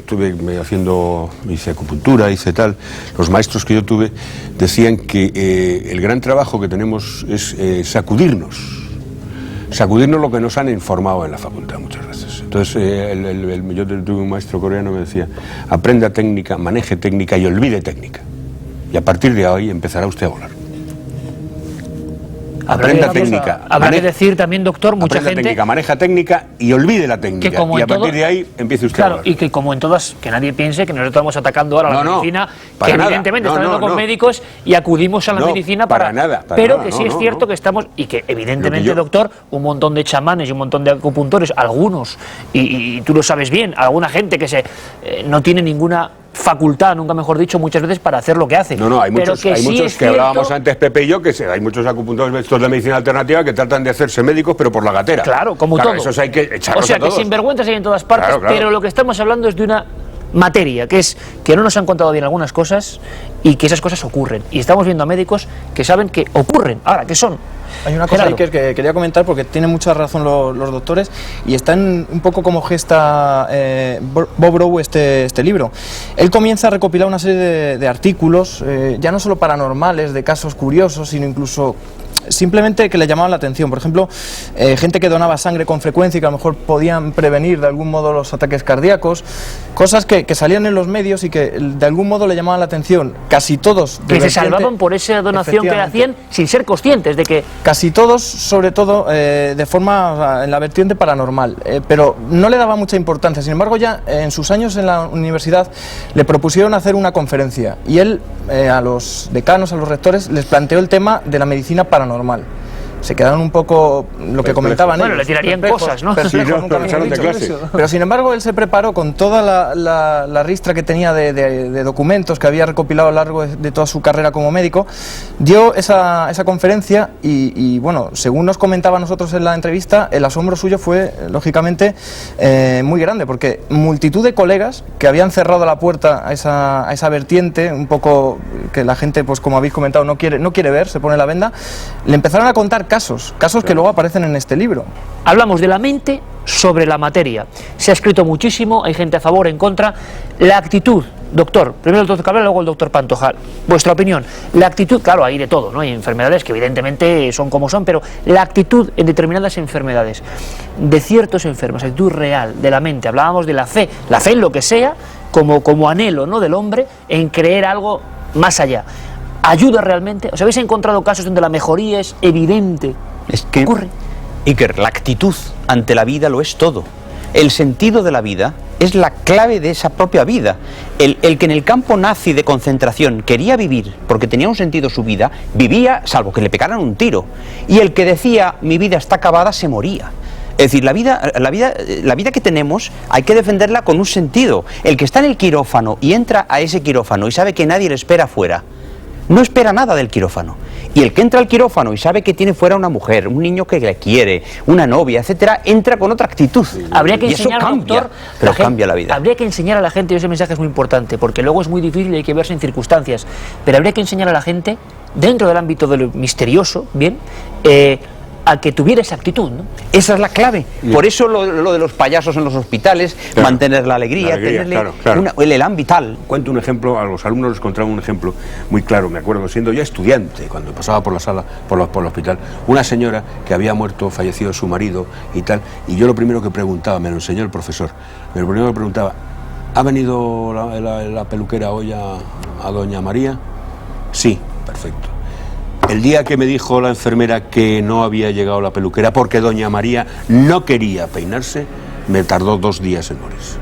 hice acupuntura, hice tal, los maestros que yo tuve decían que el gran trabajo que tenemos es sacudirnos lo que nos han informado en la facultad muchas veces. Entonces yo tuve un maestro coreano que me decía, aprenda técnica, maneje técnica y olvide técnica. Y a partir de ahí empezará usted a volar. Aprenda técnica. Habrá que decir también, doctor, mucha gente... técnica, maneja técnica y olvide la técnica. Y a partir de ahí empiece usted a volar. Y que como en todas, que nadie piense que nosotros estamos atacando ahora la medicina, que evidentemente estamos hablando con médicos y acudimos a la medicina para nada. Pero que sí es cierto que estamos, y que evidentemente, doctor, un montón de chamanes y un montón de acupuntores, algunos, y tú lo sabes bien, alguna gente que no tiene ninguna facultad, nunca mejor dicho, muchas veces para hacer lo que hace. Hay muchos que hablábamos antes, Pepe y yo, que hay muchos acupuntores de medicina alternativa que tratan de hacerse médicos, pero por la gatera. Claro, como todo. Esos hay que echarlos o sea, a todos. Que sinvergüenzas hay en todas partes, claro. Pero lo que estamos hablando es de una materia, que es que no nos han contado bien algunas cosas y que esas cosas ocurren. Y estamos viendo a médicos que saben que ocurren. Ahora, ¿qué son? Hay una cosa ahí que quería comentar porque tienen mucha razón los doctores y están un poco como gesta Bob Rowe este libro. Él comienza a recopilar una serie de artículos, ya no solo paranormales, de casos curiosos, sino incluso simplemente que le llamaban la atención. Por ejemplo, gente que donaba sangre con frecuencia y que a lo mejor podían prevenir de algún modo los ataques cardíacos, cosas que salían en los medios y que de algún modo le llamaban la atención. Casi todos que se salvaban por esa donación que hacían sin ser conscientes de que... Casi todos, sobre todo, de forma en la vertiente paranormal, pero no le daba mucha importancia. Sin embargo, ya en sus años en la universidad le propusieron hacer una conferencia y él a los decanos, a los rectores, les planteó el tema de la medicina paranormal. Se quedaron un poco lo que comentaban ellos. Bueno, le tirarían cosas, ¿no? Pero sin embargo él se preparó con toda la ristra que tenía de documentos que había recopilado a lo largo de toda su carrera como médico, dio esa conferencia y bueno, según nos comentaba a nosotros en la entrevista, el asombro suyo fue lógicamente muy grande, porque multitud de colegas que habían cerrado la puerta a esa vertiente, un poco que la gente, pues como habéis comentado, no quiere ver, se pone la venda, le empezaron a contar casos que luego aparecen en este libro. Hablamos de la mente sobre la materia. Se ha escrito muchísimo, hay gente a favor, en contra. La actitud, doctor, primero el doctor Cabral, luego el doctor Pantoja. Vuestra opinión. La actitud, claro, hay de todo, ¿no? Hay enfermedades que evidentemente son como son, pero la actitud en determinadas enfermedades de ciertos enfermos, actitud real de la mente. Hablábamos de la fe en lo que sea, como anhelo, ¿no?, del hombre en creer algo más allá. ¿Ayuda realmente? ¿Os habéis encontrado casos donde la mejoría es evidente? Es que ocurre. Iker, la actitud ante la vida lo es todo. El sentido de la vida es la clave de esa propia vida. El que en el campo nazi de concentración quería vivir porque tenía un sentido su vida, vivía salvo que le pegaran un tiro. Y el que decía mi vida está acabada se moría. Es decir, la vida que tenemos hay que defenderla con un sentido. El que está en el quirófano y entra a ese quirófano y sabe que nadie le espera fuera, no espera nada del quirófano. Y el que entra al quirófano y sabe que tiene fuera una mujer, un niño que le quiere, una novia, etcétera, entra con otra actitud. Habría que y eso enseñar, cambia, doctor, pero cambia la vida. Habría que enseñar a la gente, y ese mensaje es muy importante, porque luego es muy difícil y hay que verse en circunstancias, pero habría que enseñar a la gente, dentro del ámbito de lo misterioso, bien, a que tuviera esa actitud, ¿no? Esa es la clave. Por eso lo de los payasos en los hospitales, Claro, mantener la alegría, tenerle claro. el elan vital. Cuento un ejemplo, a los alumnos les contaba un ejemplo muy claro, me acuerdo, siendo ya estudiante, cuando pasaba por la sala, por el hospital, una señora que había muerto, fallecido su marido y tal, y yo lo primero que preguntaba, me lo enseñó el profesor, lo primero que preguntaba, ¿ha venido la peluquera hoy a doña María? Sí, perfecto. El día que me dijo la enfermera que no había llegado la peluquera porque doña María no quería peinarse, me tardó 2 días en morirse.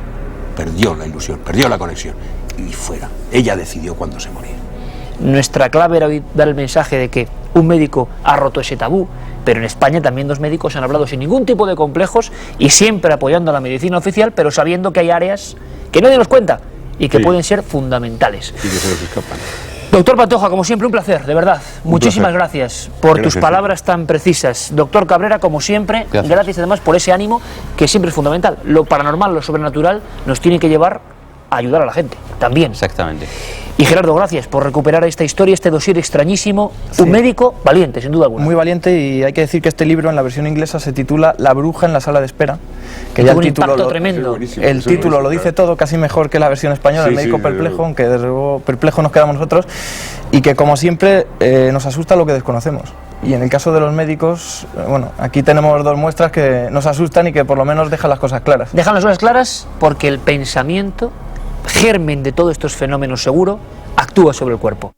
Perdió la ilusión, perdió la conexión y fuera. Ella decidió cuándo se moría. Nuestra clave era hoy dar el mensaje de que un médico ha roto ese tabú, pero en España también 2 médicos han hablado sin ningún tipo de complejos y siempre apoyando a la medicina oficial, pero sabiendo que hay áreas que nadie nos cuenta y que pueden ser fundamentales. Y que se nos escapan. Doctor Pantoja, como siempre, un placer, de verdad. Muchísimas gracias por tus palabras tan precisas. Doctor Cabrera, como siempre, gracias además por ese ánimo que siempre es fundamental. Lo paranormal, lo sobrenatural, nos tiene que llevar a ayudar a la gente, también. Exactamente. Y Gerardo, gracias por recuperar esta historia, este dossier extrañísimo. Sí. Un médico valiente, sin duda alguna. Muy valiente, y hay que decir que este libro en la versión inglesa se titula La bruja en la sala de espera. Que ya el título, tremendo. El título lo dice todo, casi mejor que la versión española, El médico perplejo, aunque desde luego perplejo nos quedamos nosotros. Y que, como siempre, nos asusta lo que desconocemos. Y en el caso de los médicos, bueno, aquí tenemos 2 muestras que nos asustan y que por lo menos dejan las cosas claras. Dejan las cosas claras porque el pensamiento, germen de todos estos fenómenos seguro, actúa sobre el cuerpo.